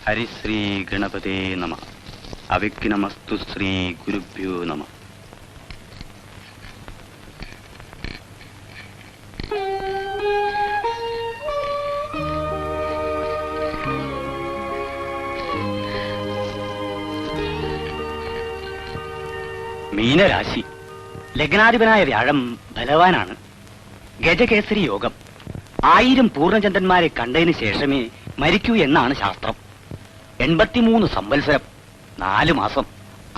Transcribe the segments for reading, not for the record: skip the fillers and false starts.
ഹരിശ്രീ ഗണപതേ നമഃ. അവിഘ്നമസ്തു ശ്രീ ഗുരുഭ്യോ നമഃ. മീനരാശി. ലഗ്നാധിപനായ വ്യാഴം ബലവാനാണ്. ഗജകേസരി യോഗം. 1000 പൂർണ്ണചന്ദ്രന്മാരെ കണ്ടതിന് ശേഷമേ മരിക്കൂ എന്നാണ് ശാസ്ത്രം. 83 സംവത്സരം 4 മാസം.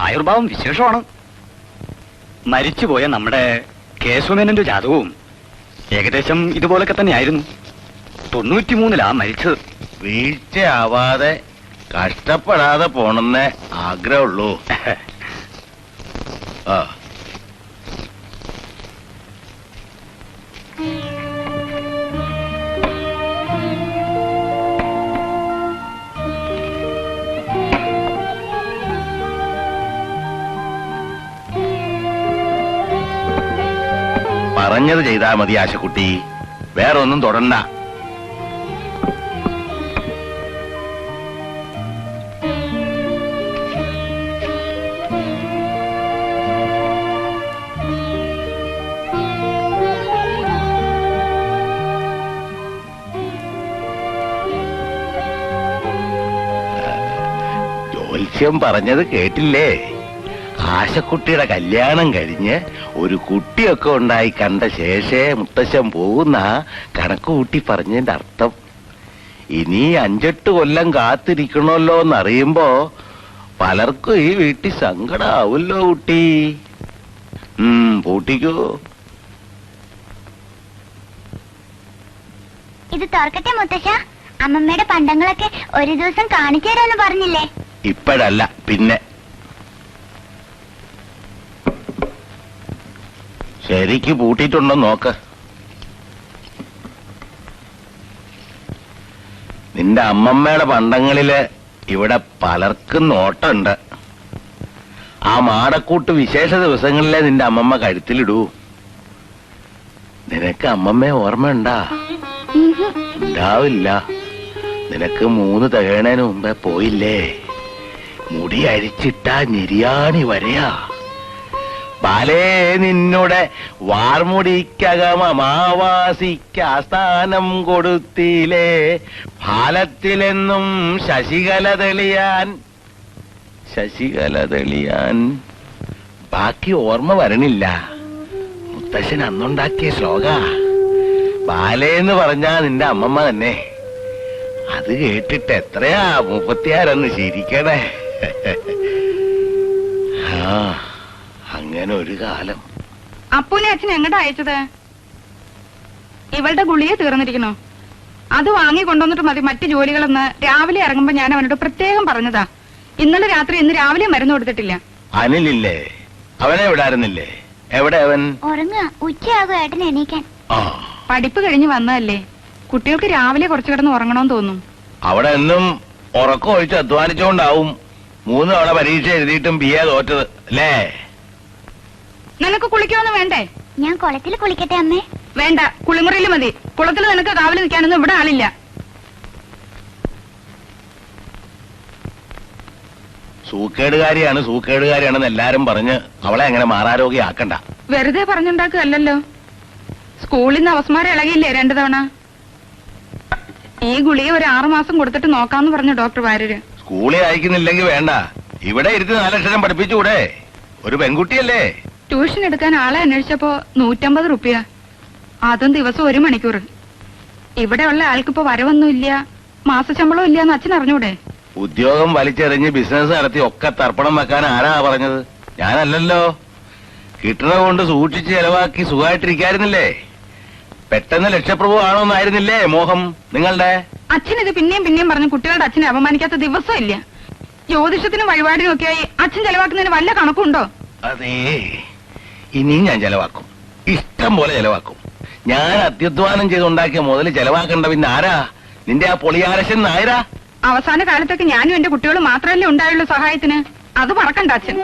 ആയുർഭാവം വിശേഷമാണ്. മരിച്ചുപോയ നമ്മുടെ കേശവമേനന്റെ ജാതകവും ഏകദേശം ഇതുപോലൊക്കെ തന്നെയായിരുന്നു. 93 മരിച്ചത്. വീഴ്ചയാവാതെ കഷ്ടപ്പെടാതെ പോണെന്നേ ആഗ്രഹമുള്ളൂ. ആ പറഞ്ഞത് ചെയ്താൽ മതി ആശക്കുട്ടി, വേറൊന്നും തൊടണ്ട. ജ്യോത്സ്യം പറഞ്ഞത് കേട്ടില്ലേ? ആശക്കുട്ടിയുടെ കല്യാണം കഴിഞ്ഞ് ഒരു കുട്ടിയൊക്കെ ഉണ്ടായി കണ്ട ശേഷേ മുത്തശ്ശൻ പോകുന്ന കണക്ക് കൂട്ടി പറഞ്ഞതിന്റെ അർത്ഥം. ഇനി 5-8 കൊല്ലം കാത്തിരിക്കണമല്ലോ എന്നറിയുമ്പോ പലർക്കും ഈ വീട്ടിൽ സങ്കടാവല്ലോ കുട്ടി. പൂട്ടിക്കോ. ഇത് തുറക്കട്ടെ മുത്തശ്ശ? അമ്മമ്മയുടെ പണ്ടങ്ങളൊക്കെ ഒരു ദിവസം കാണിച്ചു തരാന്ന് പറഞ്ഞില്ലേ? ഇപ്പോഴല്ല, പിന്നെ. ശരിക്ക് പൂട്ടിയിട്ടുണ്ടോ നോക്ക്. നിന്റെ അമ്മമ്മയുടെ പണ്ടങ്ങളില് ഇവിടെ പലർക്കും നോട്ടുണ്ട്. ആ മാടക്കൂട്ട് വിശേഷ ദിവസങ്ങളിലെ നിന്റെ അമ്മമ്മ കഴുത്തിലിടൂ. നിനക്ക് അമ്മമ്മയെ ഓർമ്മയുണ്ടാ? ഉണ്ടാവില്ല. നിനക്ക് 3 തികയണേന് മുമ്പേ പോയില്ലേ? മുടി അരിച്ചിട്ടാ ഞെരിയാണി വരെയാ. ബാലേ നിന്നുടെ വാർമുടിക്കകമാവാസിക്കാസ്ഥാനം കൊടുത്തില്ലേ? ഫാലത്തിലെന്നും ശശികല തെളിയാൻ. ബാക്കി ഓർമ്മ വരണില്ല. മുത്തശ്ശൻ അന്നുണ്ടാക്കിയ ശ്ലോക. ബാലേന്ന് പറഞ്ഞാ നിന്റെ അമ്മമ്മ തന്നെ. അത് കേട്ടിട്ട് എത്രയാ 36 ചിരിക്കണേ. അങ്ങനെ ഒരു കാലം. അപ്പൂനെ അച്ഛൻ എങ്ങോട്ടാ അയച്ചത്? ഇവളുടെ ഗുളിക തീർന്നിരിക്കണോ? അത് വാങ്ങി കൊണ്ടുവന്നിട്ട് മതി മറ്റു ജോലികളെന്ന് രാവിലെ ഇറങ്ങുമ്പോ ഞാൻ അവനോട് പ്രത്യേകം പറഞ്ഞതാ. ഇന്നലെ രാത്രി ഇന്ന് രാവിലെ മരുന്ന് കൊടുത്തിട്ടില്ല. അനിലില്ലേ? അവനെ വിടാറുന്നില്ലേ? എവിടെ അവൻ? ഉറങ്ങുക. ഉച്ചയാകും ഏട്ടൻ എണീക്കാൻ. പഠിപ്പ് കഴിഞ്ഞ് വന്നതല്ലേ, കുട്ടികൾക്ക് രാവിലെ കുറച്ചു കിടന്ന് ഉറങ്ങണമെന്ന് തോന്നും. അവിടെ എന്നും ഉറക്കം ഒഴിച്ച് അധ്വാനിച്ചോണ്ടാവും 3 തവണ പരീക്ഷ എഴുതിയിട്ടും BA തോറ്റത് അല്ലേ? നിനക്ക് കുളിക്കൊന്നും വേണ്ടേ? ഞാൻ കുളത്തിൽ കുളിക്കട്ടെ അമ്മേ? വേണ്ട, കുളിമുറിയിൽ മതി. കുളത്തിൽ നിനക്ക് കാവല് നിൽക്കാനൊന്നും ഇവിടെ ആളില്ല. സൂക്കേടുകാരിയാണെന്ന് എല്ലാരും പറഞ്ഞ് അവളെ അങ്ങനെ മാറാരോഗ്യാക്കണ്ട. വെറുതെ പറഞ്ഞുണ്ടാക്കുകയല്ലോ. സ്കൂളിൽ നിന്ന് അവസ്മാരം ഇളകിയില്ലേ 2 തവണ? ഈ ഗുളിക ഒരു 6 മാസം കൊടുത്തിട്ട് നോക്കാന്ന് പറഞ്ഞു ഡോക്ടർ വാര്യര്. സ്കൂളിൽ അയക്കുന്നില്ലെങ്കിൽ വേണ്ട, ഇവിടെ ഇരുത്തി 4 അക്ഷരം പഠിപ്പിച്ചുകൂടെ? ഒരു പെൺകുട്ടിയല്ലേ? ട്യൂഷൻ എടുക്കാൻ ആളെ അന്വേഷിച്ചപ്പോ 150 റുപ്യ, അതും ദിവസം 1 മണിക്കൂർ. ഇവിടെ ഉള്ള ആൾക്കിപ്പോ വരവൊന്നുമില്ല, മാസശമ്പളം ഇല്ലാന്ന് അച്ഛൻ അറിഞ്ഞൂടെ? ഉദ്യോഗം വലിച്ചെറിഞ്ഞ് ബിസിനസ് നടത്തി ഒക്കെ തർപ്പണം വെക്കാൻ ആരാ പറഞ്ഞത്? ഞാനല്ലല്ലോ. കിട്ടണ കൊണ്ട് സൂക്ഷിച്ച് ചെലവാക്കി സുഖമായിട്ടിരിക്കായിരുന്നില്ലേ? പെട്ടെന്ന് ലക്ഷപ്രഭു ആണോന്നായിരുന്നില്ലേ മോഹം നിങ്ങളുടെ? അച്ഛൻ ഇത് പിന്നെയും പറഞ്ഞ് കുട്ടികളുടെ അച്ഛനെ അപമാനിക്കാത്ത ദിവസം ഇല്ല. ജ്യോതിഷത്തിനും വഴിപാടിനും ഒക്കെയായി അച്ഛൻ ചെലവാക്കുന്നതിന് വല്ല കണക്കുണ്ടോ? അതേ, ഇനിയും ഞാൻ ചെലവാക്കും, ഇഷ്ടം പോലെ ചെലവാക്കും. ഞാൻ അത്യധ്വാനം ചെയ്തുണ്ടാക്കിയ മുതൽ ചെലവാക്കണ്ട പിന്നെ ആരാ? നിന്റെ ആ പൊളിയാരശൻ നായരാ? അവസാന കാലത്തൊക്കെ ഞാനും എന്റെ കുട്ടികളും മാത്രമല്ലേ ഉണ്ടായുള്ളൂ സഹായത്തിന്. അത് മറക്കണ്ട അച്ഛൻ.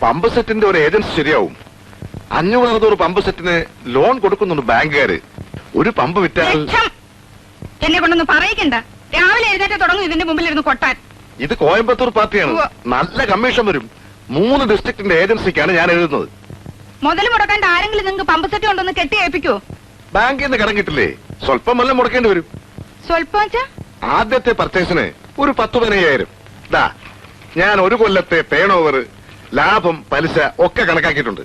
പമ്പ് സെറ്റിന്റെ ഒരു ഏജൻസി ശരിയാവും. 500 പമ്പ് സെറ്റിന് ലോൺ കൊടുക്കുന്നുണ്ട് ബാങ്കുകാര്. ഒരു പമ്പ് വിറ്റാൽ ലക്ഷം. എന്നെ കൊണ്ടൊന്ന് പറയിക്കണ്ട. രാവിലെ എഴുന്നേറ്റ് തുടങ്ങും ഇതിന്റെ മുമ്പിൽ ഇരുന്ന് കൊട്ടാൻ. ഇത് കോയമ്പത്തൂർ പാർട്ടിയാണ്. നല്ല കമ്മീഷൻ വരും. 3 ഡിസ്ട്രിക്റ്റിന്റെ ഏജൻസിക്കാണ് ഞാൻ എഴുതുന്നത്. മുതൽ മുടക്കാണ്ട് ആരെങ്കിലും നിങ്ങൾക്ക് പമ്പ് സെറ്റ് കൊണ്ടൊന്ന് കെട്ടി ഏൽപ്പിക്കോ? ബാങ്കിൽ നിന്ന് കടം കിട്ടില്ലേ, സ്വല്പം വല്ലതും മുടക്കേണ്ടി വരും. സ്വല്പം വെച്ചാ ആദ്യത്തെ പർച്ചേസിന് ഒരു 10-15,000. ദാ ഞാൻ ഒരു കൊല്ലത്തെ ടേൺ ഓവർ, ലാഭം, പലിശ ഒക്കെ കണക്കാക്കിയിട്ടുണ്ട്.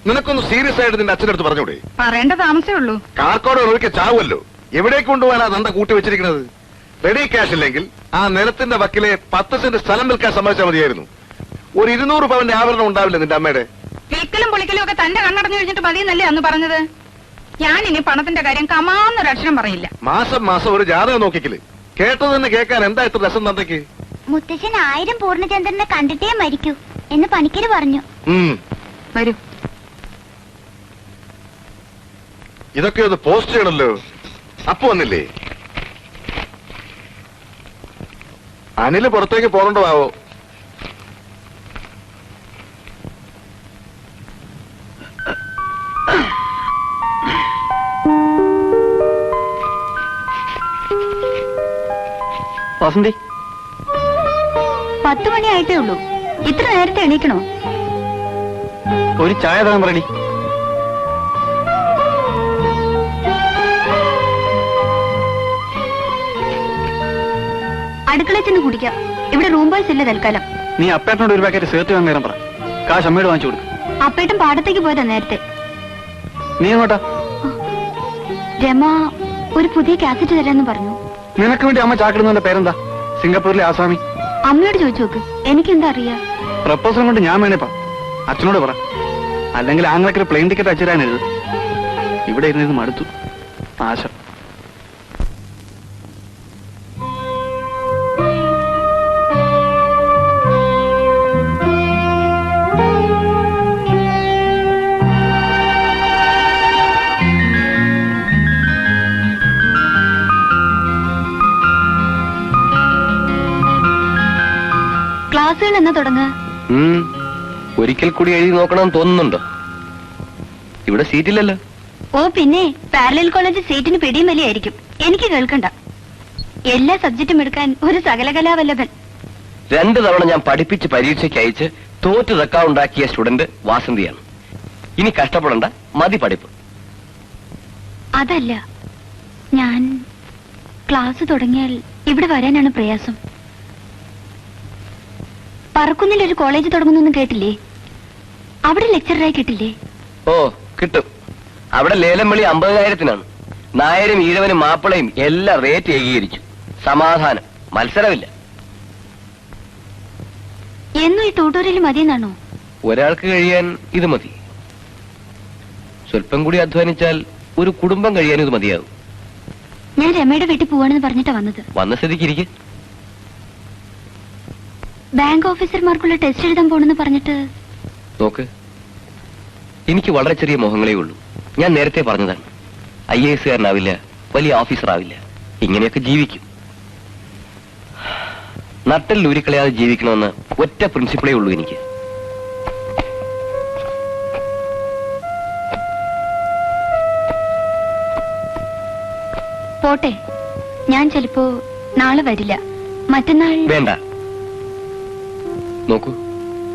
നിനക്കൊന്ന് സീരിയസ് ആയിട്ട് നിന്റെ അച്ഛനടുത്ത് പറഞ്ഞൂടെ? പറയേണ്ട താമസേ ഉള്ളൂ. കാർക്കോട് ഒരിക്കൽ ചാവുമല്ലോ. എവിടേക്ക് കൊണ്ടുപോകാനാ തന്റെ കൂട്ടി വെച്ചിരിക്കുന്നത്? റെഡി ക്യാഷ് ഇല്ലെങ്കിൽ ആ നിലത്തിന്റെ വക്കിലെ 10 സെന്റ് സ്ഥലം വിൽക്കാൻ സമ്മതിച്ചാൽ മതിയായിരുന്നു. ഒരു 200 പവന്റെ ആഭരണം ഉണ്ടാവില്ല നിന്റെ അമ്മയുടെ? വിൽക്കലും പൊളിക്കലും ഒക്കെ തന്റെ കണ്ണടഞ്ഞു കഴിഞ്ഞിട്ട് മതിയെന്നല്ലേ അന്ന് പറഞ്ഞത്? ഞാൻ ഇനി പണത്തിന്റെ കാര്യം കമാന്നൊരു അക്ഷരം പറയില്ല. മാസം മാസം ഒരു ജാതകം നോക്കിക്കല്. കേട്ടത് തന്നെ കേൾക്കാൻ എന്താ ഇത്ര രസം തന്തയ്ക്ക്? മുത്തശ്ശൻ 1000 പൂർണ്ണചന്ദ്രനെ കണ്ടിട്ടേ മരിക്കൂ എന്ന് പണിക്കര് പറഞ്ഞു. വരൂ. ഇതൊക്കെ ഒന്ന് പോസ്റ്റ് ചെയ്യണല്ലോ. അപ്പൊ വന്നില്ലേ? അനില് പുറത്തേക്ക് പോകണ്ടതാവോ? വസന്തി, 10 മണിയായിട്ടേ ഉള്ളൂ. ഇത്ര നേരത്തെ എണീക്കണോ? ഒരു ചായ തരാൻ പറയടി. അടുക്കളയിൽ ചെന്ന് കുടിക്കാം. ഇവിടെ റൂം ബോയ്സ് ഇല്ല തൽക്കാലം. നീ അപ്പേട്ടനോട് ഒരു പാക്കറ്റ് സേർട്ട് വാങ്ങി തരാൻ പറ. കാശ് അമ്മയോട് വാങ്ങിച്ചു കൊടുക്കും. അപ്പേട്ടൻ പാടത്തേക്ക് പോയതാ നേരത്തെ. നീ എങ്ങോട്ടാ? രമ ഒരു പുതിയ കാസറ്റ് തരാന്ന് പറഞ്ഞു. നിനക്ക് വേണ്ടി അമ്മ ചാക്കിടുന്നതിന്റെ പേരെന്താ? സിംഗപ്പൂരിലെ ആസാമി. അമ്മയോട് ചോദിച്ചു നോക്ക്. എനിക്കെന്താ അറിയാ? പ്രപ്പോസൽ കൊണ്ട് ഞാൻ വേണേപ്പാ. അച്ഛനോട് പറ. അല്ലെങ്കിൽ ആങ്ങളൊക്കെ ഒരു പ്ലെയിൻ ടിക്കറ്റ് അയച്ചുതരാനെഴുത്. ഇവിടെ ഇരുന്ന് മടുത്തു. ആശ. ക്ലാസ്സുകൾ എന്നാ തുടങ്ങ? ഒരിക്കൽ കൂടി എഴുതി നോക്കണമെന്ന് തോന്നുന്നുണ്ടോ? ഇവിടെ സീറ്റില്ലല്ലോ. ഓ പിന്നെ പാരലൽ കോളേജ് സീറ്റിന് പിടിയും വലിയായിരിക്കും. എനിക്ക് കേൾക്കണ്ട. എല്ലാ സബ്ജക്റ്റും എടുക്കാൻ ഒരു സകലകലാവല്ലഭൻ. 2 തവണ ഞാൻ പഠിപ്പിച്ച് പരീക്ഷയ്ക്ക് അയച്ച് തോറ്റു തക്കാവുണ്ടാക്കിയ സ്റ്റുഡന്റ് വാസന്തിയാണ്. ഇനി കഷ്ടപ്പെടണ്ട, മതി പഠിപ്പ്. അതല്ല, ഞാൻ ക്ലാസ് തുടങ്ങിയാൽ ഇവിടെ വരാനാണ് പ്രയാസം. പറക്കുന്നിൽ ഒരു കോളേജ് തുടങ്ങുന്നൊന്നും കേട്ടില്ലേ? അവിടെ ലെക്ചറായി കിട്ടില്ലേ? ഓ കിട്ടും. അവിടെ ലേലം വിളി 50,000-നാണ്. നായരും ഈഴവനും മാപ്പിളയും എല്ലാം റേറ്റ് ഏകീകരിച്ചു. സമാധാനം, മത്സരമില്ല. എന്നും ഈ ട്യൂട്ടോറിയൽ മതിയെന്നാണോ? ഒരാൾക്ക് കഴിയാൻ ഇത് മതി. സ്വല്പം കൂടി അധ്വാനിച്ചാൽ ഒരു കുടുംബം കഴിയാൻ ഇത് മതിയാകും. ഞാൻ രമയുടെ വീട്ടിൽ പോവാണെന്ന് പറഞ്ഞിട്ടാ വന്നത്. വന്ന സ്ഥിതിക്ക് ഇരിക്കെ. ബാങ്ക് ഓഫീസർമാർക്കുള്ള ടെസ്റ്റ് എഴുതാൻ പോണെന്ന് പറഞ്ഞിട്ട്. നോക്ക്, എനിക്ക് വളരെ ചെറിയ മോഹങ്ങളേ ഉള്ളൂ. ഞാൻ നേരത്തെ പറഞ്ഞതാണ്. IAS കാരനാവില്ല, വലിയ ഓഫീസർ ആവില്ല. ഇങ്ങനെയൊക്കെ ജീവിക്കും. നട്ടൽ ഊരിക്കളയാതെ ജീവിക്കണമെന്ന് ഒറ്റ പ്രിൻസിപ്പിളേ ഉള്ളൂ എനിക്ക്. പോട്ടെ, ഞാൻ ചിലപ്പോ നാളെ വരില്ല. മറ്റന്നാൾ. വേണ്ട. നോക്കൂ,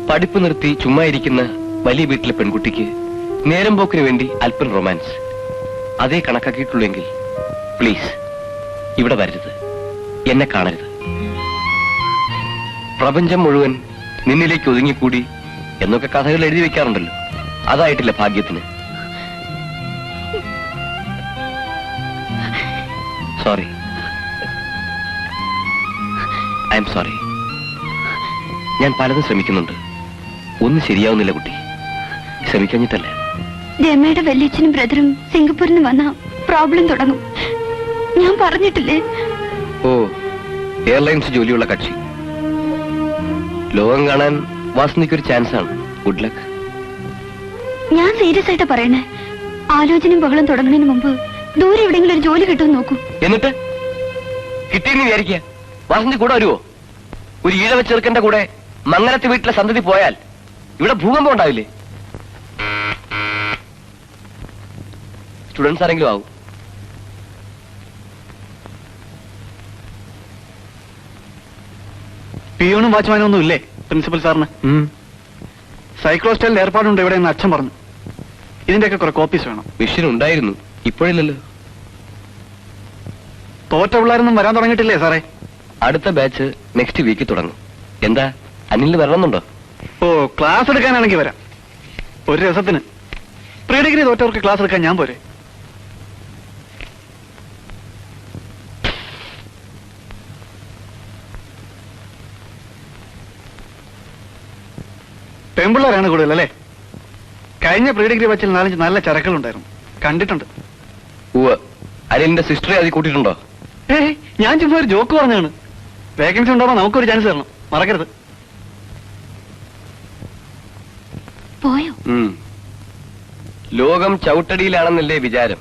പഠിപ്പ് നിർത്തി ചുമ്മാ ഇരിക്കുന്ന വലിയ വീട്ടിലെ പെൺകുട്ടിക്ക് നേരം പോക്കിന് വേണ്ടി അല്പം റൊമാൻസ് അതേ കണക്കാക്കിയിട്ടുള്ളെങ്കിൽ പ്ലീസ് ഇവിടെ വരരുത്, എന്നെ കാണരുത്. പ്രപഞ്ചം മുഴുവൻ നിന്നിലേക്ക് ഒതുങ്ങിക്കൂടി എന്നൊക്കെ കഥകൾ എഴുതി വെക്കാറുണ്ടല്ലോ, അതായിട്ടില്ല ഭാഗ്യത്തിന്. Sorry, I am sorry. ഞാൻ പലതും ശ്രമിക്കുന്നുണ്ട്, ഒന്നും ശരിയാവുന്നില്ല കുട്ടി. ശ്രമിക്കഞ്ഞിട്ടല്ല. രമയുടെ വല്യച്ഛനും ബ്രദറും സിംഗപ്പൂരിൽ നിന്ന് വന്ന പ്രോബ്ലം തുടങ്ങും. ഞാൻ പറഞ്ഞിട്ടില്ലേ? ഓ, എയർലൈൻസ് ജോലിയുള്ള കക്ഷി. ലോകം കാണാൻ വാസന്തിക്കൊരു ചാൻസ് ആണ്. Good luck. ഞാൻ സീരിയസ് ആയിട്ട് പറയണേ. ആലോചനയും ബഹളം തുടങ്ങുന്നതിന് മുമ്പ് ദൂരെ എവിടെയെങ്കിലും ഒരു ജോലി കിട്ടുമെന്ന് നോക്കൂ. എന്നിട്ട് കിട്ടിയെന്ന് വിചാരിക്കുക. വാസന്തി കൂടെ വരുവോ? ഒരു ഈഴവ ചെറുക്കന്റെ കൂടെ മംഗലത്ത് വീട്ടിലെ സന്തതി പോയാൽ ഇവിടെ ഭൂകമ്പം ഉണ്ടാവില്ലേ? സ്റ്റുഡൻസ് ആരെങ്കിലും ആവും. പിയോണും വാച്ച്മാനും ഒന്നും ഇല്ലേ പ്രിൻസിപ്പൽ സാറിന്? സൈക്ലോസ്റ്റൈലിൽ ഏർപ്പാടുണ്ട് ഇവിടെ എന്ന് അച്ഛൻ പറഞ്ഞു. ഇതിന്റെയൊക്കെ കുറെ കോപ്പീസ് വേണം. മിഷൻ ഉണ്ടായിരുന്നു, ഇപ്പോഴില്ലല്ലോ. തോറ്റ പിള്ളേരൊന്നും വരാൻ തുടങ്ങിയിട്ടില്ലേ സാറേ? അടുത്ത ബാച്ച് നെക്സ്റ്റ് വീക്ക് തുടങ്ങും. എന്താ അനിലിന് വരണമെന്നുണ്ടോ? ഓ, ക്ലാസ് എടുക്കാനാണെങ്കിൽ വരാം. ഒരു രസത്തിന്. പ്രീ ഡിഗ്രി തോറ്റവർക്ക് ക്ലാസ് എടുക്കാൻ ഞാൻ പോരെ? പെൺപിള്ളേരാണ് കൂടുതൽ അല്ലേ? കഴിഞ്ഞ പ്രീ ഡിഗ്രി ബാച്ചിൽ 4-5 നല്ല ചരക്കുകളുണ്ടായിരുന്നു, കണ്ടിട്ടുണ്ട്. അനിലിന്റെ സിസ്റ്ററെ അതിൽ കൂട്ടിയിട്ടുണ്ടോ? ഏയ്, ഞാൻ ചുമ്മാ ഒരു ജോക്ക് പറഞ്ഞാണ്. വേക്കൻസി ഉണ്ടാവുമ്പോൾ നമുക്കൊരു ചാൻസ് തരണം, മറക്കരുത്. പോയോ? ലോകം ചവിട്ടടിയിലാണെന്നല്ലേ വിചാരം?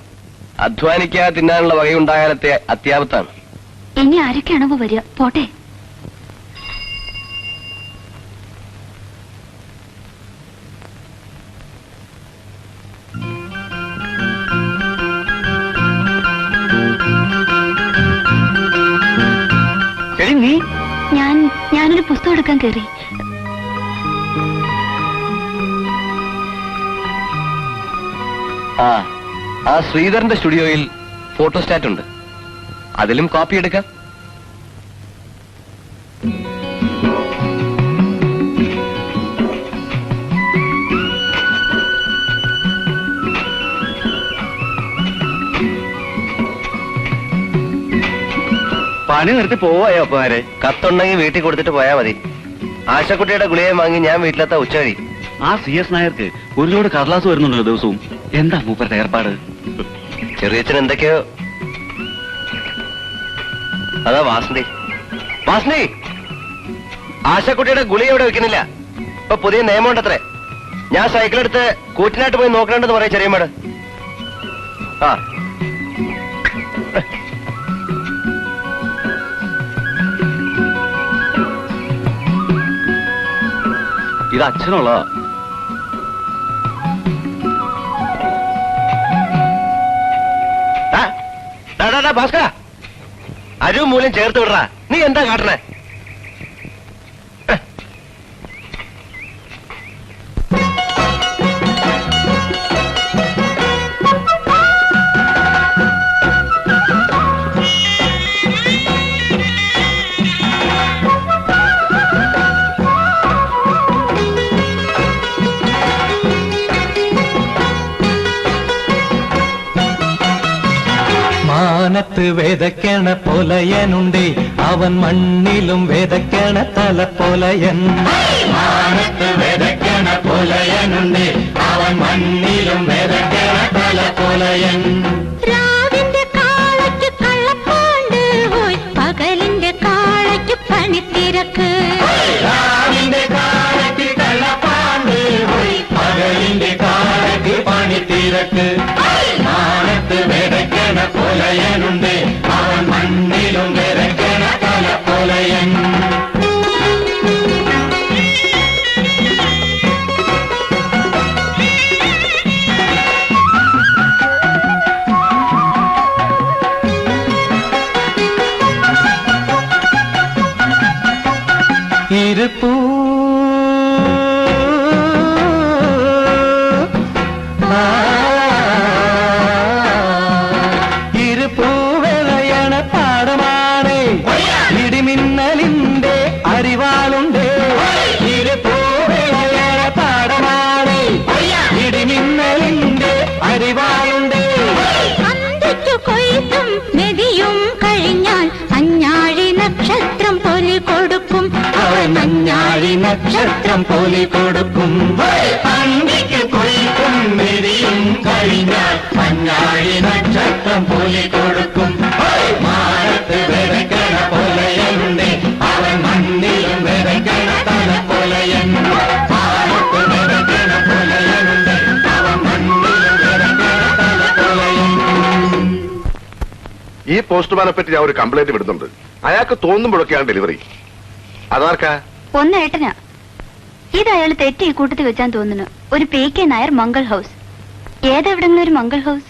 അധ്വാനിക്കാതെ തിന്നാനുള്ള വകയുണ്ടായാലത്തെ അത്യാപത്താണ്. ഇനി ആരൊക്കെയാണോ വരിക? പോട്ടെ. എടി നീ? ഞാനൊരു പുസ്തകം എടുക്കാൻ കയറി. ആ ശ്രീധരന്റെ സ്റ്റുഡിയോയിൽ ഫോട്ടോസ്റ്റാറ്റ് ഉണ്ട്, അതിലും കോപ്പി എടുക്കാം. പണി നിർത്തി പോവായോ അപ്പമാരെ? കത്തുണ്ടെങ്കിൽ വീട്ടിൽ കൊടുത്തിട്ട് പോയാ മതി. ആശക്കുട്ടിയുടെ ഗുളികയും വാങ്ങി ഞാൻ വീട്ടിലെത്താ ഉച്ചകഴി. ആ CS നായർക്ക് ഒരു ലോഡ് കടലാസ് വരുന്നുണ്ടല്ലോ ദിവസവും. എന്താ മൂപ്പരുടെ ഏർപ്പാട്? ചെറിയച്ഛൻ എന്തൊക്കെയോ. അതാ വാസന്തി. വാസന്തി, ആശക്കുട്ടിയുടെ ഗുളിക ഇവിടെ വെക്കുന്നില്ല. ഇപ്പൊ പുതിയ നിയമമുണ്ടത്രേ. ഞാൻ സൈക്കിളെടുത്ത് കൂറ്റിനായിട്ട് പോയി നോക്കണമെന്ന് പറയാം ചെറിയമ്മേട്. ആ ഇത് അച്ഛനുള്ളതാ. ഭാസ്കര, അരുവും മൂലം ചേർത്ത് വിടറാ. നീ എന്താ കാട്ടണേ? മാനത്ത് വിതയ്ക്കണ പൊലയനുണ്ടേ, അവൻ മണ്ണിലും വിതയ്ക്കണ തലപ്പൊലയൻ. മാനത്ത് വിതയ്ക്കണ പൊലയനുണ്ടേ, അവൻ മണ്ണിലും വിതയ്ക്കണ തലപ്പൊലയൻ. രാവിന്റെ കാളയ്ക്ക് കള്ളപ്പാണ്ട് പോയി, പകലിന്റെ കാളയ്ക്ക് പണിത്തിരക്ക്. രാവിന്റെ കാളയ്ക്ക് കള്ളപ്പാണ്ട് പോയി, പകലിന്റെ കാളയ്ക്ക് പണിത്തിരക്ക്. മാനത്ത് വിതയ്ക്കണ പൊലയനുണ്ട്, അവൻ മണ്ണിലും വിതയ്ക്കണ തലപ്പൊലയൻ. ഇരുപ്പൂ ഇരുപ്പൂവിളയണ പാടമാണേ, ഇടിമിന്നലിന്റെ അരിവാളുണ്ട്. ഇരുപ്പൂവിളയണ പാടമാണേ, ഇടിമിന്നലിന്റെ അരിവാളുണ്ട്. അന്തിക്കു കൊയ്ത്തും മെതിയും കഴിഞ്ഞാൽ അഞ്ഞാഴി നക്ഷത്രം പോലെ കൊടുക്കും. അവൻ മഞ്ഞാഴി നക്ഷത്രം പോലെ കൊടുക്കും. അന്തിക്ക് കൊയ്ത്തും മെതിയും കഴിഞ്ഞാൽ മഞ്ഞാഴി നക്ഷത്രം പോലെ കൊടുക്കും. മാനത്ത് വിതയ്ക്കണ പൊലയനുണ്ട്, അവൻ മണ്ണിലും വിതയ്ക്കണ തലപ്പൊലയൻ. മാനത്ത് വിതയ്ക്കണ പൊലയനുണ്ട്, അവൻ മണ്ണിലും വിതയ്ക്കണ തലപ്പൊലയൻ. ഈ പോസ്റ്റ്മാനെ പറ്റി ഞാൻ ഒരു കംപ്ലൈന്റ് വിടുന്നുണ്ട്. അയാൾക്ക് തോന്നുമ്പോഴൊക്കെയാണ് ഡെലിവറി. അതാർക്കാ? ഒന്ന് ഏട്ടനാ. ഇത് അയാൾ തെറ്റി ഈ കൂട്ടത്തിൽ വെച്ചാൻ തോന്നുന്നു. ഒരു PK നായർ മംഗൾ ഹൗസ്. ഏതെവിടെങ്കിലും ഒരു മംഗൾ ഹൗസ്?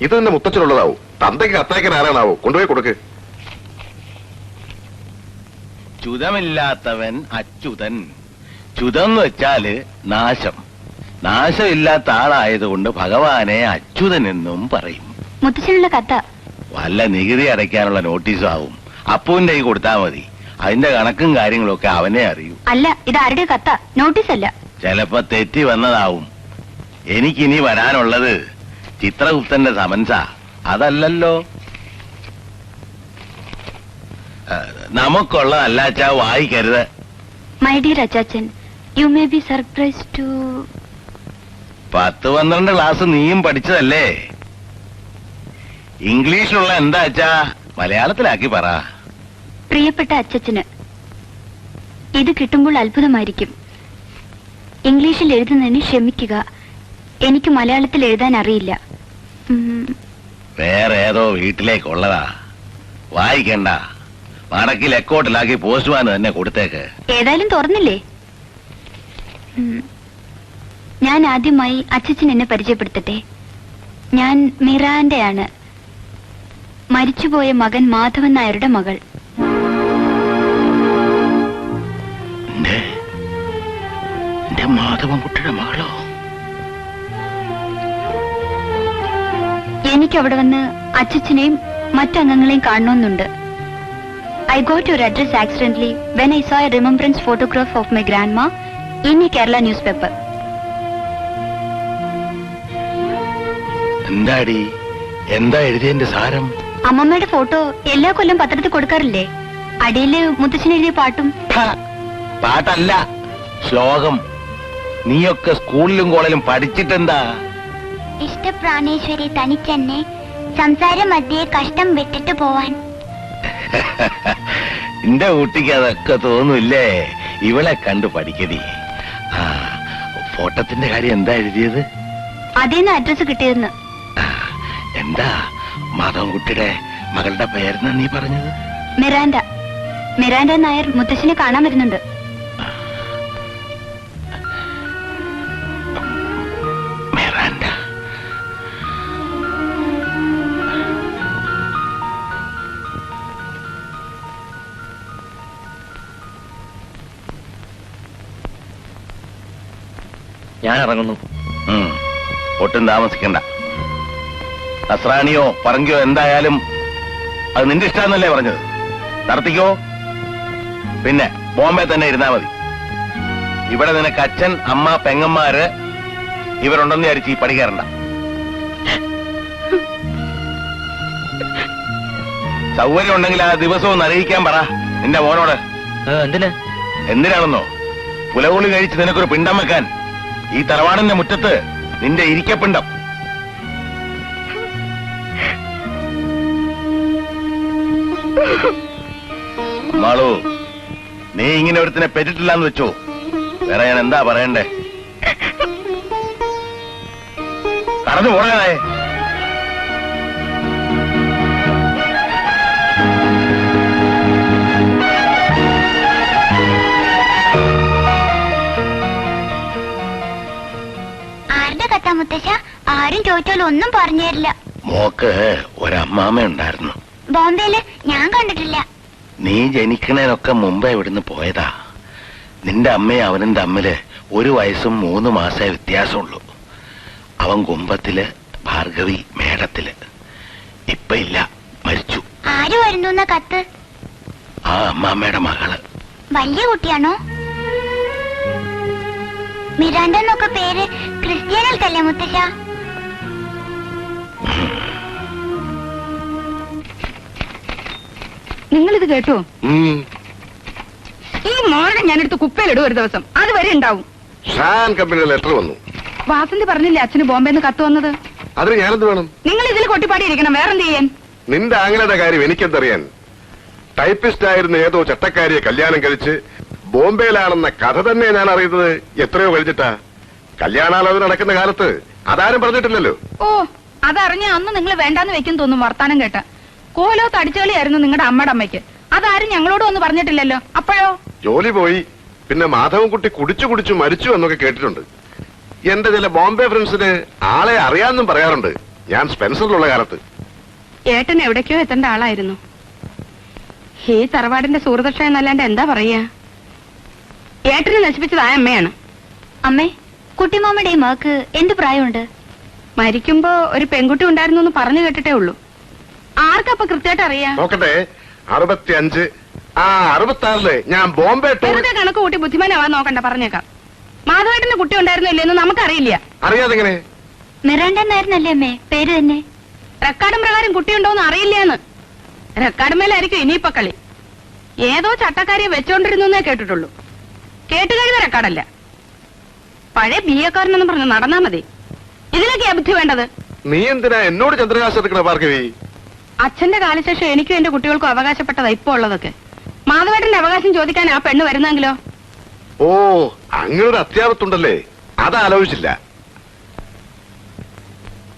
ഇത് തന്നെ മുത്തച്ഛനുള്ളതാവും. തന്തയ്ക്ക് കത്തയക്കാൻ ആരാണാവോ? കൊണ്ടുപോയി കൊടുക്ക്. ചുതമില്ലാത്തവൻ അച്യുതൻ. ചുതം എന്ന് വെച്ചാല് നാശം. നാശമില്ലാത്ത ആളായതുകൊണ്ട് ഭഗവാനെ അച്യുതൻ എന്നും പറയും. മുത്തച്ഛനുള്ള കത്ത. വല്ല നികുതി അടയ്ക്കാനുള്ള നോട്ടീസും ആവും. അപ്പുവിന്റെ കൈ കൊടുത്താൽ മതി. അതിന്റെ കണക്കും കാര്യങ്ങളും ഒക്കെ അവനെ അറിയൂ. അല്ല, ഇത് ആരുടെ കത്ത? നോട്ടീസ് അല്ല. ചിലപ്പോ തെറ്റി വന്നതാവും. എനിക്കിനി വരാനുള്ളത് ചിത്രഗുപ്തന്റെ സമൻസാ. അതല്ലല്ലോ. നമുക്കുള്ളതല്ല അച്ഛാ, വായിക്കരുത്. മൈ ഡിയർ അച്ചാച്ചൻ, you may be surprise too. 10-12 class നീയും പഠിച്ചതല്ലേ? ഇംഗ്ലീഷിലുള്ള എന്താ അച്ഛാ മലയാളത്തിലാക്കി പറ. പ്രിയപ്പെട്ട അച്ചച്ചന്, ഇത് കിട്ടുമ്പോൾ അത്ഭുതമായിരിക്കും. ഇംഗ്ലീഷിൽ എഴുതുന്നതിന് ക്ഷമിക്കുക. എനിക്ക് മലയാളത്തിൽ എഴുതാൻ അറിയില്ല. വേറെ ഏതോ വീട്ടിലേക്കുള്ളതാ. വായിക്കണ്ട. മടക്കി ലെക്കോട്ടിലാക്കി പോസ്റ്റ്മാന് തന്നെ കൊടുത്തേക്ക്. ഏതായാലും തുറന്നില്ലേ? ഞാൻ ആദ്യമായി അച്ചച്ചൻ എന്നെ പരിചയപ്പെടുത്തട്ടെ. ഞാൻ മിറാന്റെയാണ്, മരിച്ചുപോയ മകൻ മാധവൻ നായരുടെ മകൾ. മാധവൻകുട്ടിയുടെ മകളോ? എനിക്ക് അവിടെ വന്ന് അച്ചച്ചനെയും മറ്റംഗങ്ങളെയും കാണണമെന്നുണ്ട്. I got your address accidentally when I saw a remembrance photograph of my grandma in a Kerala newspaper. എന്താടി, എന്താ എഴുതിയതിന്റെ സാരം? അമ്മമ്മയുടെ ഫോട്ടോ എല്ലാ കൊല്ലം പത്രത്തിൽ കൊടുക്കാറില്ലേ? അടിയില് മുത്തച്ഛൻ എഴുതിയ പാട്ടും. പാട്ടല്ല, ശ്ലോകം. നീയൊക്കെ സ്കൂളിലും കോളേജിലും പഠിച്ചിട്ടെന്താ? ഇഷ്ടപ്രാണേശ്വരി തനിച്ചെന്നെ സംസാര മധ്യേ കഷ്ടം വിട്ടിട്ട് പോവാൻ. എന്റെ കുട്ടിക്ക് അതൊക്കെ തോന്നില്ലേ? ഇവളെ കണ്ടു പഠിക്കടി. ഫോട്ടത്തിന്റെ കാര്യം എന്താ എഴുതിയത്? അതേന്ന് അഡ്രസ് കിട്ടിയതെന്ന്. എന്താ മാധവൻകുട്ടിയുടെ മകളുടെ പേരെന്നാ നീ പറഞ്ഞത്? മിറാൻഡ. മിറാൻഡ നായർ മുത്തശ്ശനെ കാണാൻ വരുന്നുണ്ട്. മിറാൻഡ. ഞാൻ ഇറങ്ങുന്നു. ഒട്ടും താമസിക്കണ്ട. നസ്രാണിയോ പറങ്കിയോ എന്തായാലും അത് നിന്റെ ഇഷ്ടാന്നല്ലേ പറഞ്ഞത്? നടത്തിക്കോ. പിന്നെ ബോംബെ തന്നെ ഇരുന്നാ മതി. ഇവിടെ നിനക്ക് അച്ഛൻ, അമ്മ, പെങ്ങന്മാര് ഇവരുണ്ടെന്ന് വിചാരിച്ച് ഈ പടി കയറണ്ട. സൗകര്യം ഉണ്ടെങ്കിൽ ആ ദിവസവും അറിയിക്കാൻ പറ നിന്റെ മോനോട്. എന്തിനാണെന്നോ? പുലകുളി കഴിച്ച് നിനക്കൊരു പിണ്ടം വെക്കാൻ ഈ തറവാടിന്റെ മുറ്റത്ത് നിന്റെ ഇരിക്കപ്പിണ്ടം. മാളു, നീ ഇങ്ങനെ ഒരുത്തിനെ പെറ്റിട്ടില്ലാന്ന് വെച്ചോ. വേറെ ഞാൻ എന്താ പറയണ്ടേ? കടന്നു പോകാനായേ. ആരുടെ കഥ മുത്തശ്ശ? ആരും ചോദിച്ചാലും ഒന്നും പറഞ്ഞു തരില്ല. മോക്ക് ഒരമ്മാമ ഉണ്ടായിരുന്നു. ബോംബെയില് ഞാൻ കണ്ടിട്ടില്ല. നീ ജനിക്കണേനൊക്കെ മുമ്പേ ഇവിടുന്ന് പോയതാ. നിന്റെ അമ്മയും അവനും തമ്മില് 1 വയസ്സും 3 മാസേ വ്യത്യാസമുള്ളൂ. അവൻ കുമ്പത്തില്, ഭാർഗവി മേടത്തില്. ഇപ്പൊ ഇല്ല, മരിച്ചു. ആര് വരുന്നു കത്ത്? ആ അമ്മാമ്മയുടെ മകള്. വലിയ കുട്ടിയാണോ? മിറാൻഡ എന്നൊക്കെ പേര് ക്രിസ്ത്യാനികൾക്കല്ലേ മുത്തശ്ശ? നിങ്ങളിത് കേട്ടോ? ഈ മോനെ ഞാനെടുത്ത് കുപ്പയിലിടും ഒരു ദിവസം. അതുവരെ ഉണ്ടാവും. ഷാൻ കമ്പനിയുടെ ലെറ്റർ വന്നു. വാസന്തി പറഞ്ഞില്ലേ അച്ഛന് ബോംബെന്ന് കത്ത് വന്നത്? അതിന് ഞാനെന്ത് വേണം? നിങ്ങൾ ഇതിൽ കൊട്ടിപ്പാടിയിരിക്കണം. വേറെന്ത് ചെയ്യാൻ? നിന്റെ ആങ്ങളുടെ കാര്യം എനിക്കെന്തറിയാൻ? ടൈപ്പിസ്റ്റ് ആയിരുന്ന ഏതോ ചട്ടക്കാരിയെ കല്യാണം കഴിച്ച് ബോംബെയിലാണെന്ന കഥ തന്നെ ഞാൻ അറിയുന്നത് എത്രയോ കഴിച്ചിട്ടാ. കല്യാണാലോചന നടക്കുന്ന കാലത്ത് അതാരും പറഞ്ഞിട്ടില്ലല്ലോ. ഓ, അതറിഞ്ഞ അന്ന് നിങ്ങൾ വേണ്ടാന്ന് വെക്കും തോന്നും വർത്താനം കേട്ട. കോലോ തടിച്ചുകളിയായിരുന്നു നിങ്ങളുടെ അമ്മയുടെ അമ്മയ്ക്ക്. അതാരും ഞങ്ങളോട് ഒന്ന് പറഞ്ഞിട്ടില്ലല്ലോ. അപ്പോഴോ? ജോലി പോയി, പിന്നെ മാധവൻകുട്ടി കുടിച്ചു കുടിച്ചു മരിച്ചു എന്നൊക്കെ കേട്ടിട്ടുണ്ട്. എന്റെ ചില ബോംബെ ഫ്രണ്ട്സിന് ആളെ അറിയാമെന്നും പറയാറുണ്ട്, ഞാൻ സ്പെൻസറിലുള്ള കാലത്ത്. ഏട്ടൻ എവിടേക്കോ എത്തേണ്ട ആളായിരുന്നു. ഈ തറവാടിന്റെ സുഹൃതക്ഷ എന്നല്ലാണ്ട് എന്താ പറയാ. ഏട്ടനെ നശിപ്പിച്ചത് ആ അമ്മയാണ്. അമ്മേ, കുട്ടിമാമയുടെ ഈ മകക്ക് എന്ത് പ്രായമുണ്ട്? മരിക്കുമ്പോ ഒരു പെൺകുട്ടി ഉണ്ടായിരുന്നു എന്ന് പറഞ്ഞു കേട്ടിട്ടേ ഉള്ളൂ. ആർക്കപ്പൊ കൃത്യമായിട്ട് അറിയാം? നോക്കട്ടെ, 65. 66 ഞാൻ ബോംബെ ടൂർ. വെറുതെ കണക്ക് കൂട്ടി ബുദ്ധിമാനാവാൻ നോക്കണ്ട, പറഞ്ഞേക്കാം. മാധവേട്ടന്റെ കുട്ടി ഉണ്ടായിരുന്നോ ഇല്ലെന്ന് നമുക്കറിയില്ല. അറിയാതെങ്ങനെ? മിറാണ്ട എന്നായിരുന്നല്ലേ അമ്മേ പേര് തന്നെ? റെക്കാർഡും പ്രകാരം കുട്ടിയുണ്ടോന്ന് അറിയില്ലാന്ന്. റെക്കാർഡ് മേലായിരിക്കും ഇനിയിപ്പൊ കളി. ഏതോ ചട്ടക്കാരിയെ വെച്ചോണ്ടിരുന്നു എന്നേ കേട്ടിട്ടുള്ളൂ. കേട്ടുകഴിഞ്ഞ റെക്കാർഡല്ല. പഴയ ബിഎക്കാരനെന്ന് പറഞ്ഞ് നടന്നാ മതി. ഇതിലൊക്കെയാ ബുദ്ധി വേണ്ടത്. നീ എന്തിനാ എന്നോട് ചന്ദ്രകാശം എടുക്കണ ഭാർഗവി? അച്ഛന്റെ കാലശേഷം എനിക്കും എന്റെ കുട്ടികൾക്കും അവകാശപ്പെട്ടതാ ഇപ്പൊ ഉള്ളതൊക്കെ. മാധവേട്ടന്റെ അവകാശം ചോദിക്കാൻ ആ പെണ്ണ് വരുന്നെങ്കിലോ? ഓ, അങ്ങനൊരു അത്യാവത്തുണ്ടല്ലേ, അതാലോചിച്ചില്ല.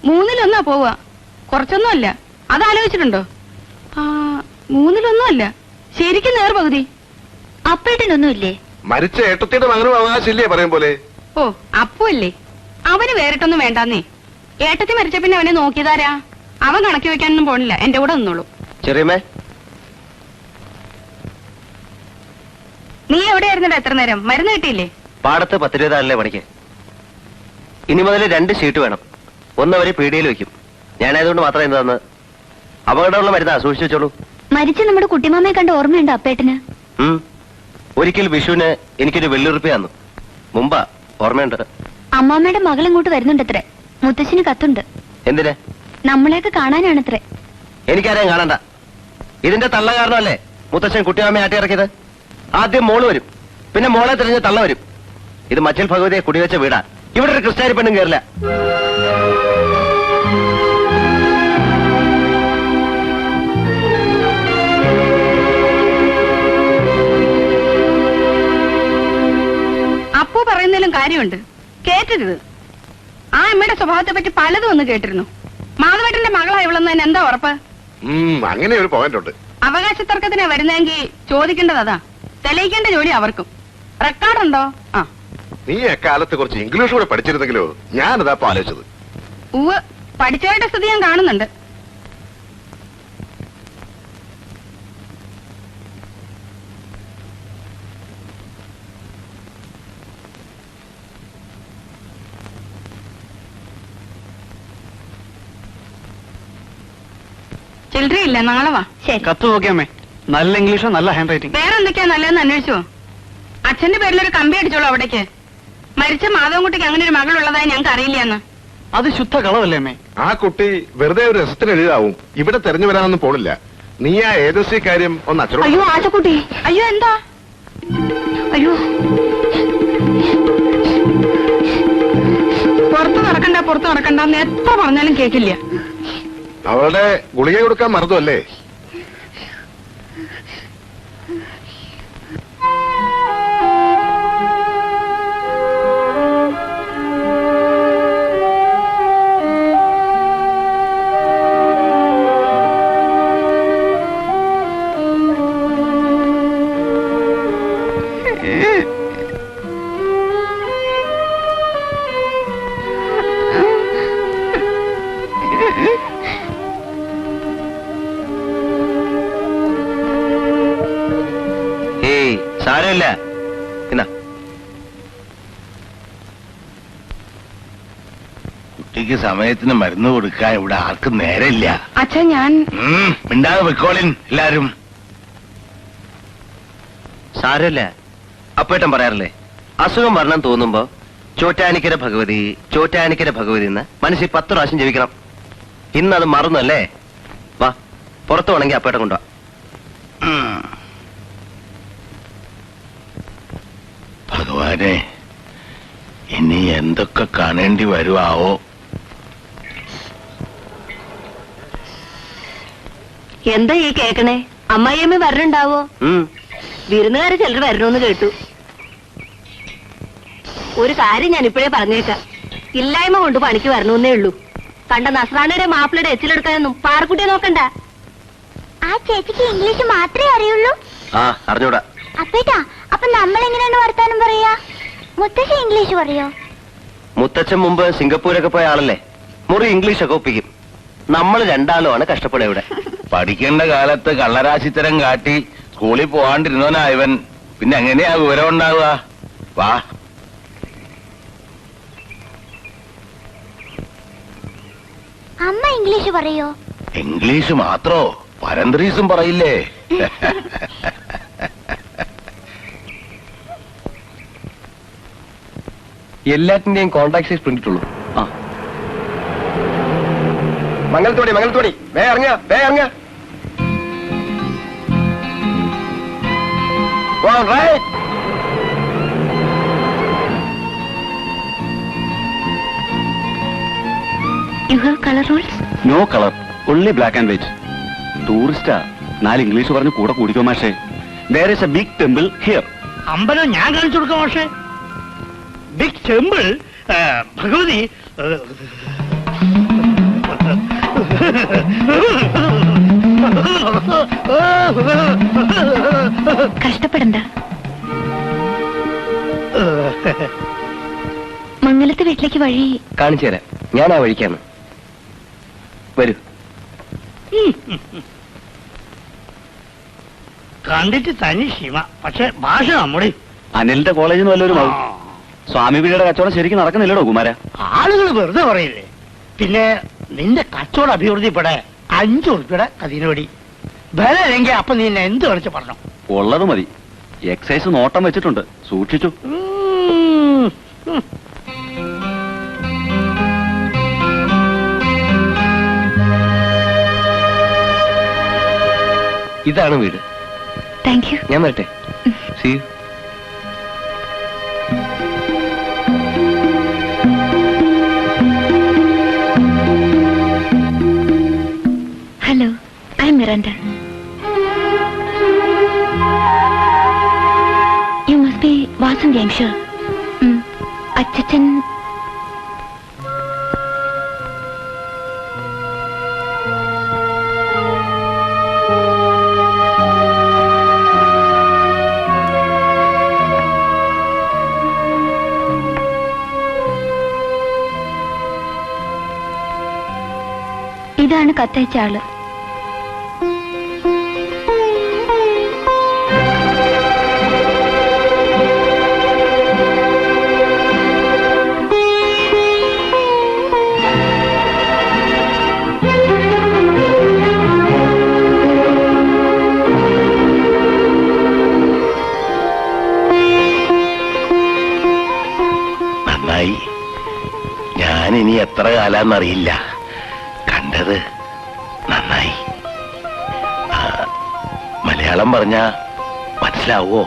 3-1 പോവുക, കുറച്ചൊന്നും അല്ല. അതാലോചിച്ചിട്ടുണ്ടോ? 3-1 അല്ല, ശരിക്കും നേർപകുതി. അപ്പേട്ടനൊന്നുമില്ലേ? മരിച്ച ഏട്ടത്തിയുടെ മകനും അവകാശമില്ലേ പറയും പോലെ? ഓ, അപ്പല്ലേ, അവന് വേറിട്ടൊന്നും വേണ്ടാന്നേ. ഏട്ടത്തി മരിച്ച പിന്നെ അവനെ നോക്കിയതാരാ? അവൻ കണക്കി വെക്കാനൊന്നും പോണില്ല, എന്റെ കൂടെ നിന്നോളൂ. ചെറിയമ്മേ, നീ എവിടെയായിരുന്നടാ എത്ര നേരം? മരുന്ന് കിട്ടിയില്ലേ? പാടത്ത് 10 രൂപ പണിക്ക്. ഇനി മുതൽ 2 ഷീറ്റ് വേണം. ഒന്ന് അവര് പീടികയിൽ വെക്കും. ഞാനായതുകൊണ്ട് മാത്രം എന്ത് തന്ന്. അപകടമുള്ള മരുന്നാ, സൂക്ഷിച്ചു വെച്ചോളൂ. മരിച്ച നമ്മുടെ കുട്ടിമാമയെ കണ്ട ഓർമ്മയുണ്ടോ അപ്പേട്ടന്? ഒരിക്കൽ വിഷുവിന് എനിക്കൊരു വെള്ളുറുപ്പി തന്നു. മുമ്പാ, ഓർമ്മയുണ്ട്. അമ്മാമ്മയുടെ മകൾ ഇങ്ങോട്ട് വരുന്നുണ്ടത്രേ. മുത്തശ്ശിന് കത്തുണ്ട്. എന്തിന്? നമ്മളെയൊക്കെ കാണാനാണത്രേ. എനിക്കാരെയും കാണണ്ട. ഇതിന്റെ തള്ള കാരണമല്ലേ മുത്തച്ഛൻ കുട്ടിയമ്മയെ ആട്ടി ഇറക്കിയത്. ആദ്യം മോള് വരും, പിന്നെ മോളെ തിരിഞ്ഞ് തള്ള വരും. ഇത് മച്ചിൽ ഭഗവതിയെ കുടിവെച്ച വീടാ. ഇവിടെ ഒരു ക്രിസ്ത്യാനി പെണ്ണും കയറില്ല. അപ്പു പറയുന്നതിലും കാര്യമുണ്ട്, കേട്ടരുത്. ആ അമ്മയുടെ സ്വഭാവത്തെ പറ്റി പലതും ഒന്ന് കേട്ടിരുന്നു. മാധവേട്ടന്റെ മകളാ ഇവളെന്ന് എന്താ ഉറപ്പ്? അങ്ങനെ ഒരു പോയിന്റ് ഉണ്ട്. അവകാശ തർക്കത്തിനാ വരുന്നെങ്കിൽ ചോദിക്കേണ്ടത് അതാ. തെളിയിക്കേണ്ട ജോലി അവർക്കും. റെക്കോർഡുണ്ടോ? നീ എക്കാലത്ത് കുറച്ച് ഇംഗ്ലീഷ് കൂടെ പഠിച്ചിരുന്നെങ്കിലോ? ഞാനതാ ആലോചിച്ചത്. ഉവ്, പഠിച്ചവരുടെ സ്ഥിതി ഞാൻ കാണുന്നുണ്ട്. ചില്ലറയില്ല, നാളെ വാ. ശരി. കത്ത് നോക്കിയമ്മേ, നല്ല ഇംഗ്ലീഷോ നല്ല ഹാൻഡ് റൈറ്റിംഗ്. വേറെ എന്തൊക്കെയാ നല്ലതെന്ന് അന്വേഷിച്ചോ? അച്ഛന്റെ പേരിലൊരു കമ്പി അടിച്ചോളൂ അവിടേക്ക്. മരിച്ച മാധവൻകുട്ടിക്ക് അങ്ങനെ ഒരു മകളുള്ളതായി ഞങ്ങൾക്ക് അറിയില്ലെന്ന്. അത് ശുദ്ധ കളവല്ലേ അമ്മേ? ആ കുട്ടി വെറുതെ ഒരു രസത്തിന് എഴുതാവും, ഇവിടെ തെരഞ്ഞു വരാനൊന്നും പോണില്ല. നീ ആ ഏജൻസി കാര്യം ഒന്ന് അച്ഛനോട്. അയ്യോ ആശക്കുട്ടി, അയ്യോ എന്താ? അയ്യോ, പുറത്ത് നടക്കണ്ടെന്ന് എത്ര പറഞ്ഞാലും കേക്കില്ല. അവളുടെ ഗുളിക കൊടുക്കാൻ മറന്നു അല്ലേ? സാരമില്ല. എന്നാ കുട്ടിക്ക് സമയത്തിന് മരുന്ന് കൊടുക്കാൻ ഇവിടെ ആർക്കും നേരമില്ല. അച്ഛൻ ഞാൻ മിണ്ടാതെ വെക്കോളിൻ എല്ലാരും. സാരമില്ല. അപ്പേട്ടൻ പറയാറില്ലേ, അസുഖം വരണം തോന്നുമ്പോ ചോറ്റാനിക്കര ഭഗവതി എന്ന് മനസ്സിൽ 10 പ്രാവശ്യം ജപിക്കണം. ഇന്നത് മറന്നല്ലേ? വാ, പുറത്തു വേണമെങ്കിൽ അപ്പേട്ടൻ കൊണ്ടുവാ. ഭഗവാനെ, ഇനി എന്തൊക്കെ കാണേണ്ടി വരുവാവോ? എന്താ ഈ കേക്കണേ? അമ്മായിയമ്മ വരണുണ്ടാവോ? വിരുന്നുകാര് ചിലർ വരണോന്ന് കേട്ടു. ഒരു കാര്യം ഞാൻ ഇപ്പോഴേ പറഞ്ഞേക്കാം, ഇല്ലായ്മ കൊണ്ട് പണിക്ക് വരണമെന്നേ ഉള്ളൂ. കണ്ട നസ്രാണിയുടെ മാപ്പിളയുടെ എച്ചിലെടുക്കാനൊന്നും പാറക്കുട്ടിയെ നോക്കണ്ട. ആ ചേച്ചിക്ക് ഇംഗ്ലീഷ് മാത്രമേ അറിയുള്ളൂ. അറിഞ്ഞൂടാ. അപ്പേട്ടാ, അപ്പൊ അപ്പൊ നമ്മൾ എങ്ങനെയാണ് വർത്താനം പറയാ? മുത്തശ്ശി ഇംഗ്ലീഷ് പറയോ? മുത്തച്ഛൻ മുമ്പ് സിംഗപ്പൂരൊക്കെ പോയ ആളല്ലേ, മുറി ഇംഗ്ലീഷൊക്കെ ഒപ്പിക്കും. നമ്മൾ രണ്ടാളുമാണ് കഷ്ടപ്പെടുക ഇവിടെ. പഠിക്കേണ്ട കാലത്ത് കള്ളരാശിത്തരം കാട്ടി സ്കൂളിൽ പോകാണ്ടിരുന്നവനാ ഇവൻ. പിന്നെ എങ്ങനെയാ വിവരം ഉണ്ടാവുക? വാ. അമ്മ ഇംഗ്ലീഷ് പറയോ? ഇംഗ്ലീഷ് മാത്രോ, പരന്തരീസും പറയില്ലേ? എല്ലാത്തിന്റെയും കോൺടാക്ട് സൈസ് പ്രിന്റ് ഉള്ളൂ. മംഗലത്തോടി വേ ഇറങ്ങ. You have color rules? No colour, only black and white. ടൂറിസ്റ്റാ, 4 ഇംഗ്ലീഷ് പറഞ്ഞ് കൂടെ കൂടിക്കോ മാഷേ. There is a big temple here. അമ്പലം ഞാൻ കാണിച്ചു കൊടുക്കാം പക്ഷേ. ബിഗ് ടെമ്പിൾ ഭഗവതി കഷ്ടപ്പെടണ്ട. മംഗലത്തെ വീട്ടിലേക്ക് വഴി കാണിച്ചു തരാം, ഞാൻ ആ വഴിക്കാണ്. വരൂ. കണ്ടിട്ട് തനി ശിവ, പക്ഷെ ഭാഷ നമ്മുടെ. അനിലിന്റെ കോളേജിൽ നിന്ന് വല്ലവരും ആവും. സ്വാമി വീടിയുടെ കച്ചവടം ശരിക്കും നടക്കുന്നില്ലടോ കുമാര. ആളുകൾ വെറുതെ പറയില്ലേ. പിന്നെ നിന്റെ കച്ചവട അഭിവൃദ്ധിപ്പെടെ 5 ഉറുപ്പിയുടെ കതിനോടി വില അല്ലെങ്കിൽ അപ്പൊ നീ എന്നെ എന്ത് കളിച്ച് പറഞ്ഞു? ഉള്ളത് മതി. എക്സൈസ് നോട്ടം വെച്ചിട്ടുണ്ട്, സൂക്ഷിച്ചു. ഇതാണ് വീട്. Thank you. ഞാൻ വരട്ടെ. See you. Hello, I M Miranda. You must be Vasanthi, I am sure. അച്ഛൻ ഇതാണ് കത്തയച്ച ആള്. നന്നായി. ഞാൻ ഇനി എത്ര കാലാന്നറിയില്ല. കണ്ടത് നന്നായി. മലയാളം പറഞ്ഞ മനസ്സിലാവോ?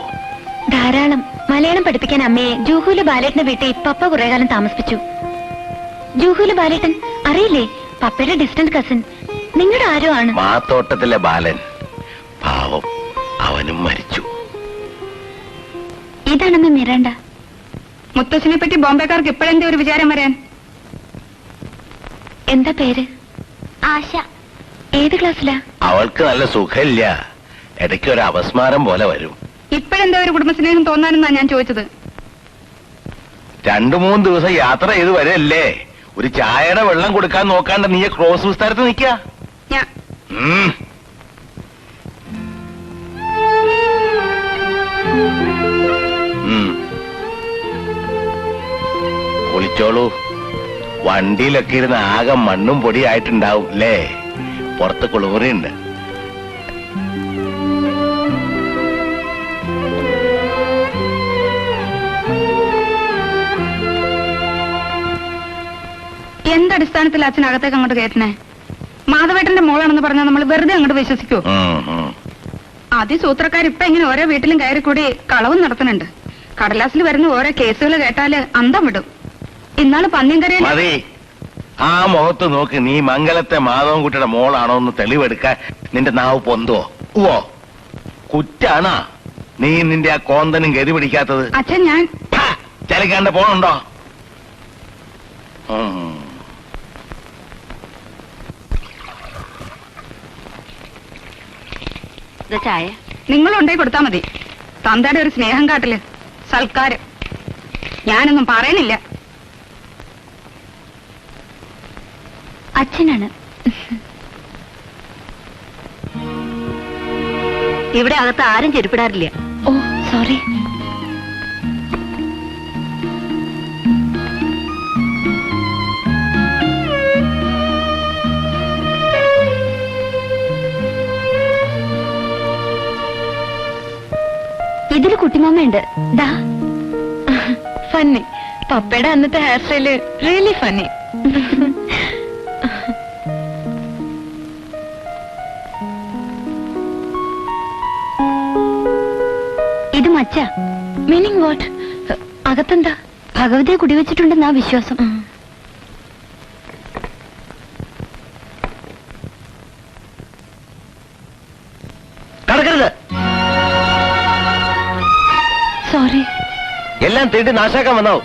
ധാരാളം. മലയാളം പഠിപ്പിക്കാൻ അമ്മയെ ജൂഹുല് ബാലേട്ടന്റെ വീട്ടിൽ പപ്പ കുറെ കാലം താമസിപ്പിച്ചു. ജൂഹുല് ബാലേട്ടൻ അറിയില്ലേ? പപ്പയുടെ ഡിസ്റ്റന്റ് കസിൻ. നിങ്ങളുടെ ആരോ ആണ്. മാത്തോട്ടത്തിലെ ബാലൻ. പാവം, അവനും മരിച്ചു. ഇതാണെന്ന് മിറാണ്ട. മുത്തശ്ശിനെ പറ്റി ബോംബെക്കാർക്ക് ഇപ്പോഴെന്താ ഒരു വിചാരം വരാൻ? എന്താ പേര്? ആശ. ഏത് ക്ലാസ്സിലാ? അവൾക്ക് നല്ല സുഖമില്ല. ഇടയ്ക്ക് ഒരു അപസ്മാരം പോലെ വരും. ഇപ്പോഴെന്താ ഒരു കുടുംബസ്നേഹം തോന്നാനെന്നാ ഞാൻ ചോദിച്ചത്. 2-3 ദിവസം യാത്ര ചെയ്ത് വരല്ലേ. ഒരു ചായയുടെ വെള്ളം കൊടുക്കാൻ നോക്കാണ്ട് നീ ക്രോസ് വിസ്താരത്ത് നിൽക്കുക. ഞാൻ കുളിച്ചോളൂ. വണ്ടിയിലൊക്കെ ഇരുന്ന് ആകെ മണ്ണും പൊടിയായിട്ടുണ്ടാവും അല്ലേ? പുറത്ത് കുളിമുറിയുണ്ട്. എന്തടിസ്ഥാനത്തിൽ അച്ഛൻ അകത്തേക്ക് അങ്ങോട്ട് കയറ്റണേ? മാധവേട്ടന്റെ മോളാണെന്ന് പറഞ്ഞാൽ നമ്മൾ വെറുതെ അങ്ങോട്ട് വിശ്വസിക്കോ? അതിസൂത്രക്കാരിപ്പ ഇങ്ങനെ ഓരോ വീട്ടിലും കയറി കൂടി കളവും നടത്തുന്നുണ്ട്. കടലാസിൽ വരുന്ന ഓരോ കേസുകൾ കേട്ടാല് അന്തം വിടും. ഇന്നാള് പന്നിയങ്കരയിൽ മതി. ആ മുഖത്ത് നോക്കി നീ മംഗലത്തെ മാധവൻകുട്ടിയുടെ മോളാണോ എന്ന് തെളിവെടുക്കാൻ നിന്റെ നാവ് പൊന്തോ? ഓ, കുറ്റാണാ നീ നിന്റെ ആ കോന്തനും ഗതി പിടിക്കാത്തത്? അച്ഛൻ ഞാൻ ചലിക്കാണ്ട് പോണുണ്ടോ? ചായ നിങ്ങളുണ്ടായി കൊടുത്താ മതി. തന്തയുടെ ഒരു സ്നേഹം കാട്ടില് സൽക്കാരം. ഞാനൊന്നും പറയണില്ല. അച്ഛനാണ്. ഇവിടെ അകത്ത് ആരും ചെരുപ്പിടാറില്ല. ഓ സോറി. ഇതില് കുട്ടിമാമയുണ്ട്. ദാ ഫന്നി. പപ്പയുടെ അന്നത്തെ ഹെയർ സ്റ്റൈല് റിയലി ഫന്നി. ഇത് മച്ച. Meaning what? അകത്തെന്താ? ഭഗവതിയെ കുടിവെച്ചിട്ടുണ്ടെന്നാ വിശ്വാസം. കടക്കരുത്. സോറി. എല്ലാം തീണ്ടി നാശാക്കാൻ വന്നാവും.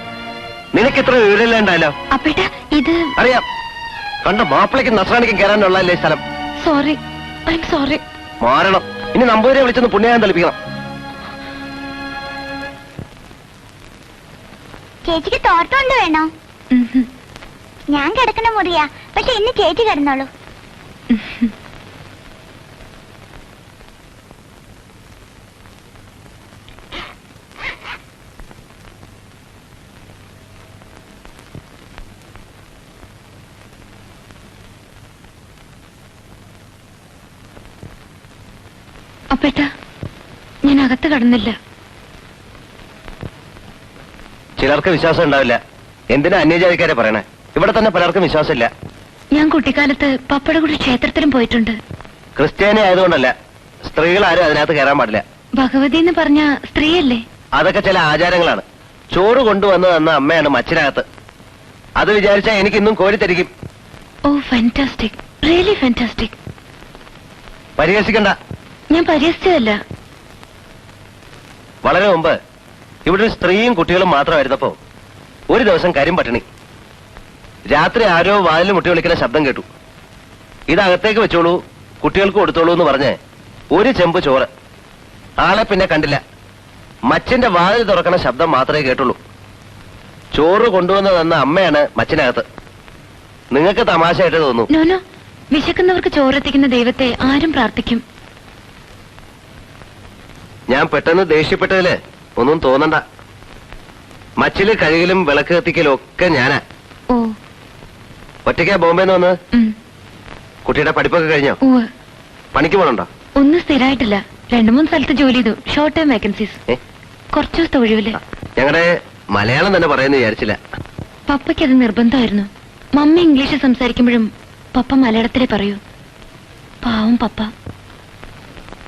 നിനക്ക് ഇത്ര വിവരമില്ലാണ്ടല്ലോ. അപ്പേട്ട ഇത് അറിയാം. കണ്ട മാപ്പിളയ്ക്കും നസ്രാണിക്കും കയറാനുള്ളല്ലേ സ്ഥലം. സോറി. I am sorry. മാറണം. ഇനി നമ്പൂതിരെ വിളിച്ചൊന്ന് പുണ്യാൻ തളിപ്പിക്കണം. ചേച്ചിക്ക് തോർത്തുകൊണ്ട് വേണോ? ഞാൻ കിടക്കണ മുറിയാ, പക്ഷെ ഇന്ന് ചേച്ചി കിടന്നോളൂ. അപ്പേട്ട ഞാൻ അകത്ത് കടന്നില്ല. ചിലർക്ക് വിശ്വാസം ഉണ്ടാവില്ല. എന്തിനാ അന്യജാതിക്കാരെ പറയണേ? ഇവിടെ തന്നെ പലർക്കും വിശ്വാസമില്ല. ഞാൻ കുട്ടിക്കാലത്ത് പപ്പയുടെ കൂടി ക്ഷേത്രത്തിലും പോയിട്ടുണ്ട്. ക്രിസ്ത്യാനി ആയതുകൊണ്ടല്ല, സ്ത്രീകൾ ആരും അതിനകത്ത് കയറാൻ പാടില്ല. ഭഗവതി എന്ന് പറഞ്ഞ സ്ത്രീയല്ലേ? അതൊക്കെ ചില ആചാരങ്ങളാണ്. ചോറ് കൊണ്ടുവന്ന് തന്ന അമ്മയാണ് മച്ചിനകത്ത്. അത് വിചാരിച്ചാൽ എനിക്ക് ഇന്നും കോരിത്തരിക്കും. ഓ ഫാന്റാസ്റ്റിക്, റിയലി ഫാന്റാസ്റ്റിക്. പരിഹസിക്കണ്ട. ഞാൻ പരിഹസിച്ചതല്ല. വളരെ മുമ്പ് ഇവിടെ ഒരു സ്ത്രീയും കുട്ടികളും മാത്രമായിരുന്നപ്പോ ഒരു ദിവസം കരിമ്പട്ടിണി. രാത്രി ആരോ വാതിൽ മുട്ടി വിളിക്കുന്ന ശബ്ദം കേട്ടു. ഇതകത്തേക്ക് വെച്ചോളൂ, കുട്ടികൾക്ക് കൊടുത്തോളൂ എന്ന് പറഞ്ഞ് ഒരു ചെമ്പ് ചോറ്. ആളെ പിന്നെ കണ്ടില്ല. മച്ചിന്റെ വാതിൽ തുറക്കണ ശബ്ദം മാത്രമേ കേട്ടുള്ളൂ. ചോറ് കൊണ്ടുവന്ന് തന്ന അമ്മയാണ് മച്ചിനകത്ത്. നിങ്ങൾക്ക് തമാശയായിട്ട് തോന്നുന്നു. നോനോ, വിശക്കുന്നവർക്ക് ചോറെത്തിക്കുന്ന ദൈവത്തെ ആരും പ്രാർത്ഥിക്കും. ഞാൻ പെട്ടെന്ന് ദേഷ്യപ്പെട്ടതില് ഒന്നും തോന്നണ്ട. മച്ചില് കഴുകലും വിളക്ക് കത്തിക്കലും ഒക്കെ ഞാനാ. ഓ ഒറ്റയ്ക്കാ ബോംബെന്ന് വന്ന്. കുട്ടിയുടെ പഠിപ്പൊക്കെ കഴിഞ്ഞോ? പണിക്ക് പോകണുണ്ടോ? ഒന്നും സ്ഥിരമായിട്ടില്ല. 2-3 സ്ഥലത്ത് ജോലി ചെയ്തു. Short time vacancies. കുറച്ചു ദിവസത്തെ ഒഴിവില്. ഞങ്ങളുടെ മലയാളം തന്നെ പറയുന്നു വിചാരിച്ചില്ല. പപ്പയ്ക്ക് അത് നിർബന്ധമായിരുന്നു. മമ്മി ഇംഗ്ലീഷ് സംസാരിക്കുമ്പോഴും പപ്പ മലയാളത്തിലേ പറയൂ. പാവം പപ്പ.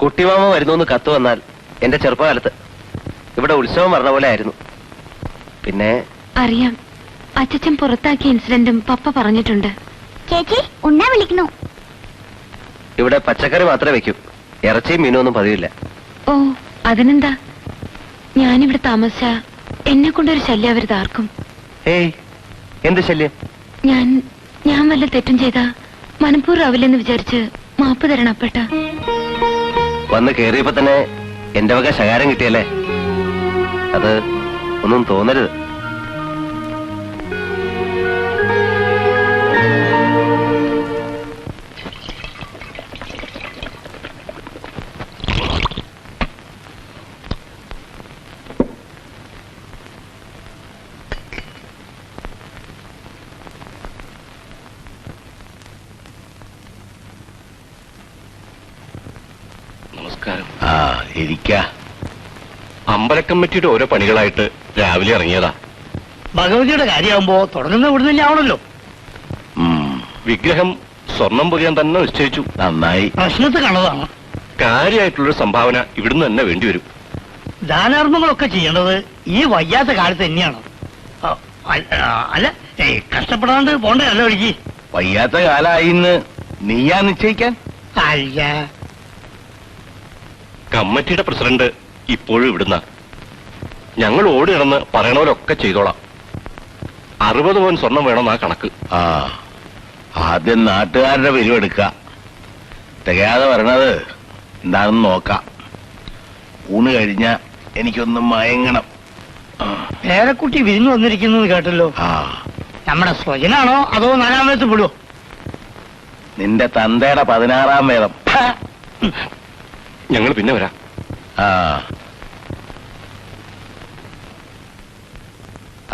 കുട്ടിമാമ വരുന്നു കത്ത് വന്നാൽ എന്റെ ചെറുപ്പകാലത്ത് ഇവിടെ ഉത്സവം പറഞ്ഞ പോലെ ആയിരുന്നു. പിന്നെ അറിയാം, അച്ഛൻ പുറത്താക്കിയ ഇൻസിഡന്റും പപ്പ പറഞ്ഞിട്ടുണ്ട്. ചേച്ചി ഉണ്ണാ വിളിക്കണു. ഇവിടെ പച്ചക്കറി മാത്രമേ വെക്കൂ. ഇറച്ചിയും മീനും ഒന്നും പതിവില്ല. ഓ അതിനെന്താ? ഞാനിവിടെ താമസിച്ച എന്നെ കൊണ്ടൊരു ശല്യം അവരുത് ആർക്കും. ഏയ്, എന്ത് ശല്യം? ഞാൻ വല്ല തെറ്റും ചെയ്താ മനഃപൂർവ്വമാവില്ലെന്ന് വിചാരിച്ച് മാപ്പ് തരണം അപ്പേട്ട. വന്ന് കേറിയപ്പോ തന്നെ എന്റെ വക ശകാരം കിട്ടിയല്ലേ? അത് ഒന്നും തോന്നരുത്. നമസ്കാരം. ഇരിക്കാ. അമ്പലക്കമ്മിറ്റിയുടെ ഓരോ പണികളായിട്ട് രാവിലെ ഇറങ്ങിയതാ. ഭഗവതിയുടെ കാര്യമാകുമ്പോ തുടങ്ങുന്ന ഇവിടെ തന്നെ ആവണല്ലോ. വിഗ്രഹം സ്വർണം പൊതിയാൻ തന്നെ നിശ്ചയിച്ചു. നന്നായി. പ്രശ്നത്തിൽ കാണുന്നതാണ്. കാര്യമായിട്ടുള്ളൊരു സംഭാവന ഇവിടുന്ന് തന്നെ വേണ്ടിവരും. ദാനാർമ്മങ്ങളൊക്കെ ചെയ്യേണ്ടത് ഈ വയ്യാത്ത കാലത്ത് തന്നെയാണ്. അല്ല, കഷ്ടപ്പെടാണ്ട് പോണ്ടല്ലോ ഒഴുകി. വയ്യാത്ത കാലായിന്ന് നീയാ നിശ്ചയിക്കാൻ? അല്ല, കമ്മിറ്റിയുടെ പ്രസിഡന്റ് ഇപ്പോഴും ഇവിടുന്ന. ഞങ്ങൾ ഓടി കിടന്ന് പറയണവരൊക്കെ ചെയ്തോളാം. 60 പവൻ സ്വർണം വേണമെന്നാ കണക്ക്. ആദ്യം നാട്ടുകാരുടെ പിരിവെടുക്ക. തികയാതെ വരണത് എന്താണെന്ന് നോക്കാം. ഊണ് കഴിഞ്ഞ എനിക്കൊന്ന് മയങ്ങണം. പേരക്കുട്ടി വിരുന്ന് വന്നിരിക്കുന്നത് കേട്ടല്ലോ. ആ, നമ്മുടെ സ്വജനാണോ അതോ നാലാം വയസ്സ് വിടുവോ? നിന്റെ തന്തയുടെ 16-ാം വേദം. ഞങ്ങൾ പിന്നെ വരാം. ആ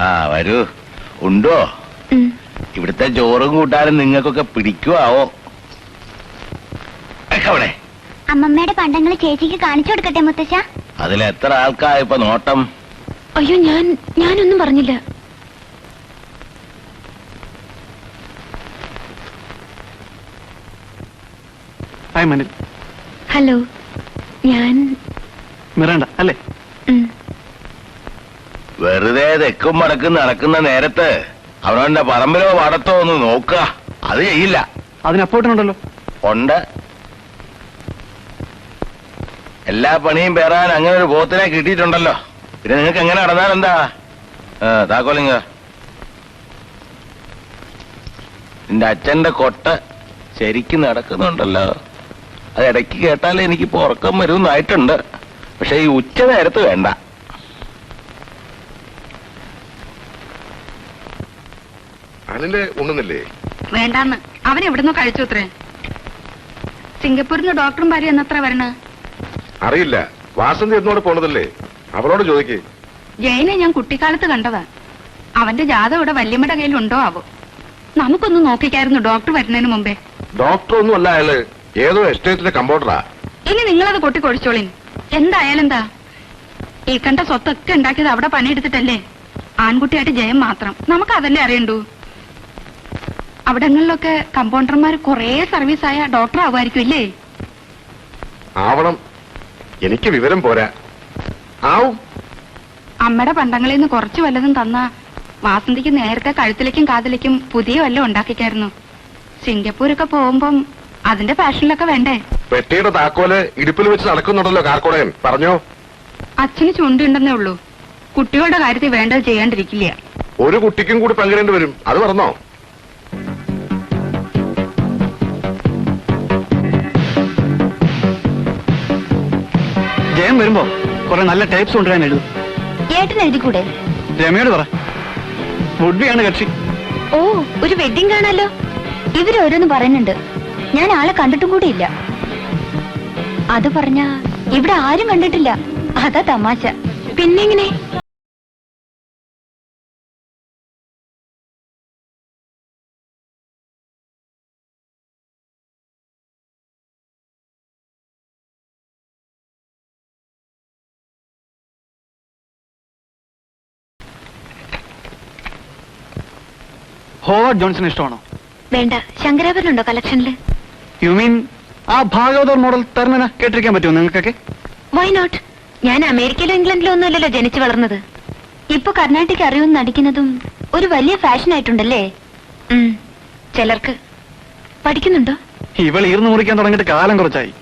ആ വരൂ. ഉണ്ടോ? ഇവിടുത്തെ ചോറും കൂട്ടാനും നിങ്ങൾക്കൊക്കെ പിടിക്കുവോ? അവിടെ അമ്മമ്മയുടെ പണ്ടങ്ങൾ ചേച്ചിക്ക് കാണിച്ചു കൊടുക്കട്ടെ മുത്തശ്ശ? അതിലെത്ര ആൾക്കാ ഇപ്പൊ നോട്ടം? അയ്യോ, ഞാനൊന്നും പറഞ്ഞില്ല. ഹായ് മനു. ഹലോ, ഞാൻ മിറണ്ട അല്ലേ? വെറുതെ തെക്കും മടക്കും നടക്കുന്ന നേരത്ത് അവനവന്റെ പറമ്പിലോ വടത്തോ ഒന്ന് നോക്കുക. അത് ചെയ്യില്ല. അതിന് അപ്പോട്ടുണ്ടല്ലോ. ഉണ്ട്. എല്ലാ പണിയും പേറാൻ അങ്ങനെ ഒരു പോത്തിനെ കിട്ടിയിട്ടുണ്ടല്ലോ. പിന്നെ നിങ്ങൾക്ക് എങ്ങനെ നടന്നാൽ എന്താ? താക്കോലിങ്ങ. നിന്റെ അച്ഛന്റെ കൊട്ട ശരിക്കും നടക്കുന്നുണ്ടല്ലോ. അത് ഇടയ്ക്ക് കേട്ടാലേ എനിക്കിപ്പോ ഉറക്കം വരുമെന്നായിട്ടുണ്ട്. പക്ഷെ ഈ ഉച്ച നേരത്ത് വേണ്ട. അനില് ഉണ്ണുന്നില്ലേ? വേണ്ടാന്ന് അവൻ എവിടുന്നോ കഴിച്ചു അത്രേ. സിംഗപ്പൂരിൽ നിന്ന് ഡോക്ടറും ഭാര്യ എന്നത്ര വരണ അറിയില്ല. വാസന്തി എന്നോട് പോണതല്ലേ, അവളോട് ചോദിക്ക്. ജയനെ ഞാൻ കുട്ടിക്കാലത്ത് കണ്ടതാ. അവന്റെ ജാതകം ഇവിടെ വല്യമ്മയുടെ കയ്യിലുണ്ടോ ആവോ? നമുക്കൊന്ന് നോക്കിക്കായിരുന്നു ഡോക്ടർ വരുന്നതിന് മുമ്പേ. ഡോക്ടർ ഒന്നും അല്ല അയാള്, ഏതോ എസ്റ്റേറ്റിലെ കമ്പൗണ്ടറാ. ഇനി നിങ്ങളത് കൊട്ടിക്കൊഴിച്ചോളിൻ. എന്തായാലും എന്താ, ഈ കണ്ട സ്വത്തൊക്കെ ഉണ്ടാക്കിയത് അവിടെ പണിയെടുത്തിട്ടല്ലേ. ആൺകുട്ടിയായിട്ട് ജയം മാത്രം. നമുക്ക് അതല്ലേ അറിയണ്ടൂ. അവിടങ്ങളിലൊക്കെ കമ്പൗണ്ടർമാർ കുറേ സർവീസായ ഡോക്ടർ ആവുമായിരിക്കും ഇല്ലേ? ആവണം. എനിക്ക് വിവരം പോരാ. ആവും. അമ്മയുടെ പണ്ടങ്ങളിൽ നിന്ന് കുറച്ച് വല്ലതും തന്ന വാസന്തിക്ക് നേരത്തെ കഴുത്തിലേക്കും കാതിലേക്കും പുതിയ വല്ലതും ഉണ്ടാക്കിക്കായിരുന്നു. സിംഗപ്പൂരൊക്കെ പോകുമ്പം അതിന്റെ ഫാഷനിലൊക്കെ വേണ്ടേ? പെട്ടിയുടെ താക്കോല് ഇടുപ്പിൽ വെച്ച് നടക്കുന്നുണ്ടല്ലോ കാർക്കോടയൻ. പറഞ്ഞോ? അച്ഛന് ചുണ്ടുണ്ടെന്നേ ഉള്ളൂ. കുട്ടികളുടെ കാര്യത്തിൽ വേണ്ടത് ചെയ്യാണ്ടിരിക്കില്ല. ഒരു കുട്ടിക്കും കൂടി പങ്കിടേണ്ടി വരും. അത് പറഞ്ഞോ? ജയം വരുമ്പോ കുറെ നല്ല ടൈപ്സ് കൊണ്ടുവരാൻ എഴുതും. ഏട്ടൻ എഴുതിക്കൂടെ? രമയോട് പറ. വുഡ്ബിയാണ് കക്ഷി. ഓ, ഒരു വെഡിങ് കാണാലോ. ഇവരോരോന്ന് പറയുന്നുണ്ട്. ഞാൻ ആളെ കണ്ടിട്ടും കൂടിയില്ല. അത് പറഞ്ഞ ഇവിടെ ആരും കണ്ടിട്ടില്ല. അതാ തമാശ. പിന്നെങ്ങനെ? ഹോവാർഡ് ജോൺസൺ ഇഷ്ടമാണോ? വേണ്ട. ശങ്കരാഭരണുണ്ടോ കളക്ഷനില്? യു മീൻ ആ ഭാഗവതർ മോഡൽ തർമന കേട്ടിരിക്കാൻ പറ്റുമോ നിങ്ങൾക്കൊക്കെ? Why not? ഞാൻ അമേരിക്കയിലോ ഇംഗ്ലണ്ടിലോ ഒന്നുമല്ലല്ലോ ജനിച്ചു വളർന്നത്. ഇപ്പൊ കർണാട്ടിക് അറിയുമെന്ന് നടിക്കുന്നതും ഒരു വലിയ ഫാഷൻ ആയിട്ടുണ്ടല്ലേ. ചിലർക്ക്. പഠിക്കുന്നുണ്ടോ? ഇവൾ ഈർന്നു മുറിക്കാൻ തുടങ്ങിയിട്ട് കാലം കുറച്ചായി.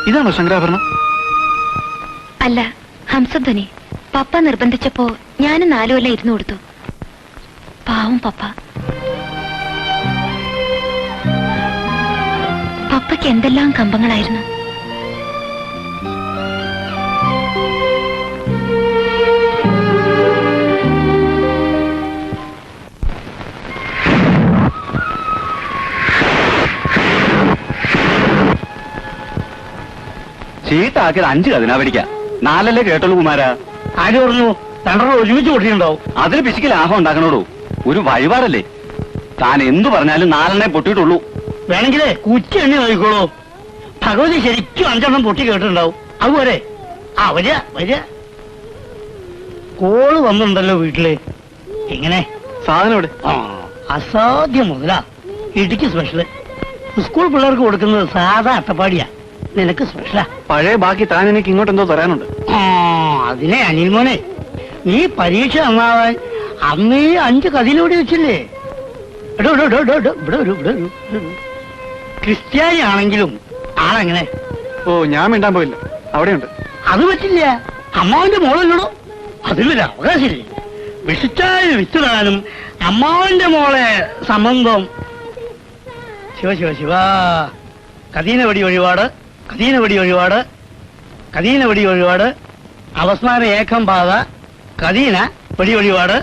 ഇതാണോ ശങ്കരാഭരണം? അല്ല, ഹംസധ്വനി. പപ്പ നിർബന്ധിച്ചപ്പോ ഞാനും 4 കൊല്ലം ഇരുന്നു കൊടുത്തു. പാവം പപ്പ. പപ്പയ്ക്ക് എന്തെല്ലാം കമ്പങ്ങളായിരുന്നു. ചീട്ടാക്കിയത് 5 കതിനാ പിടിക്കാം. 4 കേട്ടുള്ളൂ കുമാരാ. ആര് പറഞ്ഞു? 2 ഒരുമിച്ച് പൊട്ടിയിട്ടുണ്ടാവും. അതിന് പിശിക്ക് ലാഭം ഉണ്ടാക്കണോടൂ. ഒരു വഴിപാടല്ലേ. താൻ എന്തു പറഞ്ഞാലും 4 പൊട്ടിയിട്ടുള്ളൂ. വേണമെങ്കിലേ കുറ്റി എണ്ണി നോക്കിക്കോളൂ. ഭഗവതി ശരിക്കും 5 പൊട്ടി കേട്ടിട്ടുണ്ടാവും. അതുപോലെ വരിക വരിക. കോള് വന്നിട്ടുണ്ടല്ലോ വീട്ടില്. എങ്ങനെ സാധനം ഇവിടെ? അസാധ്യം മുതലാ. ഇടുക്കി സ്പെഷ്യല്. സ്കൂൾ പിള്ളേർക്ക് കൊടുക്കുന്നത് സാധാ അട്ടപ്പാടിയാ. നിനക്ക് സ്പെഷ്യലാ. പഴയ ബാക്കി താൻ എനിക്ക് ഇങ്ങോട്ട് എന്തോ തരാനുണ്ട്. ആ അതിനെ അനിൽ മോനെ, നീ പരീക്ഷ നന്നാവാൻ അന്ന് ഈ 5 കഥയിലൂടെ വെച്ചില്ലേ? എടോ എടോ എടോ എടോ, ഇവിടെ വരൂ, ഇവിടെ വരൂ, ഇവിടെ വരൂ. ക്രിസ്ത്യാനി ആണെങ്കിലും ആളെങ്ങനെ? ഓ, ഞാൻ മിണ്ടാൻ പോയില്ല, അവിടെയുണ്ട്. അത് പറ്റില്ല. അമ്മാവന്റെ മോളല്ലോടോ, അതിലൊരു അവകാശമില്ലേ? വിഷിച്ചാൽ വിത്തുടാനും അമ്മാവന്റെ മോളെ സംബന്ധം. ശിവ ശിവ ശിവ. കദീന വെടി വഴിപാട്, കദീന വെടി വഴിപാട്, കദീന വെടി വഴിപാട്, അവസാന ഏകം പാത, കദീന വെടി വഴിപാട്.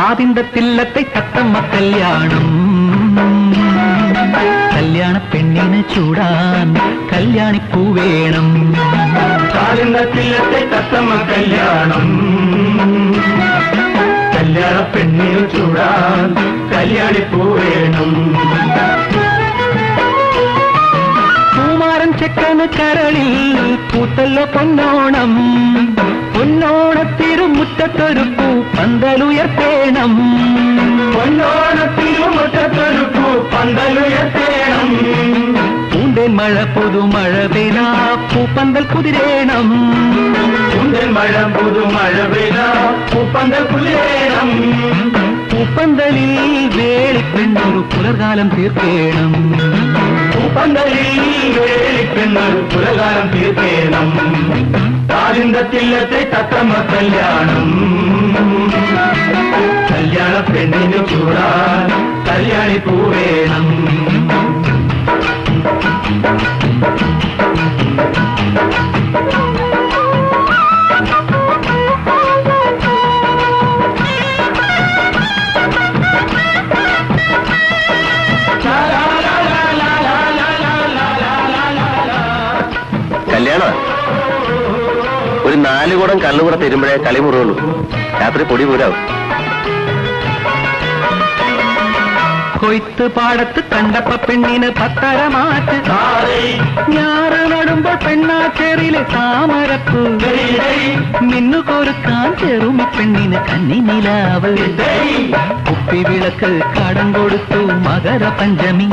ആദിന്തത്തില്ലത്തെ തത്തമ്മ കല്യാണം, കല്യാണ പെണ്ണിന് ചൂടാൻ കല്യാണിപ്പൂ വേണം. ആദിന്തത്തില്ലത്തെ തത്തമ്മ കല്യാണം, കല്യാണ പെണ്ണിന് ചൂടാൻ കല്യാണിപ്പൂ വേണം. പൂമാരൻ ചെക്കന് കരളിൽ പൂത്തല്ലോ പൊന്നോണം, പൊന്നോണത്തിരുമുറ്റത്തൊരു പൂ പന്തലുയർത്തേണം, പൊന്നോണത്തിരുമുറ്റത്തൊരു പൂ പന്തലുയർത്തേണം. പൂന്തേൻ മഴ പുതുമഴ പെയ്താ പൂപ്പന്തൽ കുതിരേണം, പൂന്തേൻ മഴ പുതുമഴ പെയ്താ പൂപ്പന്തൽ കുതിരേണം. പൂപ്പന്തലിൽ വേളിപ്പെണ്ണൊരു പുലർകാലം തീർക്കേണം, പൂപ്പന്തലിൽ വേളിപ്പെണ്ണൊരു പുലർകാലം തീർക്കേണം. ആദിന്തത്തില്ലത്തെ തത്തമ്മ കല്യാണം, കല്യാണ പെണ്ണിന് ചൂടാൻ കല്യാണി പൂവേണം. കല്യാണം ഒരു 4 കുടം കള്ളുകൂടെ തരുമ്പോഴേ കളിമുറുള്ളൂ. രാത്രി പൊടി പൂരാവും. കൊയ്ത്ത് പാടത്ത് കണ്ടപ്പ പെണ്ണിന് 10 മാറ്റ്, ഞാറ് നടുമ്പോൾ പെണ്ണാച്ചേറിയിലെ താമരപ്പൂ, മിന്നു കോരുക്കാൻ ചെറുമി പെണ്ണിന് കന്നിനിലാവ്, കുപ്പി വിളക്ക് കടം കൊടുത്തു മകര പഞ്ചമി.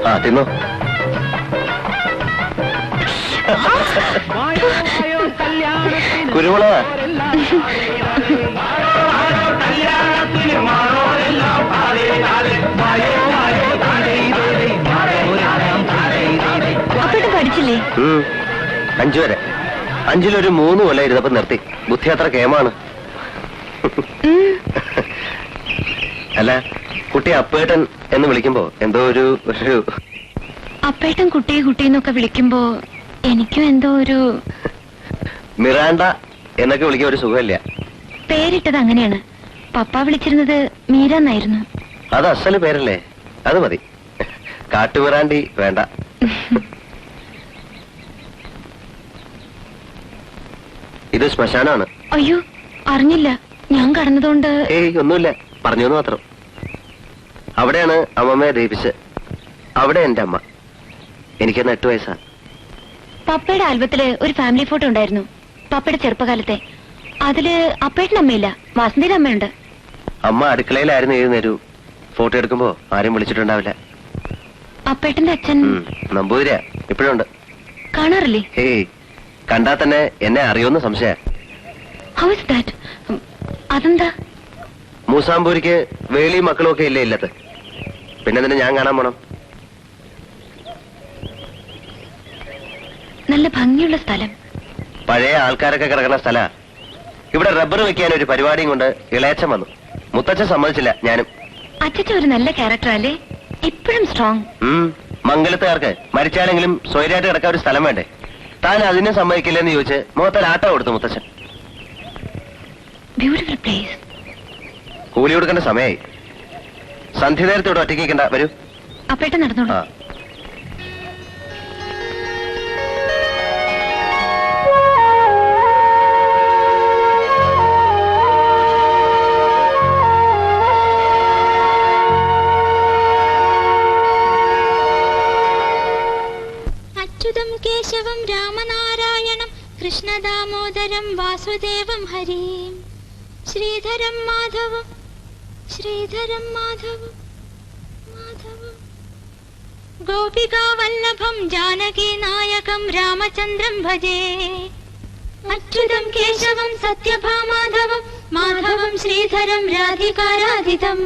ആ തിന്നോ. കുരുമുളക അപ്പോഴും പഠിച്ചില്ലേ? 5 വരെ. 5-ലൊരു 3 കൊല്ലം ഇരുന്നപ്പോ നിർത്തി. ബുദ്ധി അത്ര കേമാണ്. അല്ല, കുട്ടി അപ്പേട്ടൻ എന്ന് വിളിക്കുമ്പോ എന്തോ ഒരു അപ്പേട്ടൻ കുട്ടിയെ കുട്ടിയെന്നൊക്കെ വിളിക്കുമ്പോ എനിക്കും എന്തോ ഒരു മിറാണ്ട എന്നൊക്കെ വിളിക്കാൻ ഒരു സുഖമില്ല. പേരിട്ടത് അങ്ങനെയാണ്. പപ്പ വിളിച്ചിരുന്നത് മീര എന്നായിരുന്നു. അത് അസല് പേരല്ലേ, അത് മതി. കാട്ടുമിറാണ്ടി വേണ്ട. ഇത് ശ്മശാനാണ്. അയ്യോ, അറിഞ്ഞില്ല. ഞാൻ കടന്നതുകൊണ്ട്. ഏയ് ഒന്നുമില്ല, പറഞ്ഞെന്ന് മാത്രം. അവിടെയാണ് അമ്മമ്മയെ ദഹിപ്പിച്ച്. അവിടെ എന്റെ അമ്മ. എനിക്കെന്ന് 8 വയസ്സാ. പപ്പയുടെ ആൽബത്തില് ഒരു ഫാമിലി ഫോട്ടോ ഉണ്ടായിരുന്നു, പപ്പയുടെ ചെറുപ്പകാലത്തെ. അതില് അപ്പേട്ടൻ്റെ അമ്മയില്ല, വാസന്തിയുടെ അമ്മയുണ്ട്. അമ്മ അടുക്കളയിലായിരുന്നു ഏത് നേരവും. ഫോട്ടോ എടുക്കുമ്പോ ആരും വിളിച്ചിട്ടുണ്ടാവില്ല. അപ്പേട്ടന്റെ അച്ഛൻ നമ്പൂതിരിയാ, ഇപ്പോഴുണ്ട്. കാണാറില്ലേ? ഏയ് കണ്ടാ തന്നെ എന്നെ അറിയുമെന്ന് സംശയ. How is that? അതെന്താ? മൂസാമ്പൂരിക്ക് വേളിയും മക്കളും ഒക്കെ ഇല്ലേ ഇല്ലത്ത്, പിന്നെ തന്നെ ഞാൻ കാണാൻ പോണം. നല്ല ഭംഗിയുള്ള സ്ഥലം. പഴയ ആൾക്കാരൊക്കെ കിടക്കുന്ന സ്ഥലാ. ഇവിടെ റബ്ബർ വെക്കാൻ ഒരു പരിപാടിയും കൊണ്ട് ഇളയച്ചൻ വന്നു. മുത്തച്ഛൻ സമ്മതിച്ചില്ല, ഞാനും. അച്ഛൻ ഒരു നല്ല ക്യാരക്ടർ അല്ലേ? ഇപ്പോഴും സ്ട്രോങ്. മംഗലത്തുകാർക്ക് മരിച്ചാലെങ്കിലും സ്വൈരായിട്ട് കിടക്കാൻ ഒരു സ്ഥലം വേണ്ടേ? താൻ അതിനെ സമ്മതിക്കില്ലെന്ന് ചോദിച്ച് മുഖത്തിൽ ആട്ട കൊടുത്തു മുത്തച്ഛൻ. Beautiful place. കൂലി കൊടുക്കേണ്ട സമയമായി. സന്ധ്യ നേരത്തെ ഇവിടെ ഒറ്റയ്ക്ക് നിൽക്കണ്ട, വരൂ. അപ്പേട്ടൻ നടന്നോളൂ. ആ അച്യുതം കേശവം രാമനാരായണം കൃഷ്ണദാമോദരം വാസുദേവം ഹരിം ശ്രീധരം മാധവം മാധവം ഗോപികാവല്ലഭം ജാനകി നായകം രാമചന്ദ്രം ഭജേ അച്യുതം കേശവം സത്യഭാമാധവം മാധവം ശ്രീധരം രാധികാരാധിതം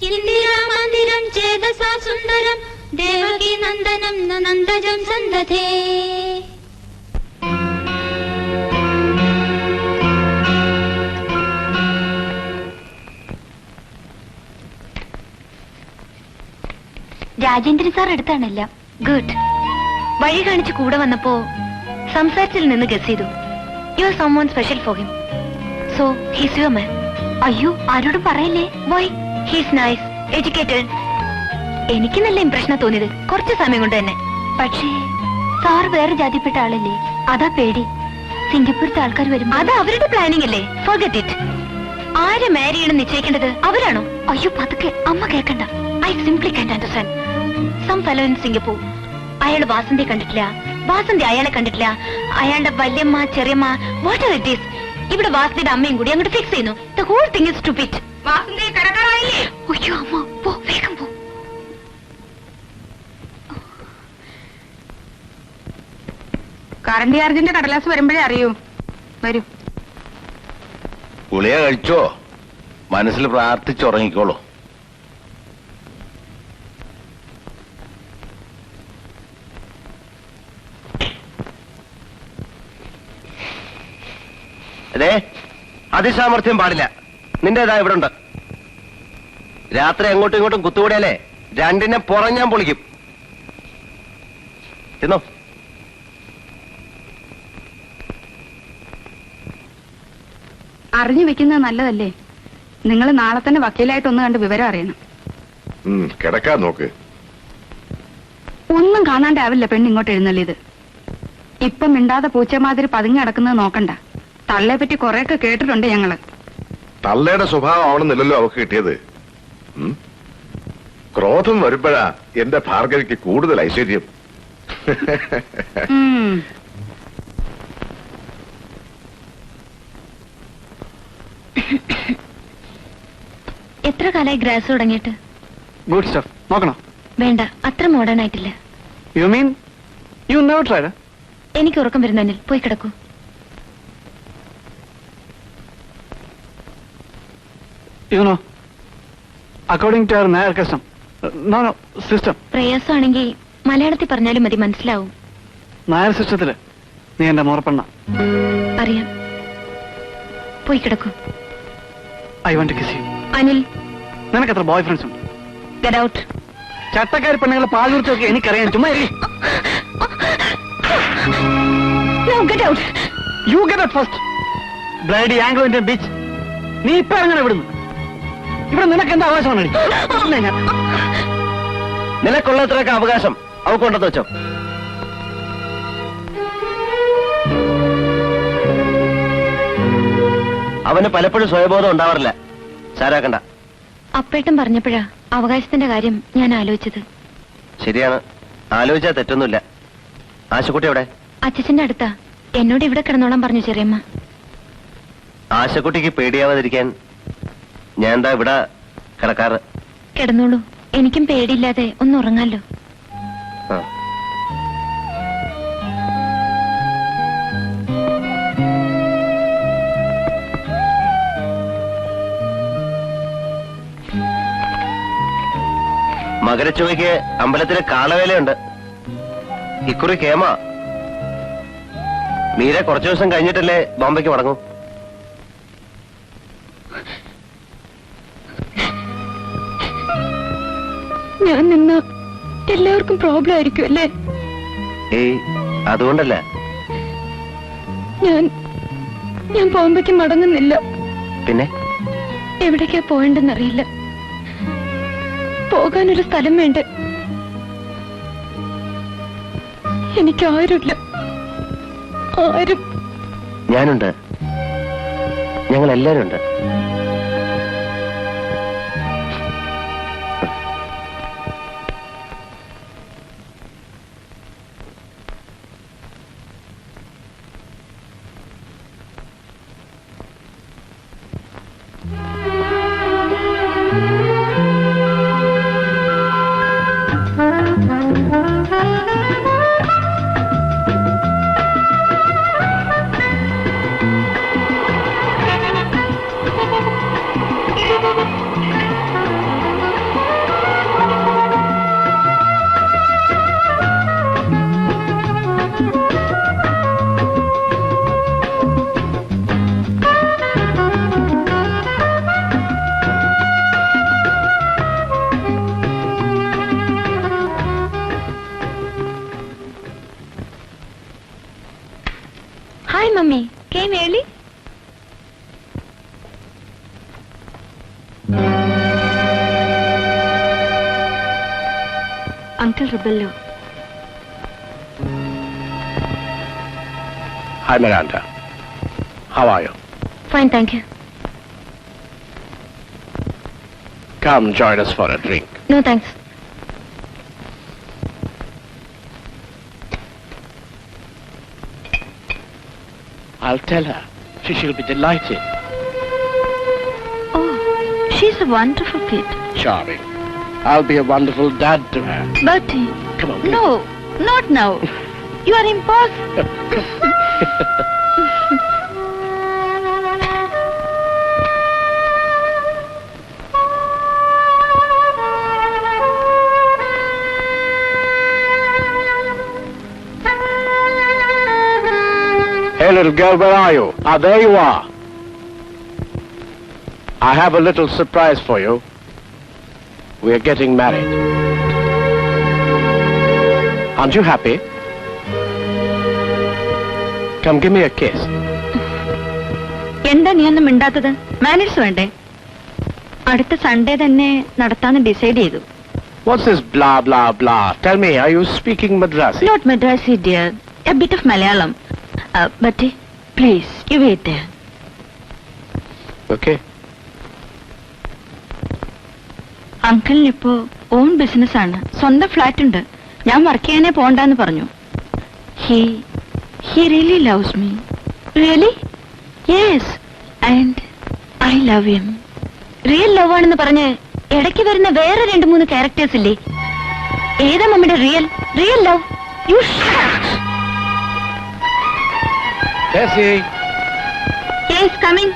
ഇന്ദിരാമന്ദിരം ചേതസാ സുന്ദരം ദേവകീ നന്ദനം നന്ദജം സന്തതേ. രാജേന്ദ്രൻ സാർ എടുത്താണല്ല. ഗുഡ്. വഴി കാണിച്ച് കൂടെ വന്നപ്പോ സംസാരത്തിൽ നിന്ന് ഗസ് ചെയ്തു. You are someone special for him. So he's your man. അയ്യോ, ആരോടും പറയല്ലേ. വൈ? He's nice, educated. എനിക്ക് നല്ല ഇംപ്രഷനാ തോന്നിയത് കുറച്ച് സമയം കൊണ്ട് തന്നെ. പക്ഷേ സാർ വേറെ ജാതിപ്പെട്ട ആളല്ലേ, അതാ പേടി. സിംഗപ്പൂരത്തെ ആൾക്കാർ വരും. അത് അവരുടെ പ്ലാനിംഗ് അല്ലേ. Forget it. ആരെ മാരി ചെയ്യണം നിശ്ചയിക്കേണ്ടത് അവരാണോ? അയ്യോ പതുക്കെ, അമ്മ കേൾക്കണ്ട. I simply can't understand. Some fellow in Singapore. അയാൾ വാസന്തിയെ കണ്ടിട്ടില്ല, വാസന്തി അയാളെ കണ്ടിട്ടില്ല. അയാളുടെ വല്യമ്മ ചെറിയമ്മ വാട്ട് ഇറ്റ് ഈസ്. ഇവിടെ വാസന്തിയുടെ അമ്മയും കൂടി അങ്ങോട്ട് ഫിക്സ് ചെയ്യുന്നു. The whole thing is stupid. Vasanthi കടക്കാറായില്ലേ? അയ്യോ അമ്മ, പോ വേഗം പോ. കറണ്ട് ചാർജിന്റെ കടലാസ് വരുമ്പോഴേ അറിയൂ. വരൂ. ഗുളിക കഴിച്ചോ? മനസ്സിൽ പ്രാർത്ഥിച്ചുറങ്ങിക്കോളൂ. അതെ, അതിസാമർഥ്യം പാടില്ല. നിന്റേതാ ഇവിടെ ഉണ്ട്. രാത്രി അങ്ങോട്ടും ഇങ്ങോട്ടും കുത്തുകൂടിയാലേ രണ്ടിനെ പുറം ഞാൻ പൊളിക്കും. തിന്നോ. അറിഞ്ഞു വെക്കുന്നത് നല്ലതല്ലേ. നിങ്ങൾ നാളെ തന്നെ വക്കീലായിട്ട് ഒന്ന് കണ്ട് വിവരം അറിയണം. കിടക്കാൻ നോക്ക്. ഒന്നും കാണാണ്ടാവില്ല പെണ്ണ് ഇങ്ങോട്ട് എഴുന്നള്ളിയത്. ഇപ്പം മിണ്ടാതെ പൂച്ചമാതിരി പതുങ്ങി കിടക്കുന്നത് നോക്കണ്ട. തള്ളയെ പറ്റി കുറെയൊക്കെ കേട്ടിട്ടുണ്ട് ഞങ്ങള്. തള്ളയുടെ സ്വഭാവം ആവണമെന്നില്ലല്ലോ അവക്ക് കിട്ടിയത്. ക്രോധം വരുമ്പോഴാ എന്റെ ഭാർഗവിക്ക് കൂടുതൽ ഐശ്വര്യം. എത്ര കാലായി ഗ്രാസ് തുടങ്ങിയിട്ട്? Good stuff. നോക്കണോ? വേണ്ട, അത്ര മോഡേൺ ആയിട്ടില്ല. You mean you never tried? എനിക്ക് ഉറക്കം വരുന്നതിൽ പോയി കിടക്കൂ. You know, according to our Nair custom, no, system. പ്രയാസമാണെങ്കിൽ മലയാളത്തിൽ പറഞ്ഞാലും മതി, മനസ്സിലാവും. നായർ സിസ്റ്റത്തില് നീ എന്റെ മോറപ്പെണ്ണ. അറിയാം. പോയി കിടക്കൂ. I want to kiss you. Anil, നിനക്ക് എത്ര ബോയ് ഫ്രണ്ട്സ് ഉണ്ട്? Get out. ചട്ടക്കാരി പെണ്ണുങ്ങളെ പാൽ കുറിച്ചൊക്കെ എനിക്കറിയാം. ചുമ്മാ get out. You get out first. Bloody Anglo Indian bitch. നീ ഇപ്പൊ ഇറങ്ങണം ഇവിടുന്ന്. ഇവിടെ നിനക്ക് എന്താ അവകാശമാണ്? നിനക്കുള്ളത്രയൊക്കെ അവകാശം അവക്കൊണ്ടെന്ന് വെച്ചോ. അവന് പലപ്പോഴും സ്വയബോധം ഉണ്ടാവാറില്ല. സാരാക്കണ്ട. അപ്പേട്ടൻ പറഞ്ഞപ്പോഴാ അവകാശത്തിന്റെ കാര്യം ഞാൻ ആലോചിച്ചത്. ശരിയാണ്, ആലോചിച്ചാൽ തെറ്റൊന്നുമില്ല. ആശക്കുട്ടി എവിടെ? അച്ഛന്റെ അടുത്താ. എന്നോട് ഇവിടെ കിടന്നോളാൻ പറഞ്ഞു ചെറിയമ്മ. ആശക്കുട്ടിക്ക് പേടിയാവാതിരിക്കാൻ ഞാൻ എന്താ ഇവിടെ കിടക്കാറ്. കിടന്നോളൂ, എനിക്കും പേടിയില്ലാതെ ഒന്ന് ഉറങ്ങാലോ. ആ. മകരച്ചുവയ്ക്ക് അമ്പലത്തിലെ കാളവേലയുണ്ട്. ഇക്കുറി കേമ. മീര കുറച്ചു ദിവസം കഴിഞ്ഞിട്ടല്ലേ ബോംബെക്ക് മടങ്ങും. ഞാൻ നിന്ന എല്ലാവർക്കും പ്രോബ്ലം ആയിരിക്കും അല്ലേ? ഏയ്, അതുകൊണ്ടല്ല. ഞാൻ ബോംബെക്ക് മടങ്ങുന്നില്ല. പിന്നെ എവിടേക്കാ പോകണ്ടെന്നറിയില്ല. പോകാനൊരു സ്ഥലം വേണ്ട. എനിക്കാരുമില്ല, ആരും. ഞാനുണ്ട്, ഞങ്ങൾ എല്ലാരും ഉണ്ട്. Hi, Mummy. Came early? Uncle Rebello. Hi, Miranda. How are you? Fine, thank you. Come join us for a drink. No, thanks. I'll tell her. She'll be delighted. Oh, she's a wonderful kid. Charming. I'll be a wonderful dad to her. But Come on. no, not now. You are impossible. Hey, little girl, where are you? Ah, there you are. I have a little surprise for you. We are getting married. Aren't you happy? Come, give me a kiss. എന്താ നീ ഒന്നും മിണ്ടാത്തത്? Manners വേണ്ടേ? അടുത്ത Sunday തന്നെ നടത്താന്ന് decide ചെയ്തു. What's this blah, blah, blah? Tell me, are you speaking Madrasi? Not Madrasi, dear. A bit of Malayalam. But please, you wait there. Okay. അങ്കിളിന് ഇപ്പോ ഓൺ ബിസിനസ് ആണ്, സ്വന്തം ഫ്ലാറ്റ് ഉണ്ട്. ഞാൻ വർക്ക് ചെയ്യാനേ പോണ്ടെന്ന് പറഞ്ഞു. He really loves me. Really? Yes. And I love him. Real love ആണെന്ന് പറഞ്ഞ് ഇടയ്ക്ക് വരുന്ന വേറെ 2-3 ക്യാരക്ടേഴ്സ് ഇല്ലേ? ഏതാ മമ്മിയുടെ real love? You Tessie. Yes, coming.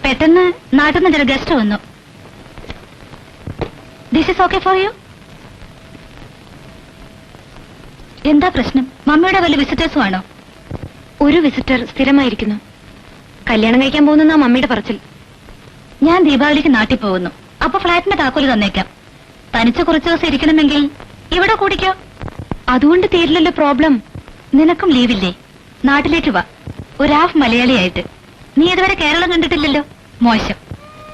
പെട്ടെന്ന് നാട്ടിൽ നിന്ന് ചില ഗസ്റ്റ് വന്നു. This is okay for you? എന്താ പ്രശ്നം? മമ്മിയുടെ വല്ല വിസിറ്റേഴ്സും ആണോ? ഒരു വിസിറ്റർ സ്ഥിരമായിരിക്കുന്നു. കല്യാണം കഴിക്കാൻ പോകുന്ന മമ്മിയുടെ പറച്ചിൽ. ഞാൻ ദീപാവലിക്ക് നാട്ടിൽ പോകുന്നു. അപ്പൊ ഫ്ലാറ്റിന്റെ താക്കോല് തന്നേക്കാം. തനിച്ച് കുറച്ചു ദിവസം ഇരിക്കണമെങ്കിൽ ഇവിടെ കൂടിക്കോ. അതുകൊണ്ട് തീരില്ലല്ലോ പ്രോബ്ലം. നിനക്കും ലീവില്ലേ? നാട്ടിലേക്ക് വാ, ഒരു ഹാഫ് മലയാളിയായിട്ട്. നീ ഇതുവരെ കേരളം കണ്ടിട്ടില്ലല്ലോ. മോശം.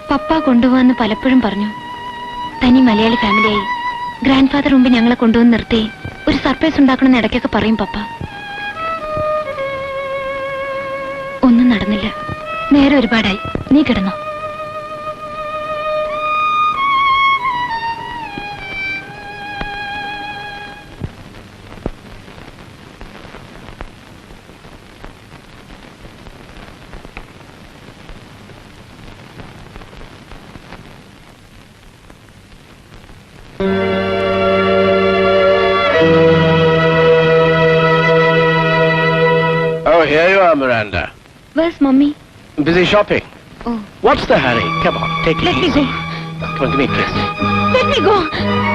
പപ്പ കൊണ്ടുപോവാന്ന് പലപ്പോഴും പറഞ്ഞു. തനി മലയാളി ഫാമിലിയായി ഗ്രാൻഡ് ഫാദർ മുമ്പ് ഞങ്ങളെ കൊണ്ടുവന്ന് നിർത്തി ഒരു സർപ്രൈസ് ഉണ്ടാക്കണമെന്ന് ഇടയ്ക്കൊക്കെ പറയും പപ്പ. ഒന്നും നടന്നില്ല. നേരെ ഒരുപാടായി. നീ കിടന്നോ. Oh, here you are, Miranda. Where's mommy? Busy shopping. Oh. What's the hurry? Come on, take it Let me easy. go. Come on, give me a kiss. Let me go.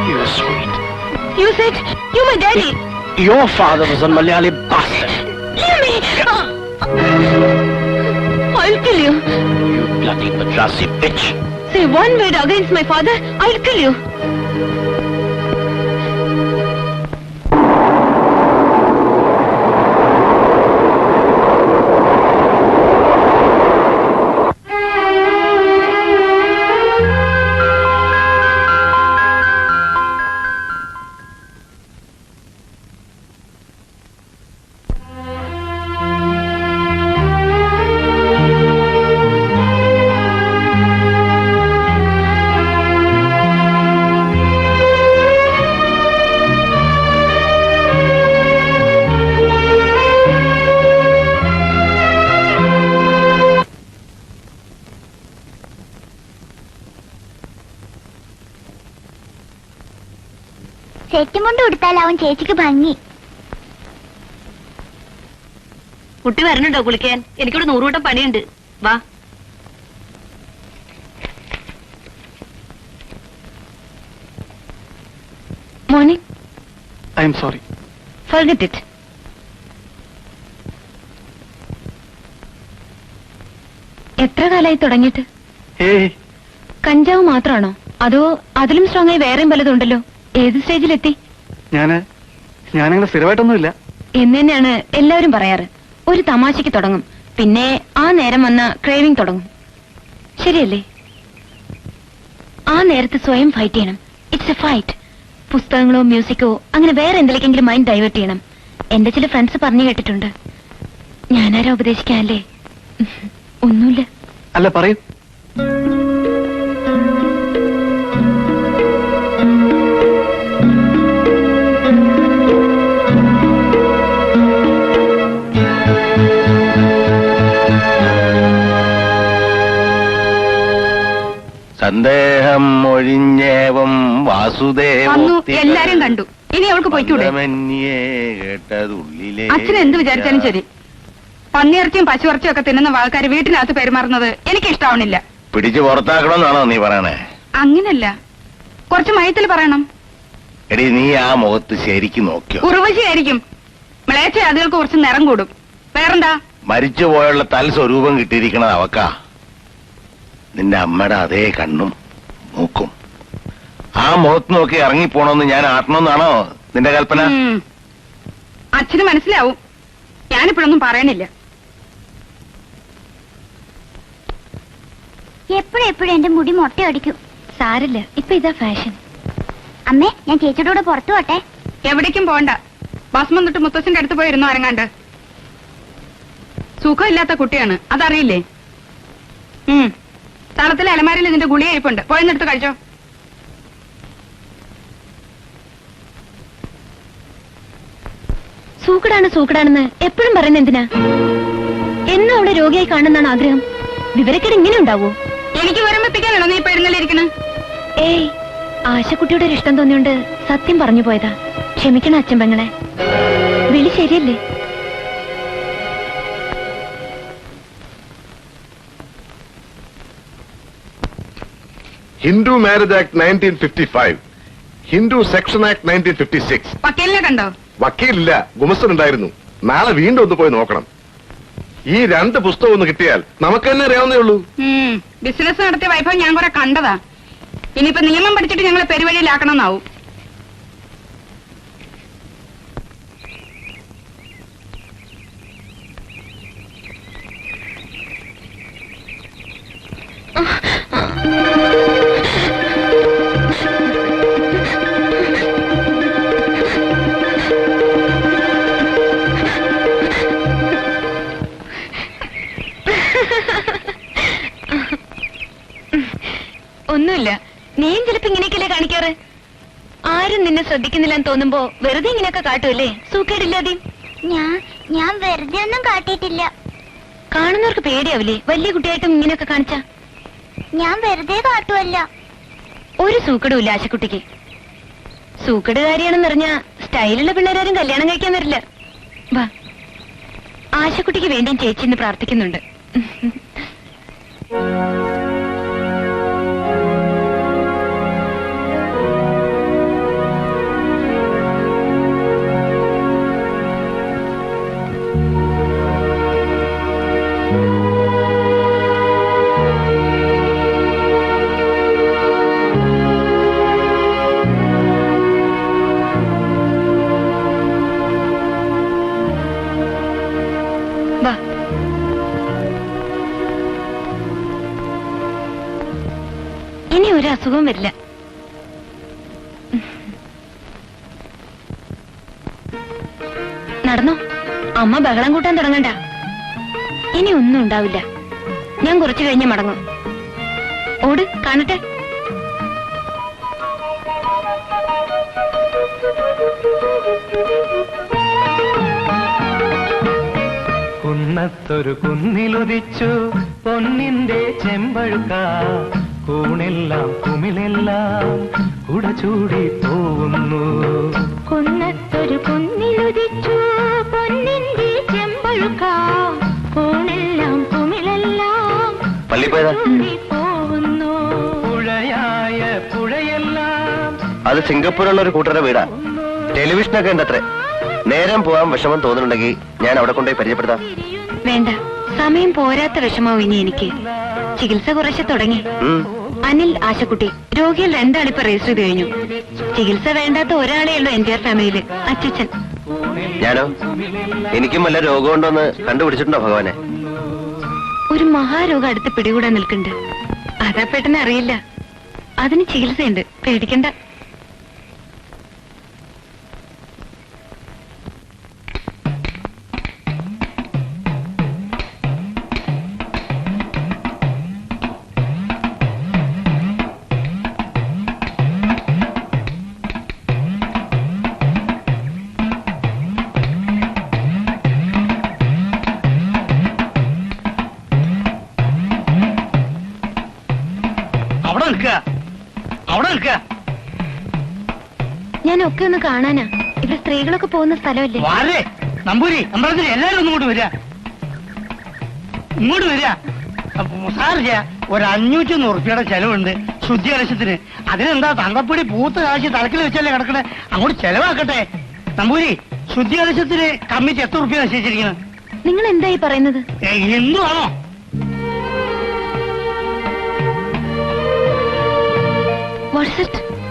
You're sweet. You said you my daddy. Your father was a Malayali bastard. Leave me. I'll kill you. You bloody Madrasi bitch. Say one word against my father, I'll kill you. സെറ്റും കൊണ്ട് കൊടുത്താലാവും ചേച്ചിക്ക് ഭംഗി. കുട്ടി വരണുണ്ടോ കുളിക്കാൻ? എനിക്കിവിടെ 100 കൂട്ടം പണിയുണ്ട്. വാ. Morning. I am sorry. Forget it. എത്ര കാലായി തുടങ്ങിയിട്ട്? ഏയ്, കഞ്ചാവ് മാത്രമാണോ അതോ അതിലും സ്ട്രോങ് ആയി വേറെയും പലതുണ്ടല്ലോ? ഏത് സ്റ്റേജിലെത്തി? ഞാനങ്ങനെ സ്ഥിരമായിട്ടൊന്നുമില്ല. എന്ന് തന്നെയാണ് എല്ലാവരും പറയാറ്. ഒരു തമാശയ്ക്ക് തുടങ്ങും, പിന്നെ ആ നേരം വന്ന ക്രേവിംഗ് തുടങ്ങും. ശരിയല്ലേ? ആ നേരത്ത് സ്വയം ഫൈറ്റ് ചെയ്യണം. It's a fight. പുസ്തകങ്ങളോ മ്യൂസിക്കോ അങ്ങനെ വേറെ എന്തിലേക്കെങ്കിലും മൈൻഡ് ഡൈവേർട്ട് ചെയ്യണം. എന്റെ ചില ഫ്രണ്ട്സ് പറഞ്ഞു കേട്ടിട്ടുണ്ട്. ഞാനാരാ ഉപദേശിക്കാല്ലേ? ഒന്നുമില്ല. അല്ല, പറയൂ. സന്ദേഹം ഒഴിഞ്ഞേവം വാസുദേവ വന്നു, എല്ലാരും കണ്ടു. ഇനി അവൾക്ക് പോയിക്കൂടെ? അച്ഛൻ എന്ത് വിചാരിച്ചാലും ശരി, പന്നിയിറച്ചിയും പശുയിറച്ചിയും ഒക്കെ തിന്നുന്ന ആൾക്കാർ വീട്ടിനകത്ത് പെരുമാറുന്നത് എനിക്ക് ഇഷ്ടാവണില്ല. പിടിച്ചു പുറത്താക്കണമെന്നാണോ നീ പറയണേ? അങ്ങനല്ല, കുറച്ച് മയത്തിൽ പറയണം. എടി, നീ ആ മുഖത്ത് ശരിക്കും നോക്കിയോ? ഉറവശിയായിരിക്കും. മിളയച്ച അതുകൾക്ക് കുറച്ച് നിറം കൂടും. വേറെന്താ? മരിച്ചുപോയുള്ള തൽ സ്വരൂപം കിട്ടിയിരിക്കണത് അവക്കാ. നിന്റെ അമ്മയുടെ അതേ കണ്ണും മൂക്കും. ആ മുഖത്ത് നോക്കി ഇറങ്ങിപ്പോണമെന്ന് ഞാൻ ആട്ടണമെന്നാണോ നിന്റെ കൽപ്പന? അച്ഛന് മനസ്സിലാവും. ഞാനിപ്പോഴൊന്നും പറയണില്ല. എപ്പോഴും എന്റെ മുടി മൊട്ടയടിക്കും. സാരില്ല, ഇപ്പൊ ഇതാ ഫാഷൻ. അമ്മേ, ഞാൻ ചേച്ചിയുടെ കൂടെ പുറത്തു പോട്ടെ? എവിടേക്കും പോണ്ട. ബസ് വന്നിട്ട് മുത്തച്ഛന്റെ അടുത്ത് പോയിരുന്നു അരങ്ങാണ്ട്. സുഖമില്ലാത്ത കുട്ടിയാണ്, അതറിയില്ലേ? തളത്തിലെ അലമാരിൽ ഇതിന്റെ ഗുളിക ഇരിപ്പുണ്ട്, പോയെന്നെടുത്ത് കഴിച്ചോ. സൂക്കടാണെന്ന് എപ്പോഴും പറയുന്ന എന്തിനാ? എന്നും അവളെ രോഗിയായി കാണുന്നതാണ് ആഗ്രഹം. വിവരക്കേട് ഇങ്ങനെ ഉണ്ടാവോ? എനിക്ക് വരമ്പിപ്പിക്കാനാണോ നീ ഇപ്പൊ എഴുന്നള്ളിരിക്കണ? ഏയ്, ആശക്കുട്ടിയുടെ ഒരു ഇഷ്ടം തോന്നിയോണ്ട് സത്യം പറഞ്ഞു പോയതാ. ക്ഷമിക്കണം അച്ഛൻ പെങ്ങളെ. വിളി ശരിയല്ലേ? Hindu marriage act 1955, Hindu section act 1956. വക്കീലിനെ കണ്ടോ? വക്കീലില്ല, ഗുമസ്തൻ ഉണ്ടായിരുന്നു. നാളെ വീണ്ടും ഒന്ന് പോയി നോക്കണം. ഈ 2 പുസ്തകം ഒന്ന് കിട്ടിയാൽ നമുക്ക് തന്നെ അറിയാവുന്നേ ഉള്ളൂ. ബിസിനസ് നടത്തിയ വൈഭവം ഞാൻ കുറെ കണ്ടതാ. ഇനിയിപ്പോ നിയമം പഠിച്ചിട്ട് ഞങ്ങളെ പെരുവഴിയിലാക്കണമെന്നാവും. ഒന്നുമില്ല, നീയും ചിലപ്പോ ഇങ്ങനെയൊക്കെയല്ലേ കാണിക്കാറ്. ആരും നിന്നെ ശ്രദ്ധിക്കുന്നില്ലെന്ന് തോന്നുമ്പോ വെറുതെ ഇങ്ങനെയൊക്കെ കാട്ടുമല്ലേ? സൂക്കേടില്ലാതെ. ഞാൻ വെറുതെ ഒന്നും കാട്ടിയിട്ടില്ല. കാണുന്നവർക്ക് പേടിയാവില്ലേ വലിയ കുട്ടിയായിട്ടും ഇങ്ങനെയൊക്കെ കാണിച്ച? ഞാൻ വെറുതെ കാട്ടുമല്ല. ഒരു സൂക്കടുമില്ല ആശക്കുട്ടിക്ക്. സൂക്കടുകാരിയാണെന്നറിഞ്ഞ സ്റ്റൈലുള്ള പിള്ളേരാരും കല്യാണം കഴിക്കാൻ വരില്ല. വാ, ആശക്കുട്ടിക്ക് വേണ്ടിയും ചേച്ചി ഇന്ന് പ്രാർത്ഥിക്കുന്നുണ്ട്. ഇനി ഒരു അസുഖവും വരില്ല. നടന്നോ, അമ്മ ബഹളം കൂട്ടാൻ തുടങ്ങണ്ട. ഇനി ഒന്നും ഉണ്ടാവില്ല. ഞാൻ കുറച്ചു കഴിഞ്ഞ് മടങ്ങും. ഓട്, കാണട്ടെ. കുന്നത്തൊരു കുന്നിലുദിച്ചു പൊന്നിന്റെ ചെമ്പഴുക്ക, കൂണെല്ലാം കുമിളെല്ലാം കുടചൂടി പോവുന്നു. കുന്നത്തൊരു കുന്നിലുദിച്ചു പൊന്നിന്റെ ചെമ്പഴുക്ക, കൂണെല്ലാം കുമിളെല്ലാം പള്ളി പോയതാ? പോകുന്നു. പുഴയായ പുഴയെല്ലാം. അത് സിംഗപ്പൂരുള്ള ഒരു കൂട്ടരുടെ വീടാ. ടെലിവിഷനൊക്കെ ഉണ്ടത്രേ. നേരം പോവാൻ വിഷമം തോന്നുന്നുണ്ടെങ്കിൽ ഞാൻ അവിടെ കൊണ്ടുപോയി പരിചയപ്പെടുത്താം. വേണ്ട, സമയം പോരാത്ത വിഷമാവും ഇനി എനിക്ക്. ചികിത്സ കുറച്ച് തുടങ്ങി. അനിൽ, ആശക്കുട്ടി രോഗികൾ 2 ആളിപ്പോ രജിസ്റ്റർ ചെയ്ത് കഴിഞ്ഞു. ചികിത്സ വേണ്ടാത്ത ഒരാളേ ഉള്ളൂ എന്റെ ഫാമിലിയില്, അച്ഛൻ. ഞാനോ? എനിക്കും വല്ല രോഗമുണ്ടോന്ന് കണ്ടുപിടിച്ചിട്ടുണ്ടോ ഭഗവാനെ? ഒരു മഹാരോഗം അടുത്ത് പിടികൂടാൻ നിൽക്കുന്നുണ്ട്. അതാ പെട്ടെന്ന് അറിയില്ല. അതിന് ചികിത്സയുണ്ട്, പേടിക്കണ്ട. ഞാനൊക്കെ ഒന്ന് കാണാനാ. ഇവിടെ സ്ത്രീകളൊക്കെ പോകുന്ന സ്ഥലമല്ലേ? നമ്പൂരി, അമ്പലത്തിൽ എല്ലാരും ഒന്നും ഇങ്ങോട്ട് വരിക. സാറില്ല, ഒരു 500 ഉറുപ്പിയുടെ ചെലവുണ്ട് ശുദ്ധി കലശത്തിന്. അതിനെന്താ തങ്കപ്പൊടി പൂത്ത് കാശ് തലക്കിൽ വെച്ചല്ലേ കിടക്കണേ? അങ്ങോട്ട് ചെലവാക്കട്ടെ. നമ്പൂരി, ശുദ്ധി കലശത്തിന് കമ്മിറ്റി എത്ര ഉറുപ്പിക നിശ്ചയിച്ചിരിക്കുന്നത്? നിങ്ങൾ എന്തായി പറയുന്നത്? എന്തുവാണോ?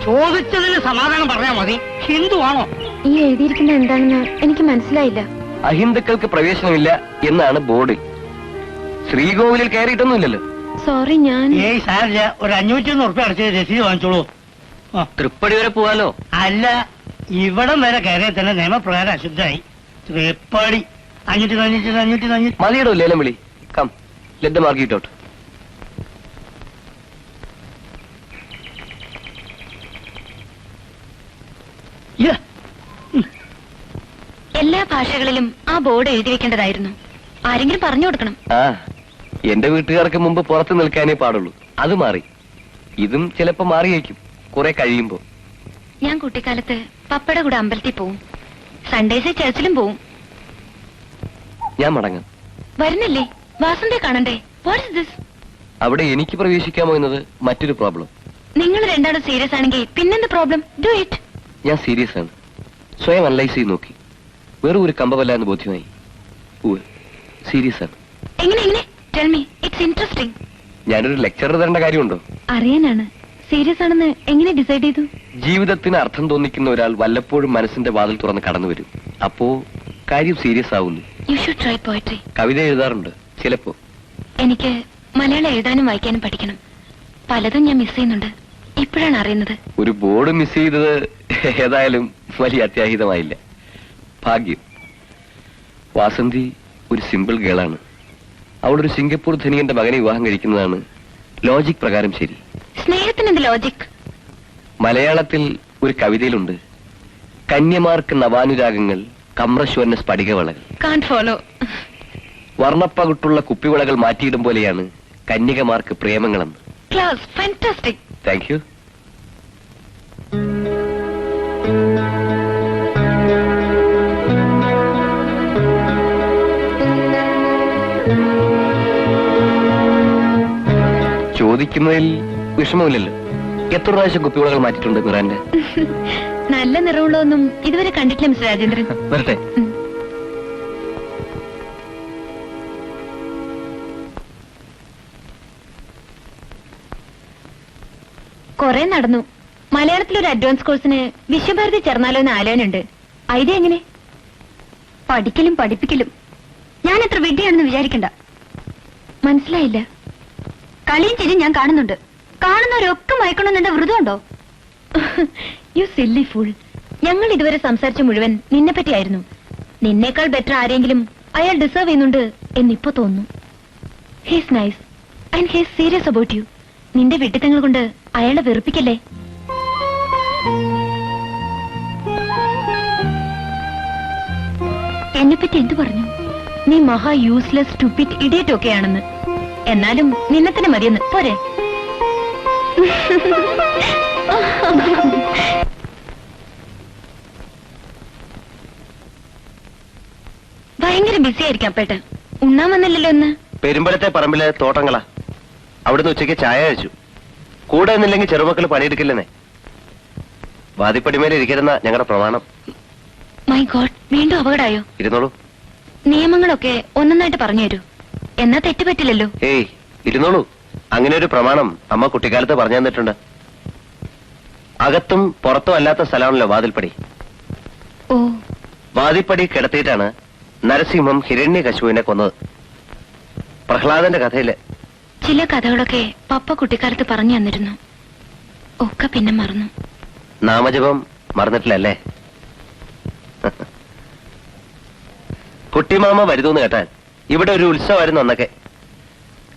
ചോദിച്ചതിന് സമാധാനം പറഞ്ഞാൽ മതി. ഹിന്ദുവാണോ? ഈ എഴുതിയിരിക്കുന്നത് എന്താണെന്ന് എനിക്ക് മനസ്സിലായില്ല. അഹിന്ദുക്കൾക്ക് പ്രവേശനമില്ല എന്നാണ് ബോർഡിൽ. ശ്രീകോവിലിൽ കയറിയിട്ടൊന്നുമില്ലല്ലോ. സോറി, ഞാൻ സാറില്ല, ഒരു 501 ഉറുപ്പിക അടച്ച് രസീത് വാങ്ങിച്ചോളൂ. തൃപ്പടി വരെ പോവാലോ? അല്ല, ഇവിടം വരെ കയറിയ തന്നെ നിയമപ്രകാരം അശുദ്ധായി. തൃപ്പടി 500 മതിയിടോ ലേലം വിളി. Come, let them argue it out. എല്ലാ ഭാഷകളിലും ആ ബോർഡ് എഴുതി വെക്കേണ്ടതായിരുന്നു. ആരെങ്കിലും പറഞ്ഞു കൊടുക്കണം. എന്റെ വീട്ടുകാർക്ക് മുമ്പ് പുറത്ത് നിൽക്കാനേ പാടുള്ളൂ. അത് മാറി. ഇതും ചിലപ്പോ മാറിയേക്കും കുറെ കഴിയുമ്പോ. ഞാൻ കുട്ടിക്കാലത്ത് പപ്പയുടെ കൂടെ അമ്പലത്തിൽ പോവും. സൺഡേസ് ചർച്ചിലും പോവും. ഞാൻ മടങ്ങാം. വരുന്നില്ലേ? വാസന്തയെ കാണണ്ടേ? What's this? അവിടെ എനിക്ക് പ്രവേശിക്കാമോ എന്നത് മറ്റൊരു പ്രോബ്ലം. നിങ്ങൾ രണ്ടാളും സീരിയസ് ആണെങ്കിൽ പിന്നെന്ത് പ്രോബ്ലം? Do it. ഞാൻ സീരിയസ് ആണ്. സ്വയം അനലൈസ് ചെയ്ത് നോക്കി. വെറും ഒരു കമ്പമല്ല എന്ന് ബോധ്യമായി. സീരിയസ് ആണ്. എങ്ങനെ എങ്ങനെ? Tell me. It's interesting. ഞാനൊരു ലെക്ചർ തരേണ്ട കാര്യമുണ്ടോ? അറിയാനാണ്. സീരിയസ് ആണെന്ന് എങ്ങനെ ഡിസൈഡ് ചെയ്തു? ജീവിതത്തിന് അർത്ഥം തോന്നിക്കുന്ന ഒരാൾ വല്ലപ്പോഴും മനസ്സിന്റെ വാതിൽ തുറന്ന് കടന്നു വരും. അപ്പോ കാര്യം സീരിയസ് ആവുന്നു. You should try poetry. കവിത എഴുതാറുണ്ട് ചിലപ്പോ. എനിക്ക് മലയാളം എഴുതാനും വായിക്കാനും പഠിക്കണം. പലതും ഞാൻ മിസ് ചെയ്യുന്നുണ്ട്. ഇപ്പോഴാണ് അറിയുന്നത്. ഒരു ബോർഡ് മിസ് ചെയ്തത് ഏതായാലും വലിയ അത്യാഹിതമായില്ല. ഭാഗ്യം. വാസന്തി ഒരു സിമ്പിൾ ഗേളാണ്. അവളൊരു സിംഗപ്പൂർ ധനികന്റെ മകനെ വിവാഹം കഴിക്കുന്നതാണ് ലോജിക് പ്രകാരം ശരി. സ്നേഹത്തിന് എന്ത് ലോജിക്? മലയാളത്തിൽ ഒരു കവിതയിലുണ്ട്, കന്യമാർക്ക് നവാനുരാഗങ്ങൾ, കമ്രശ്വരന് സ്ഫടികവളകൾ. Can't follow. വർണ്ണപ്പകുട്ടുള്ള കുപ്പിവളകൾ മാറ്റിയിടും പോലെയാണ് കന്യകമാർക്ക് പ്രേമങ്ങളെന്ന്. Class fantastic. Thank you. ചോദിക്കുന്നതിൽ വിഷമമില്ലല്ലോ. എത്ര പ്രാവശ്യം കുപ്പിവളകൾ മാറ്റിയിട്ടുണ്ട് മിറാന്റെ? നല്ല നിറമുള്ളതൊന്നും ഇതുവരെ കണ്ടിട്ടില്ല മിസ്റ്റർ രാജേന്ദ്രൻ. വരട്ടെ. കൊറേ നടന്നു. മലയാളത്തിലൊരു അഡ്വാൻസ് കോഴ്സിന് വിശ്വഭാരതി ചേർന്നാലോ എന്ന് ആലോചനയുണ്ട്. ഐഡിയ എങ്ങനെ? പഠിക്കലും പഠിപ്പിക്കലും. ഞാൻ എത്ര വിഡ്ഢിയാണെന്ന് വിചാരിക്കണ്ട. മനസ്സിലായില്ല. കളിയും ചിരിയും ഞാൻ കാണുന്നുണ്ട്. കാണുന്നവരൊക്കെ മയക്കണമെന്നുണ്ട്. വ്രതമുണ്ടോ? You silly fool. ഞങ്ങൾ ഇതുവരെ സംസാരിച്ച മുഴുവൻ നിന്നെ പറ്റിയായിരുന്നു. നിന്നേക്കാൾ ബെറ്റർ ആരെങ്കിലും അയാൾ ഡിസേർവ് ചെയ്യുന്നുണ്ട് എന്നിപ്പോ തോന്നുന്നു. He's nice and he's serious about you. നിന്റെ വിഡ്ഢിത്തങ്ങൾ കൊണ്ട് അയാളെ വെറുപ്പിക്കല്ലേ. എന്നെപ്പറ്റി എന്തു പറഞ്ഞു? നീ മഹാ യൂസ്ലെസ് സ്റ്റുപ്പിഡ് ഇഡിയറ്റ് ഒക്കെയാണെന്ന്. എന്നാലും നിന്നെ തന്നെ മതിയെന്ന് പോരെ? ഭയങ്കര ബിസി ആയിരിക്കാം പേട്ട. ഉണ്ണാൻ വന്നില്ലല്ലോ ഇന്ന്. പെരുമ്പലത്തെ പറമ്പിലെ തോട്ടങ്ങളാ. അവിടുന്ന് ഉച്ചയ്ക്ക് ചായ കഴിച്ചു. കൂടെ നിന്നില്ലെങ്കിൽ ചെറുമക്കൾ പണിയെടുക്കില്ലെന്നേ. വാദിപ്പടിമേലെ ഇരിക്കരുന്ന ഞങ്ങളുടെ പ്രമാണം. മൈ ഗോഡ്, വീണ്ടും അപകടമായോ? ഇരുന്നോളൂ. നിയമങ്ങളൊക്കെ ഒന്നൊന്നായിട്ട് പറഞ്ഞു തരൂ. എന്നാ തെറ്റുപറ്റില്ലല്ലോ. ഏയ് ഇരുന്നോളൂ. അങ്ങനെ ഒരു പ്രമാണം അമ്മ കുട്ടിക്കാലത്ത് പറഞ്ഞു തന്നിട്ടുണ്ട്. അകത്തും പുറത്തും അല്ലാത്ത സ്ഥലമാണല്ലോ വാതിൽപ്പടി. ഓ. വാതിൽപ്പടി കിടത്തിയിട്ടാണ് നരസിംഹം ഹിരണ്യകശുവിനെ കൊന്നത്. പ്രഹ്ലാദന്റെ കഥയില്. ചില കഥകളൊക്കെ പപ്പ കുട്ടിക്കാലത്ത് പറഞ്ഞു തന്നിരുന്നു. ഒക്കെ പിന്നെ മറന്നു. നാമജപം മറന്നിട്ടില്ലല്ലേ? കുട്ടിമാമ വരുതൂന്ന് കേട്ടാൽ ഇവിടെ ഒരു ഉത്സവമായിരുന്നു അന്നൊക്കെ.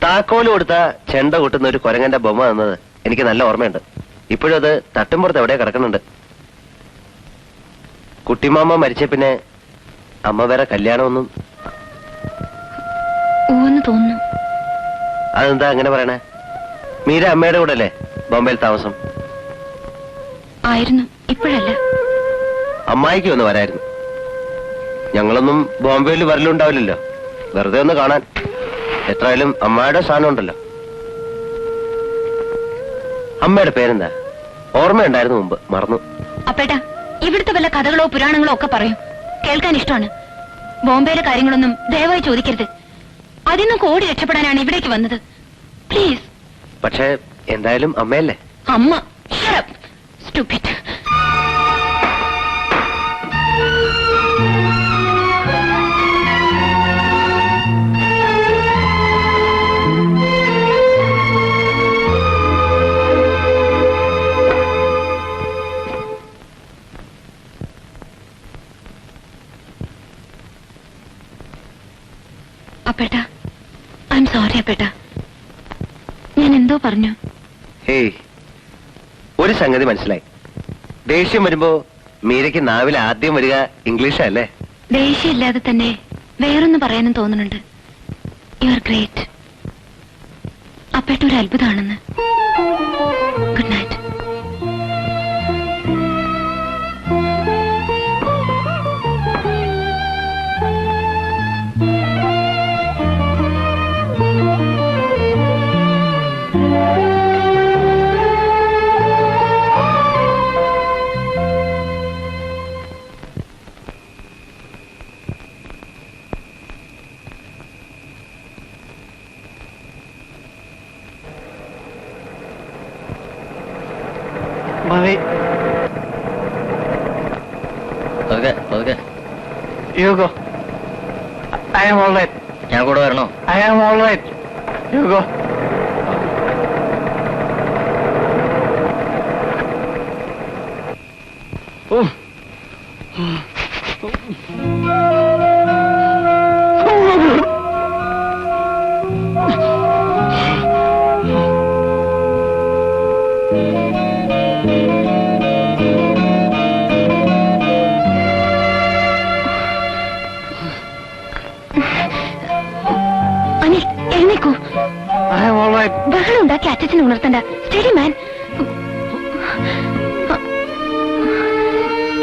താക്കോല് കൊടുത്ത ചെണ്ട കൊട്ടുന്ന ഒരു കുരങ്ങന്റെ ബൊമ്മ തന്നത് എനിക്ക് നല്ല ഓർമ്മയുണ്ട്. ഇപ്പോഴും അത് തട്ടുംപുറത്ത് എവിടെ കിടക്കുന്നുണ്ട്. കുട്ടിമാമ മരിച്ച പിന്നെ അമ്മ വേറെ കല്യാണമൊന്നും. ഓന്ന് തോന്നുന്നു. അതെന്താ അങ്ങനെ പറയണേ? മീര അമ്മയുടെ കൂടെ അല്ലേ ബോംബെയിൽ താമസം? ആയിരുന്നു, ഇപ്പോഴല്ല. അമ്മായിക്ക് ഒന്ന് വരായിരുന്നു. ഞങ്ങളൊന്നും ബോംബെയിൽ വരലുണ്ടാവില്ലല്ലോ. വെറുതെ ഒന്ന് കാണാൻ. എത്രയായാലും അമ്മയുടെ സ്ഥാനം ഉണ്ടല്ലോ. അമ്മയുടെ പേരെന്താ? ഓർമ്മയുണ്ടായിരുന്നു മുമ്പ്, മറന്നു. അപ്പേട്ടാ, ഇവിടുത്തെ വല്ല കഥകളോ പുരാണങ്ങളോ ഒക്കെ പറയും. കേൾക്കാൻ ഇഷ്ടമാണ്. ബോംബെയിലെ കാര്യങ്ങളൊന്നും ദയവായി ചോദിക്കരുത്. അതിൽ നിന്ന് ഓടി രക്ഷപ്പെടാനാണ് ഇവിടേക്ക് വന്നത്. പ്ലീസ്. പക്ഷേ എന്തായാലും അമ്മയല്ലേ? അമ്മ. Stupid. അപ്പേട്ടാ, ഐ എം സോറി അപ്പേട്ടാ. ഞാൻ എന്തോ പറഞ്ഞു. ഹേയ്, ഒരു സംഗതി മനസ്സിലായി. ദേഷ്യം വരുമ്പോ മീരയ്ക്ക് നാവിൽ ആദ്യം വരിക ഇംഗ്ലീഷ് അല്ലേ? ദേഷ്യമില്ലാതെ തന്നെ വേറൊന്ന് പറയാനും തോന്നുന്നുണ്ട്. You are great. അപ്പേട്ട ഒരു അത്ഭുതമാണെന്ന്. Good night. മതി. You go. I am all right. ഞാൻ കൂടെ വരണോ? I am all right. You go. Anil എഴുന്നേക്കൂ. I am all right. ബഹളം ഉണ്ടാക്കി അച്ഛനെ ഉണർത്തണ്ട. സ്റ്റഡി മാൻ.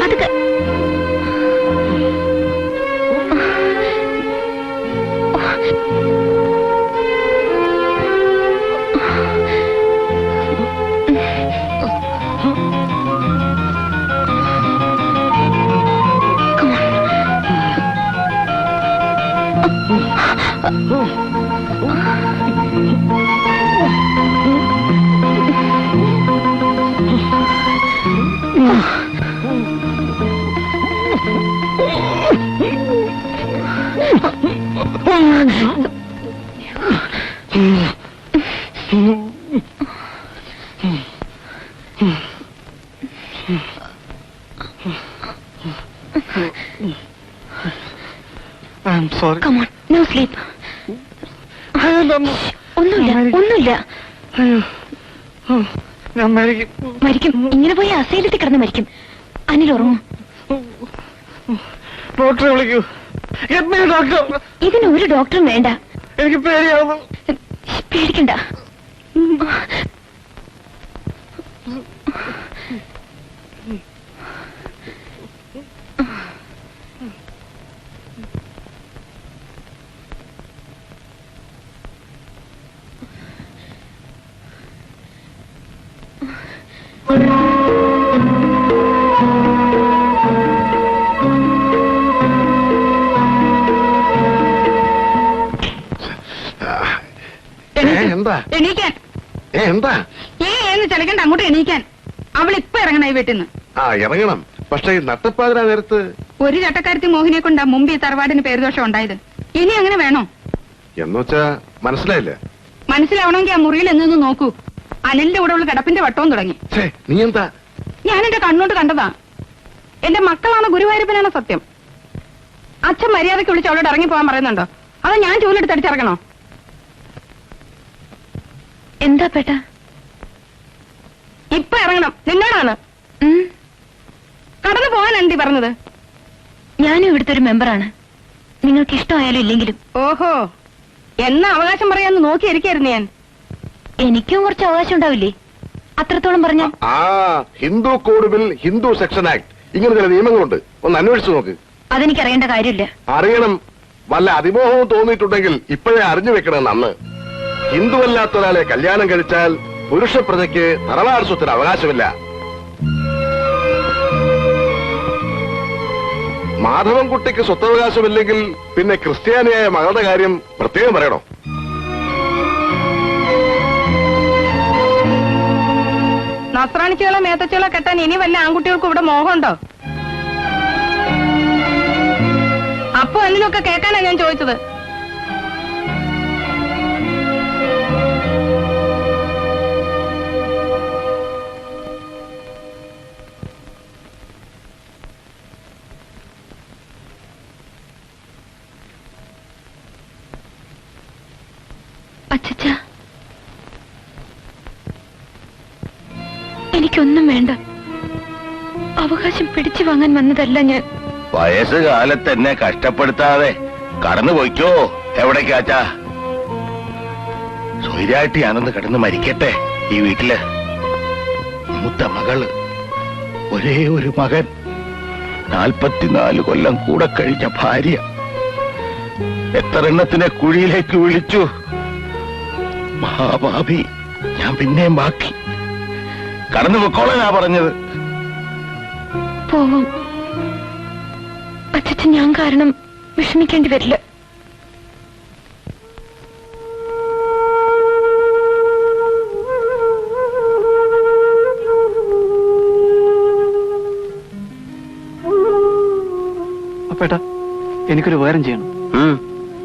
പതുക്കെ. I'm sorry. Come on, no sleep. ഒന്നുമില്ല. ഞാൻ മരിക്കും. ഇങ്ങനെ പോയി അസൈലത്തിൽ കിടന്ന് മരിക്കും. അനിൽ ഉറങ്ങും. ഡോക്ടറെ വിളിക്കൂ. ഡോക്ടർ. ഇതിന് ഒരു ഡോക്ടറും വേണ്ട. എനിക്ക് പേടിയാവുന്നു. പേടിക്കണ്ട. എന്താ എണീക്കാൻ. എന്താ എന്ന് ചലിക്കണ്ട, അങ്ങോട്ട് എണീക്കാൻ. അവൾ ഇപ്പൊ ഇറങ്ങണ ഈ വീട്ടിൽ നിന്ന്. ആ ഇറങ്ങണം. പക്ഷെ ഈ നട്ടപ്പാതിരാ നേരത്ത് ഒരു ചട്ടക്കാരത്തി മോഹിനെ കൊണ്ടാ മുമ്പ് ഈ തറവാടിന് പേരുദോഷം ഉണ്ടായത്. ഇനി അങ്ങനെ വേണോ? എന്നുവെച്ചാ മനസ്സിലായില്ല. മനസ്സിലാവണമെങ്കിൽ ആ മുറിയിൽ എന്നൊന്ന് നോക്കൂ. അനിലിന്റെ കൂടെ ഉള്ള കിടപ്പിന്റെ വട്ടവും തുടങ്ങി. നീ എന്താ? ഞാൻ എന്റെ കണ്ണോട്ട് കണ്ടതാ. എന്റെ മക്കളാണ് ഗുരുവായൂരപ്പനാണ് സത്യം. അച്ഛൻ മര്യാദയ്ക്ക് വിളിച്ച് അവളോട് ഇറങ്ങി പോകാൻ പറയുന്നുണ്ടോ? അതോ ഞാൻ ചൂലെടുത്ത് അടിച്ചിറങ്ങണോ? എന്താ പേട്ട? ഇപ്പൊ ഇറങ്ങണം. നിന്നോടാണ്. കടന്നു പോകാനാണ് പറഞ്ഞത്. ഞാനും ഇവിടുത്തെ ഒരു മെമ്പറാണ്. നിങ്ങൾക്ക് ഇഷ്ടമായാലും ഇല്ലെങ്കിലും. ഓഹോ, എന്നാ അവകാശം പറയാന്ന് നോക്കിയിരിക്കായിരുന്നു ഞാൻ. എനിക്കും കുറച്ച് അവകാശം ഉണ്ടാവില്ലേ? അത്രത്തോളം പറഞ്ഞ Hindu code bill, Hindu section act, ഇങ്ങനെ ചില നിയമങ്ങളുണ്ട്. ഒന്ന് അന്വേഷിച്ചു നോക്ക്. അതെനിക്കറിയേണ്ട കാര്യമില്ല. അറിയണം. വല്ല അതിമോഹവും തോന്നിയിട്ടുണ്ടെങ്കിൽ ഇപ്പോഴേ അറിഞ്ഞു വെക്കണം. അന്ന് ഹിന്ദുവല്ലാത്ത ഒരാളെ കല്യാണം കഴിച്ചാൽ പുരുഷ പ്രജയ്ക്ക് തറവാട് സ്വത്തിന് അവകാശമില്ല. മാധവൻകുട്ടിക്ക് സ്വത്തവകാശമില്ലെങ്കിൽ പിന്നെ ക്രിസ്ത്യാനിയായ മകളുടെ കാര്യം പ്രത്യേകം പറയണോ? നസ്രാണിച്ചുകളോ മേത്തച്ചുകളോ കെട്ടാൻ ഇനി വല്ല ആൺകുട്ടികൾക്കും ഇവിടെ മോഹമുണ്ടോ? അപ്പൊ അതിലൊക്കെ കേൾക്കാനാ ഞാൻ ചോദിച്ചത്. അച്ഛാ, എനിക്കൊന്നും വേണ്ട. അവകാശം പിടിച്ചു വാങ്ങാൻ വന്നതല്ല ഞാൻ. വയസ്സുകാലത്ത് എന്നെ കഷ്ടപ്പെടുത്താതെ കടന്നു പോയിക്കോ. എവിടേക്കാച്ചാ? സ്വൈരായിട്ട് ഞാനൊന്ന് കിടന്ന് മരിക്കട്ടെ ഈ വീട്ടില്. മൂത്ത മകള്, ഒരേ ഒരു മകൻ, 44 കൊല്ലം കൂടെ കഴിഞ്ഞ ഭാര്യ. എത്ര എണ്ണത്തിനെ കുഴിയിലേക്ക് വിളിച്ചു. മഹാഭാവി ഞാൻ പിന്നെയും ബാക്കി. കടന്നു പൊക്കോളാനാ പറഞ്ഞത്. പോവും. അച്ഛൻ ഞാൻ കാരണം വിഷമിക്കേണ്ടി വരില്ല. എനിക്കൊരു ഉപകാരം ചെയ്യണം.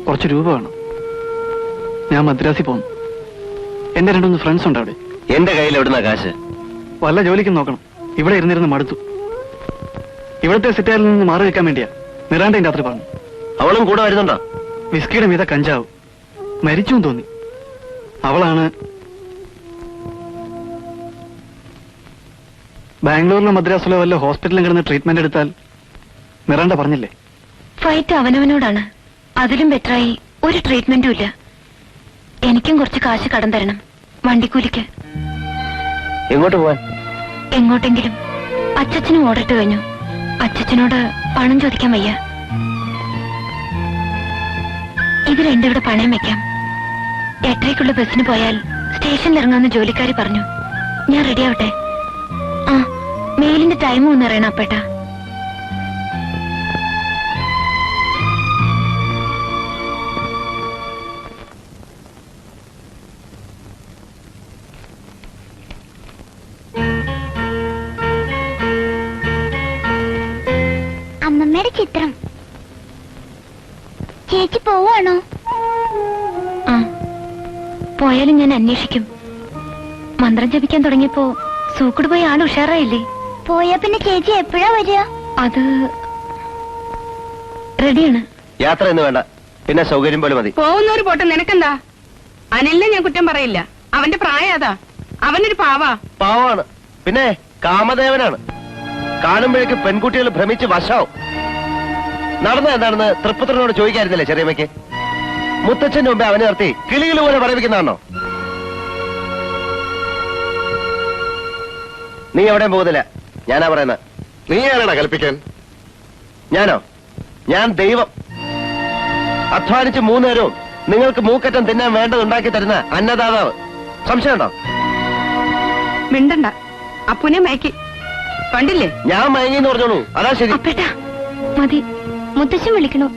കുറച്ച് രൂപ വേണം. ഞാൻ മദ്രാസിൽ പോകുന്നു. എന്റെ 2-3 ഫ്രണ്ട്സ് ഉണ്ട് അവിടെ. എന്റെ കയ്യിൽ എവിടുന്ന കാശ്? വല്ല ജോലിക്കും നോക്കണം. ഇവിടെ ഇരുന്നിരുന്ന് മടുത്തു. ഇവിടുത്തെ സിറ്റാരിൽ നിന്ന് മാറി വെക്കാൻ വേണ്ടിയാ നിറാണ്ടേന്റെ രാത്രി പറഞ്ഞു. അവളും കൂടെ വരുന്നുണ്ടോ? വിസ്കിയുടെ മീത കഞ്ചാവ് മരിച്ചു തോന്നി. അവളാണ് ബാംഗ്ലൂരിലോ മദ്രാസിലോ വല്ല ഹോസ്പിറ്റലിൽ കിടന്ന് ട്രീറ്റ്മെന്റ് എടുത്താൽ നിറാണ്ട പറഞ്ഞില്ലേ? ഫൈറ്റ് അവനവനോടാണ്. അതിലും ബെറ്ററായി ഒരു ട്രീറ്റ്മെന്റും ഇല്ല. എനിക്കും കുറച്ച് കാശ് കടം തരണം, വണ്ടിക്കൂലിക്ക്. എങ്ങോട്ട് പോവാൻ? എങ്ങോട്ടെങ്കിലും. അച്ഛനും ഓർഡറിട്ട് കഴിഞ്ഞു. അച്ഛനോട് പണം ചോദിക്കാൻ വയ്യ. ഇത് രണ്ടും ഇവിടെ പണയം വെക്കാം. 8:30-ക്കുള്ള ബസ്സിന് പോയാൽ സ്റ്റേഷനിൽ ഇറങ്ങാമെന്ന് ജോലിക്കാരി പറഞ്ഞു. ഞാൻ റെഡി ആവട്ടെ? ആ, മെയിലിന്റെ ടൈം ഒന്ന് അറിയണം അപ്പേട്ടാ. അമ്മമ്മയുടെ ചിത്രം. ചേച്ചി പോവാണോ? ആ, പോയാലും ഞാൻ അന്വേഷിക്കും. മന്ത്രം ജപിക്കാൻ തുടങ്ങിയപ്പോ സൂക്കട് പോയ ആൾ ഉഷാറായില്ലേ? പോയാ പിന്നെ ചേച്ചി എപ്പോഴാ വരിക? അത് റെഡിയാണ്. യാത്ര എന്ന് വേണ്ട, പിന്നെ സൗകര്യം പോലെ മതി. പോകുന്നവര് പോട്ടെ, നിനക്കെന്താ? അനിലിനെ ഞാൻ കുറ്റം പറയില്ല. അവന്റെ പ്രായം അതാ. അവനൊരു പാവാ. പാവാണ്, പിന്നെ കാമദേവനാണ്. കാണുമ്പോഴേക്ക് പെൺകുട്ടികൾ ഭ്രമിച്ച് വശാവും. നടന്ന എന്താണെന്ന് തൃപ്പുത്രനോട് ചോദിക്കായിരുന്നില്ലേ ചെറിയമ്മയ്ക്ക്? മുത്തച്ഛന്റെ മുമ്പേ അവനെ നിർത്തി കിളികൾ പോലെ പറയിപ്പിക്കുന്നതാണോ? നീ എവിടെയും പോകുന്നില്ല, ഞാനാ പറയുന്നത്. നീ ആരാടാ കൽപ്പിക്കാൻ? ഞാനോ? ഞാൻ ദൈവം. അധ്വാനിച്ച് 3 നേരവും നിങ്ങൾക്ക് മൂക്കറ്റം തിന്നാൻ വേണ്ടത് ഉണ്ടാക്കി തരുന്ന അന്നദാതാവ്. സംശയമുണ്ടോ? മിണ്ടണ്ട. അപ്പുനെ മയക്കി കണ്ടില്ലേ? ഞാൻ മയങ്ങിന്ന് പറഞ്ഞോളൂ, അതാ ശരി. അപ്പേട്ടാ മതി, മുത്തശ്ശൻ വിളിക്കണോ?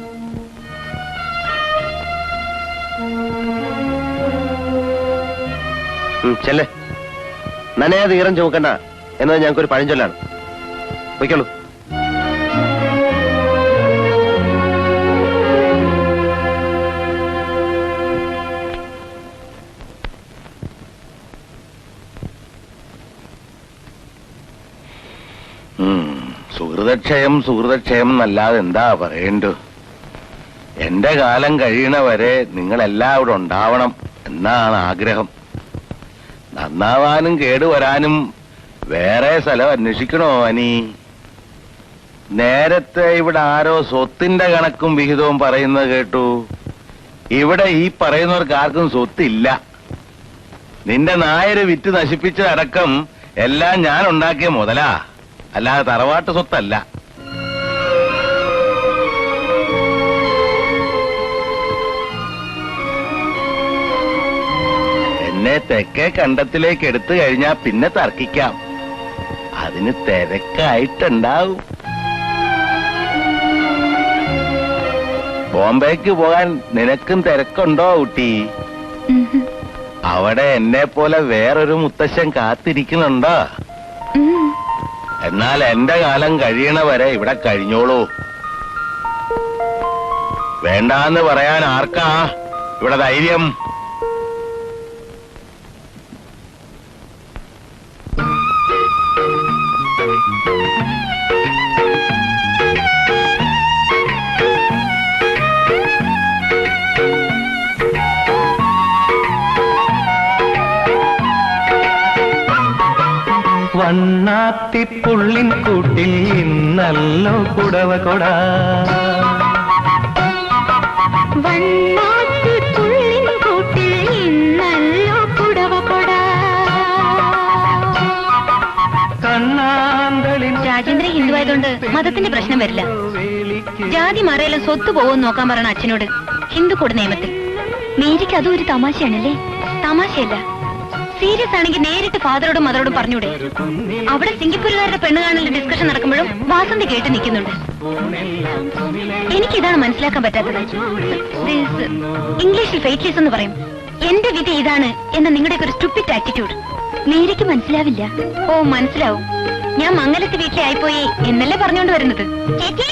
ചെല്ലേ, നനയാതെ ഈറം ചുമക്കണ്ട എന്നത് ഞങ്ങൾക്കൊരു പഴഞ്ചൊല്ലാണ്. പൊയ്ക്കോളൂ. സുഹൃതക്ഷയം എന്നല്ലാതെ എന്താ പറയണ്ടു. എന്റെ കാലം കഴിയണവരെ നിങ്ങളെല്ലാം ഇവിടെ ഉണ്ടാവണം എന്നാണ് ആഗ്രഹം. നന്നാവാനും കേടുവരാനും വേറെ സ്ഥലം അന്വേഷിക്കണോ അനി? നേരത്തെ ഇവിടെ ആരോ സ്വത്തിന്റെ കണക്കും വിഹിതവും പറയുന്നത് കേട്ടു. ഇവിടെ ഈ പറയുന്നവർക്ക് ആർക്കും സ്വത്തില്ല. നിന്റെ നായര് വിറ്റ് നശിപ്പിച്ചതടക്കം എല്ലാം ഞാൻ ഉണ്ടാക്കിയ മുതലാ, അല്ലാതെ തറവാട്ട് സ്വത്തല്ല. എന്നെ തെക്കേ കണ്ടത്തിലേക്ക് എടുത്തു കഴിഞ്ഞാ പിന്നെ തർക്കിക്കാം. അതിന് തിരക്കായിട്ടുണ്ടാവും. ബോംബേക്ക് പോകാൻ നിനക്കും തിരക്കുണ്ടോ ഊട്ടി? അവിടെ എന്നെ പോലെ വേറൊരു മുത്തശ്ശൻ കാത്തിരിക്കുന്നുണ്ടോ? എന്നാൽ എന്റെ കാലം കഴിയണവരെ ഇവിടെ കഴിഞ്ഞോളൂ. വേണ്ടാന്ന് പറയാൻ ആർക്കാ ഇവിടെ ധൈര്യം? വണ്ണാത്തിപ്പുള്ളിൻ കൂട്ടിൽ ഇന്നല്ലോ കുടവ കൊട. വണ്ണാത്തിപ്പുള്ളിൻ കൂട്ടിൽ ഇന്നല്ലോ കുടവ കൊട. കണ്ണാന്തളിൻ രാജേന്ദ്രൻ ഹിന്ദു ആയതുകൊണ്ട് മതത്തിന്റെ പ്രശ്നം വരില്ല. ജാതി മറയെല്ലാം സ്വത്ത് പോകുമെന്ന് നോക്കാൻ പറയണ അച്ഛനോട് ഹിന്ദു കൂടെ നിയമത്തിൽ. മേരിക്ക് അതും ഒരു തമാശയാണല്ലേ? തമാശയല്ല, സീരിയസ് ആണെങ്കിൽ നേരിട്ട് ഫാദറോടും മദറോടും പറഞ്ഞൂടെ? അവിടെ സിംഗപ്പൂരുകാരുടെ പെണ്ണ് കാണലിന്റെ ഡിസ്കഷൻ നടക്കുമ്പോഴും വാസന്തി കേട്ട് നിൽക്കുന്നുണ്ട്. എനിക്കിതാണ് മനസ്സിലാക്കാൻ പറ്റാത്തത്. ഇംഗ്ലീഷിൽ ഫെയ്റ്റ്ലെസ് എന്ന് പറയും. എന്റെ വിധി ഇതാണ് എന്ന നിങ്ങളുടെ ഒരു സ്റ്റുപ്പിഡ് ആറ്റിറ്റ്യൂഡ് മേരിക്ക് മനസ്സിലാവില്ല. ഓ, മനസ്സിലാവും. ഞാൻ മംഗലത്ത് വീട്ടിലെ ആയിപ്പോയി എന്നല്ലേ പറഞ്ഞുകൊണ്ട് വരുന്നത്. ചേച്ചി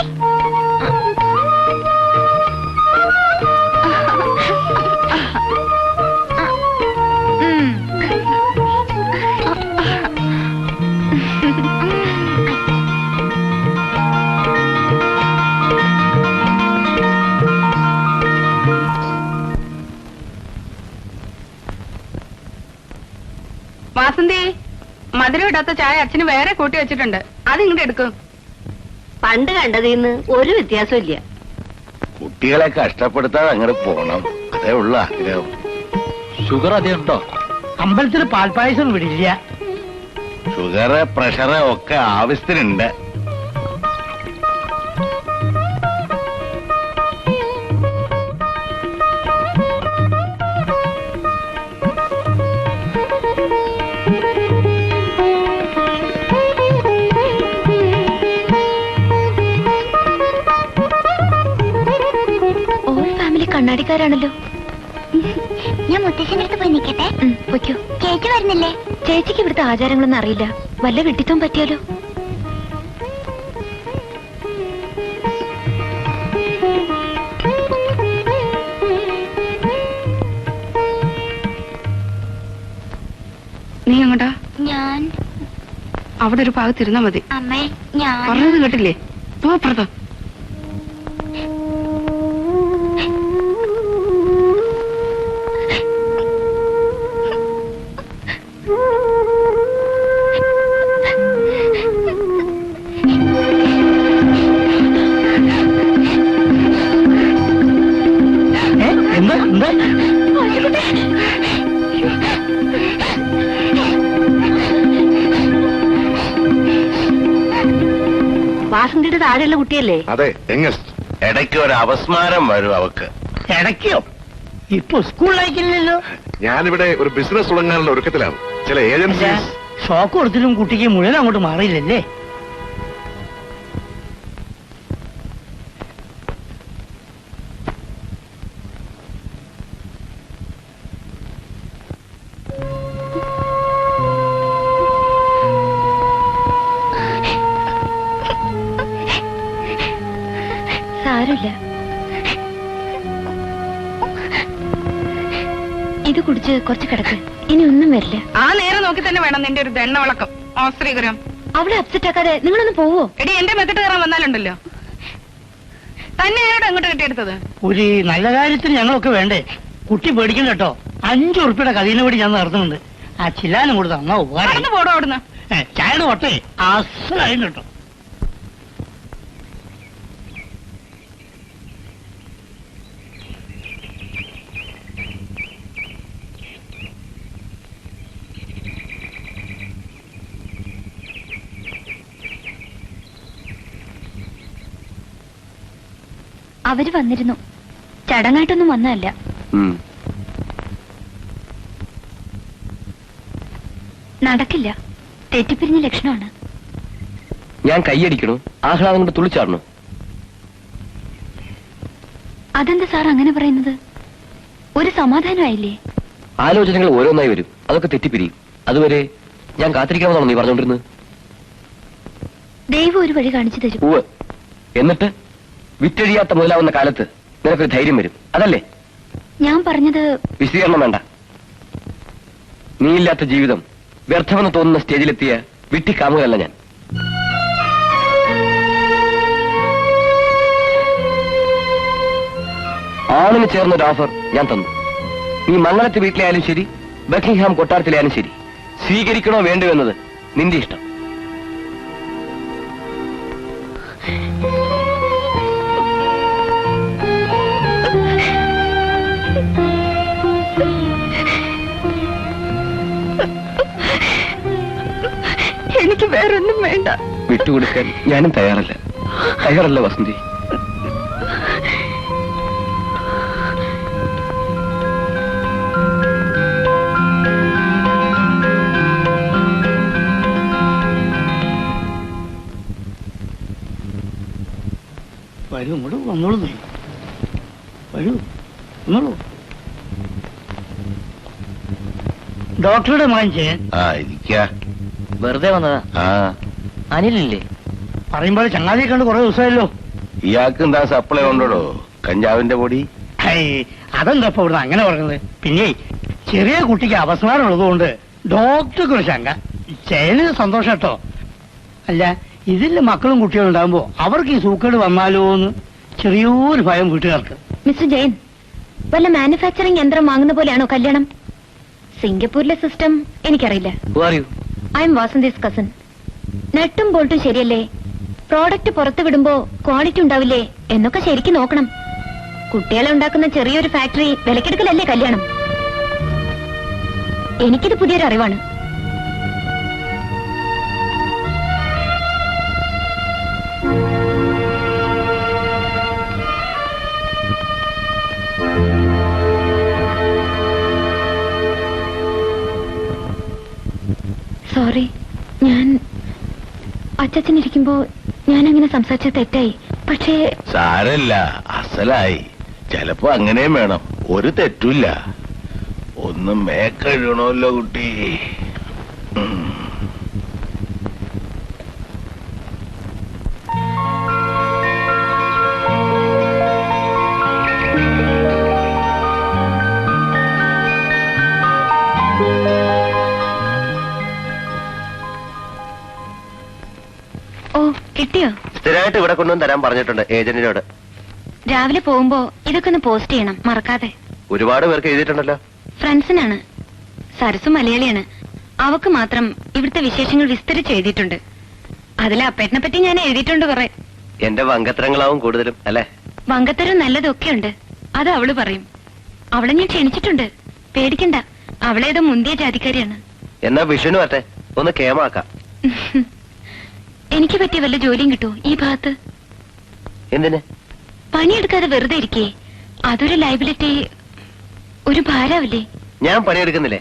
വാസന്തി, മധുരം ഇടാത്ത ചായ അച്ഛന് വേറെ കൂട്ടി വെച്ചിട്ടുണ്ട്, അത് ഇങ്ങോട്ട് എടുക്കും. പണ്ട് കണ്ടതിന്ന് ഒരു വ്യത്യാസവും ഇല്ല. കുട്ടികളെ കഷ്ടപ്പെടുത്താതെ അങ്ങോട്ട് പോണം, അതേ ഉള്ള ആഗ്രഹം. ഷുഗർ അധികം ഉണ്ടോ? അമ്പലത്തിൽ പാൽപ്പായസം വിടില്ല. ഷുഗറ് പ്രഷറ് ഒക്കെ ആവശ്യത്തിനുണ്ട്. കണ്ണാടിക്കാരാണല്ലോ. ഞാൻ മുത്തശ്ശന്റെ അടുത്ത് പോയി നിൽക്കട്ടെ. പൊയ്ക്കോ. ചേച്ചി വരുന്നില്ലേ? ചേച്ചിക്ക് ഇവിടുത്തെ ആചാരങ്ങളൊന്നും അറിയില്ല. വല്ല വെട്ടിത്തം പറ്റിയാലോ? നീ എങ്ങോട്ടാ? ഞാൻ അവിടെ ഒരു ഭാഗത്തിരുന്നാ മതി. അമ്മേ, ഞാൻ പറഞ്ഞത് കേട്ടില്ലേ? പോപ്പുറത്ത്. എന്താ എന്താ വാസന്തിയുടെ താഴെയുള്ള കുട്ടിയല്ലേ? അതെ, യങ്ങസ്റ്റ്. ഇടയ്ക്ക് ഒരു അപസ്മാരം വരും അവക്ക്. ഇടയ്ക്കോ? ഇപ്പൊ സ്കൂളിലേക്കില്ലല്ലോ. ഞാനിവിടെ ഒരു ബിസിനസ് തുടങ്ങാനുള്ള ഒരുക്കത്തിലാണ്. ചില ഏജൻസീസ് ഷോക്ക് കൊടുത്തിട്ടും കുട്ടിക്ക് മുഴുവൻ അങ്ങോട്ട് മാറിയില്ലല്ലേ? സാരമില്ല, ഇത് കുടിച്ച് കുറച്ച് കിടക്ക്, ഇനി ഒന്നും വരില്ല. ആ നേരെ നോക്കി തന്നെ വേണം നിന്റെ ഒരു ദണ്ണവളക്കം. ഓസ്ത്രീകരം അവളെ അപ്സെറ്റ് ആക്കാതെ നിങ്ങളൊന്ന് പോവോ? എടി, എന്റെ മെത്തിട്ട് കയറാൻ വന്നാലുണ്ടല്ലോ. തന്നെ ആരോട് അങ്ങോട്ട് കെട്ടിയെടുത്തത്? ഒരു നല്ല കാര്യത്തിന് ഞങ്ങളൊക്കെ വേണ്ടേ? കുട്ടി പേടിക്കണ്ട കേട്ടോ. 5 ഉറുപ്പിയുടെ കഥയിനോട് ഞാൻ നടത്തുന്നുണ്ട്. ആ ചില്ലാനും കൂടെ തന്നാ ഉപകാരം. അവിടുന്ന് പോടോ അവിടുന്ന്. ചായയുടെ കൊട്ടേ അസലായി കേട്ടോ. അവര് വന്നിരുന്നു. ചടങ്ങായിട്ടൊന്നും വന്നതല്ല. നടക്കില്ല, തെറ്റിപ്പിരിഞ്ഞ ലക്ഷണമാണ്. ഞാൻ കൈയടിക്കണു, ആഹ്ലാദം കൊണ്ട് തുള്ളിച്ചാടണു. അതെന്താ സാർ അങ്ങനെ പറയുന്നത്? ഒരു സമാധാനമായില്ലേ? ആലോചനകൾ ഓരോന്നായി വരും, അതൊക്കെ തെറ്റിപ്പിരിയും. അതുവരെ ഞാൻ കാത്തിരിക്കാമെന്നാണോ നീ പറഞ്ഞോണ്ടിരുന്നത്? ദൈവം ഒരു വഴി കാണിച്ചു തരും. ഉവ്വ്. എന്നിട്ട് വിറ്റഴിയാത്ത മുതലാവുന്ന കാലത്ത് നിനക്കൊരു ധൈര്യം വരും, അതല്ലേ? ഞാൻ പറഞ്ഞത് വിശദീകരണം വേണ്ട. നീയില്ലാത്ത ജീവിതം വ്യർത്ഥമെന്ന് തോന്നുന്ന സ്റ്റേജിലെത്തിയ വിട്ടിക്കാമുകയല്ല ഞാൻ. ആണിന് ചേർന്നൊരു ഓഫർ ഞാൻ തന്നു. നീ മംഗളത്തെ വീട്ടിലായാലും ശരി, ബക്കിംഗ്ഹാം കൊട്ടാരത്തിലായാലും ശരി, സ്വീകരിക്കണോ വേണ്ടോ എന്നത് നിന്റെ ഇഷ്ടം. എനിക്ക് വേറൊന്നും വേണ്ട. വിട്ടുകൊടുക്കാൻ ഞാനും തയ്യാറല്ല വസന്തി. വരൂ, ഇങ്ങോട്ട് വന്നോളൂ. വരൂ, വന്നോളൂ. ഡോക്ടറുടെ മകൻ ചെയ്യാൻ വെറുതെ വന്നതാ. അനിലില്ലേ? പറയുമ്പോൾ ചങ്ങാതിയെ കണ്ട് കുറെ ദിവസമായല്ലോ. ഇയാൾക്ക് എന്താ സപ്ലൈ ഉണ്ടോ കഞ്ചാവിന്റെ പൊടി? അതെന്താ ഇപ്പൊ ഇവിടുന്ന് അങ്ങനെ പറഞ്ഞത്? പിന്നെ ചെറിയ കുട്ടിക്ക് അപസ്മാരം ഉള്ളതുകൊണ്ട് ഡോക്ടർക്ക് ഒരു ശങ്ക. ചേന് സന്തോഷം കേട്ടോ. അല്ല, ഇതില് മക്കളും കുട്ടികളും ഉണ്ടാകുമ്പോ അവർക്ക് ഈ സൂക്കേട് വന്നാലോ എന്ന് ചെറിയൊരു ഭയം വീട്ടുകാർക്ക്. മിസ്റ്റർ ജയൻ, വല്ല മാനുഫാക്ചറിംഗ് യന്ത്രം വാങ്ങുന്ന പോലെയാണോ കല്യാണം? സിംഗപ്പൂരിലെ സിസ്റ്റം എനിക്കറിയില്ല. I am Vasanthi's cousin. നട്ടും ബോൾട്ടും ശരിയല്ലേ, പ്രോഡക്റ്റ് പുറത്തു വിടുമ്പോ ക്വാളിറ്റി ഉണ്ടാവില്ലേ എന്നൊക്കെ ശരിക്കും നോക്കണം. കുട്ടികളെ ഉണ്ടാക്കുന്ന ചെറിയൊരു ഫാക്ടറി വിലക്കെടുക്കലല്ലേ കല്യാണം. എനിക്കിത് പുതിയൊരു അറിവാണ്. സോറി, ഞാൻ അച്ഛനിരിക്കുമ്പോ ഞാൻ അങ്ങനെ സംസാരിച്ചത് തെറ്റായി. പക്ഷേ സാരല്ല, അസലായി. ചിലപ്പോ അങ്ങനെയും വേണം, ഒരു തെറ്റുമില്ല. ഒന്നും മേക്കഴുകണമല്ലോ കുട്ടി. ഓ, കിട്ടിയോ? സ്ഥിരമായിട്ട് ഇവിടെ കൊണ്ടുവന്ന് തരാൻ പറഞ്ഞിട്ടുണ്ട് ഏജന്റിനോട്. രാവിലെ പോകുമ്പോ ഇതൊക്കെ ഒന്ന് പോസ്റ്റ് ചെയ്യണം, മറക്കാതെ. ഒരുപാട് പേർക്ക് എഴുതിയിട്ടുണ്ടല്ലോ. ഫ്രണ്ട്സിനാണ്. സരസു മലയാളിയാണ്. അവക്ക് മാത്രം ഇവിടുത്തെ വിശേഷങ്ങൾ വിസ്തരിച്ച് എഴുതിയിട്ടുണ്ട്. അതിൽ അപ്പേട്ടനെ പറ്റി ഞാൻ എഴുതിയിട്ടുണ്ട് കുറെ. എന്റെ വങ്കത്തരങ്ങളാവും കൂടുതലും അല്ലേ? വങ്കത്തരം നല്ലതൊക്കെ ഉണ്ട്, അത് അവള് പറയും. അവളെ ഞാൻ ക്ഷണിച്ചിട്ടുണ്ട്, പേടിക്കണ്ട. അവളേതോ മുന്തിയ ജാതിക്കാരിയാണ്. എന്നാ വിഷുവിന് പറ്റേ ഒന്ന് കേമാക്കാം. എനിക്ക് പറ്റിയ വല്ല ജോലിയും കിട്ടുമോ ഈ ഭാഗത്ത്? എന്തിന്? പണിയെടുക്കാതെ വെറുതെ ഇരിക്കേ, അതൊരു ലൈബിലിറ്റി, ഒരു ഭാരാവില്ലേ? ഞാൻ പണിയെടുക്കുന്നില്ലേ?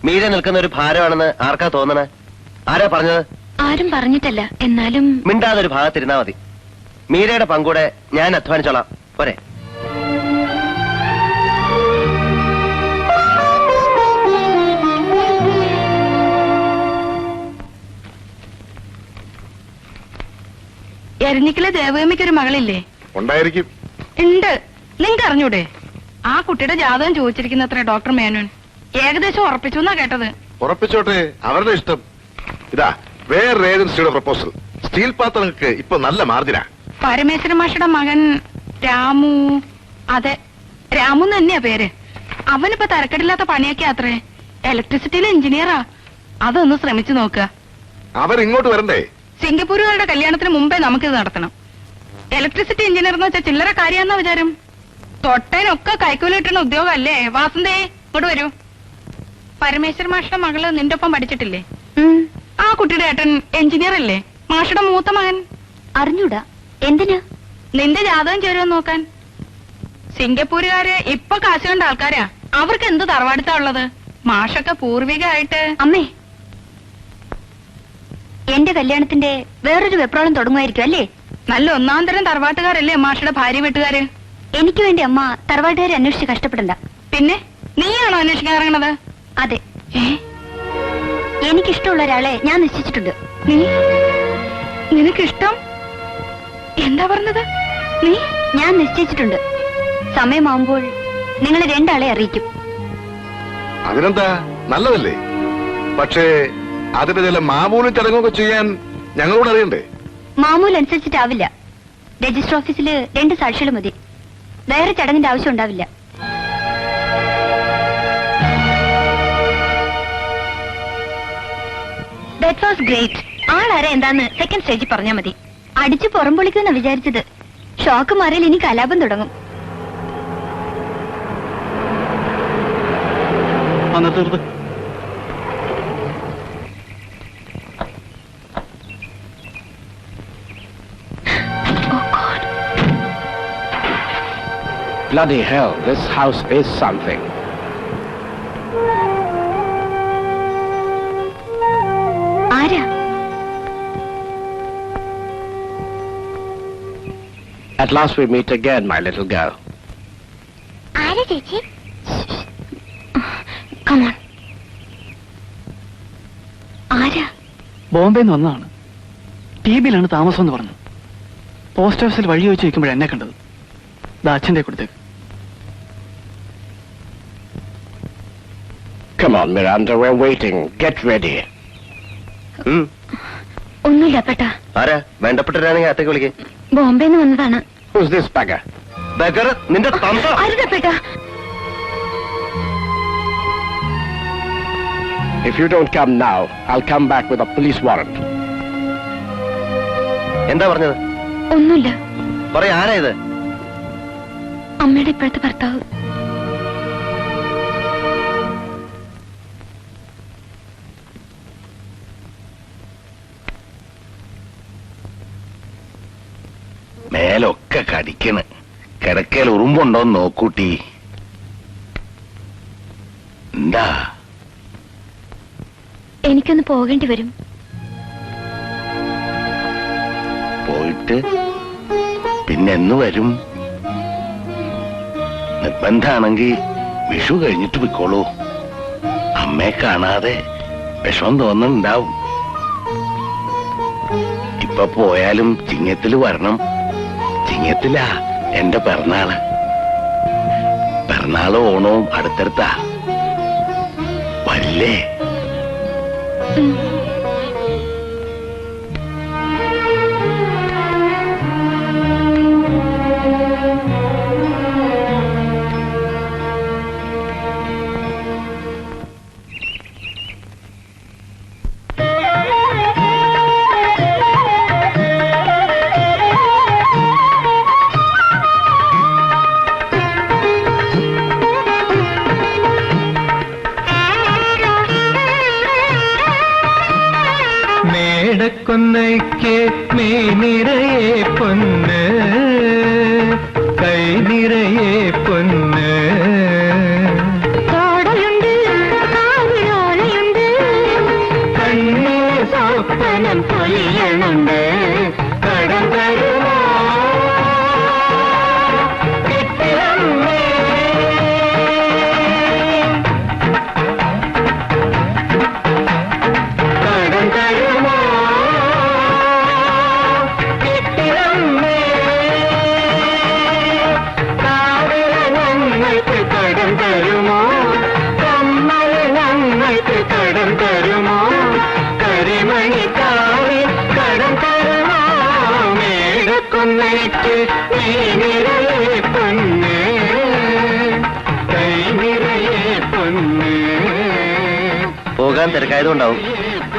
മീര നിൽക്കുന്ന ഒരു ഭാരമാണെന്ന് ആർക്കാ തോന്നണേ? ആരാ പറഞ്ഞത്? ആരും പറഞ്ഞിട്ടല്ല, എന്നാലും മിണ്ടാതെ ഒരു ഭാഗത്തിരുന്നാ മതി. മീരയുടെ പങ്കൂടെ ഞാൻ അധ്വാനിച്ചോളാം, പോരെ? എരഞ്ഞിക്കലെ ദേവകമ്മയ്ക്ക് ഒരു മകളില്ലേ? ഉണ്ടായിരിക്കും. ഉണ്ട്. നിങ്ങൾക്ക് അറിഞ്ഞൂടെ? ആ കുട്ടിയുടെ ജാതകം ചോദിച്ചിരിക്കുന്നത്ര ഡോക്ടർ മേനോൻ. ഏകദേശം ഉറപ്പിച്ചു എന്നാ കേട്ടത്. ഉറപ്പിച്ചോട്ടെ, അവരുടെ ഇഷ്ടം. ഇതാ വേറൊരു ഏജൻസിയുടെ പ്രപ്പോസൽ. സ്റ്റീൽ പാത്രങ്ങൾക്ക് ഇപ്പൊ നല്ല മാർജിനാ. പരമേശ്വര മാഷയുടെ മകൻ രാമു. അതെ, രാമു തന്നെയാ പേര്. അവനിപ്പോ തരക്കെടില്ലാത്ത പണിയൊക്കെ അത്രേ. ഇലക്ട്രിസിറ്റിയിലെ എഞ്ചിനീയറാ. അതൊന്ന് ശ്രമിച്ചു നോക്കുക. അവരിങ്ങോട്ട് വരണ്ടേ? സിംഗപ്പൂരുകാരുടെ കല്യാണത്തിന് മുമ്പേ നമുക്കിത് നടത്തണം. ഇലക്ട്രിസിറ്റി എഞ്ചിനീയർ എന്ന് വെച്ചാൽ ചില്ലറ കാര്യാന്നാ വിചാരം. തൊട്ടേനൊക്കെ കൈക്കൂലി കിട്ടുന്ന ഉദ്യോഗല്ലേ. വാസന്തേ, ഇങ്ങോട്ട് വരൂ. പരമേശ്വര മാഷയുടെ മകള് നിന്റെ ഒപ്പം പഠിച്ചിട്ടില്ലേ? ആ കുട്ടിയുടെ ഏട്ടൻ എഞ്ചിനീയർ അല്ലേ? മാഷയുടെ മൂത്ത മകൻ. അറിഞ്ഞൂടാ. എന്തിനാ? നിന്റെ ജാതകം ചേരുമെന്ന് നോക്കാൻ. സിംഗപ്പൂരുകാര് ഇപ്പൊ കാശ് കണ്ട ആൾക്കാരാ. അവർക്ക് എന്ത് തറവാടുത്താ ഉള്ളത്? മാഷൊക്കെ പൂർവികമായിട്ട്. അമ്മേ, എന്റെ കല്യാണത്തിന്റെ വേറൊരു വെപ്രാളം തുടങ്ങുമായിരിക്കും അല്ലേ? നല്ല ഒന്നാം തരം തറവാട്ടുകാരല്ലേ മാഷയുടെ ഭാര്യ വീട്ടുകാര്? എനിക്ക് വേണ്ടി അമ്മ തറവാട്ടുകാരെ അന്വേഷിച്ച് കഷ്ടപ്പെടണ്ട. പിന്നെ നീയാണോ അന്വേഷിക്കാൻ ഇറങ്ങണത്? അതെ, എനിക്കിഷ്ടമുള്ള ഒരാളെ ഞാൻ നിശ്ചയിച്ചിട്ടുണ്ട്. നിനക്കിഷ്ടം? എന്താ പറഞ്ഞത് നീ? ഞാൻ നിശ്ചയിച്ചിട്ടുണ്ട്. സമയമാവുമ്പോൾ നിങ്ങളെ രണ്ടാളെ അറിയിക്കും. അതിനെന്താ, നല്ലതല്ലേ? പക്ഷേ അതിന്റെ ചില മാമൂലും ചടങ്ങൊക്കെ ചെയ്യാൻ ഞങ്ങളോട് അറിയണ്ടേ? മാമൂൽ അനുസരിച്ചിട്ടാവില്ല. രജിസ്റ്റർ ഓഫീസിൽ 2 സാക്ഷികൾ മതി. വേറെ ചടങ്ങിന്റെ ആവശ്യം ഉണ്ടാവില്ല. That was great. ആളാരെ എന്താന്ന് സെക്കൻഡ് സ്റ്റേജിൽ പറഞ്ഞാൽ മതി. അടിച്ചു പുറംപൊളിക്കുമെന്നാ വിചാരിച്ചത്. ഷോക്ക് മാറിയാൽ ഇനി കലാപം തുടങ്ങും. തീർത്ത് Bloody hell, this house is something. ആരാ? At last we meet again, my little girl. ആരാ ചേച്ചി? Come on. ആരാ? ബോംബെന്ന് വന്നതാണ്. ടിബിയിലാണ് താമസം എന്ന് പറഞ്ഞു. പോസ്റ്റ് ഓഫീസിൽ വഴി ചോദിച്ചു വയ്ക്കുമ്പോഴാണ് എന്നെ കണ്ടത്. അച്ഛൻ്റെ കൊടുത്തേക്ക്. Come on, Miranda, we're waiting. Get ready. ഒന്നുമില്ല പേട്ടാ. ആരാ? വേണ്ടപ്പെട്ടവരാണെങ്കിൽ അകത്തേക്ക് വിളിക്കേ. ബോംബെന്ന് വന്നതാണ്. Who's this beggar? ബഗർ നിന്റെ തന്ത. അരുതാ പേട്ടാ. If you don't come now, I'll come back with a police warrant. എന്താ പറഞ്ഞത്? ഒന്നുമില്ല. പറയാ, ആരാ ഇത്? അമ്മയുടെ ഇപ്പോഴത്തെ ഭർത്താവ്. മേലൊക്കെ കടിക്കണ്. കിടക്കയിൽ ഉറുമ്പുണ്ടോന്ന് നോക്കൂട്ടി. എന്താ? എനിക്കൊന്ന് പോകേണ്ടി വരും. പോയിട്ട് പിന്നെന്ന് വരും? നിർബന്ധാണെങ്കി വിഷു കഴിഞ്ഞിട്ട് പോയിക്കോളൂ. അമ്മയെ കാണാതെ വിഷമം തോന്നുന്നുണ്ടാവും. ഇപ്പൊ പോയാലും ചിങ്ങത്തില് വരണം. ചിങ്ങത്തിലാ എന്റെ പിറന്നാള്. പിറന്നാള് ഓണവും അടുത്തടുത്താ. വരില്ലേ? മേടക്കൊന്നയ്ക്ക് മേ നിറയെ പൊന്ന്, കൈ നിറയെ പൊന്ന്. കണ്ണിലെ സ്വപ്നം പൊലിയണുണ്ട്. കടം തരുമോ കിട്ടിയമ്മേ? കടം തരുമോ കിട്ടിയമ്മേ? കാവില ഞങ്ങൾക്ക് കടം തരുമോ? കമ്മൽ ഞങ്ങൾക്ക് കടം തരുമോ? കരിമണിക്കാവിൽ കടം തരുമോ? മേടക്കൊന്നയ്ക്ക് നീ നിറയെ പൊന്ന്, കൈ നിറയെ പൊന്ന്. പോകാൻ തിരക്കായതുകൊണ്ടാവും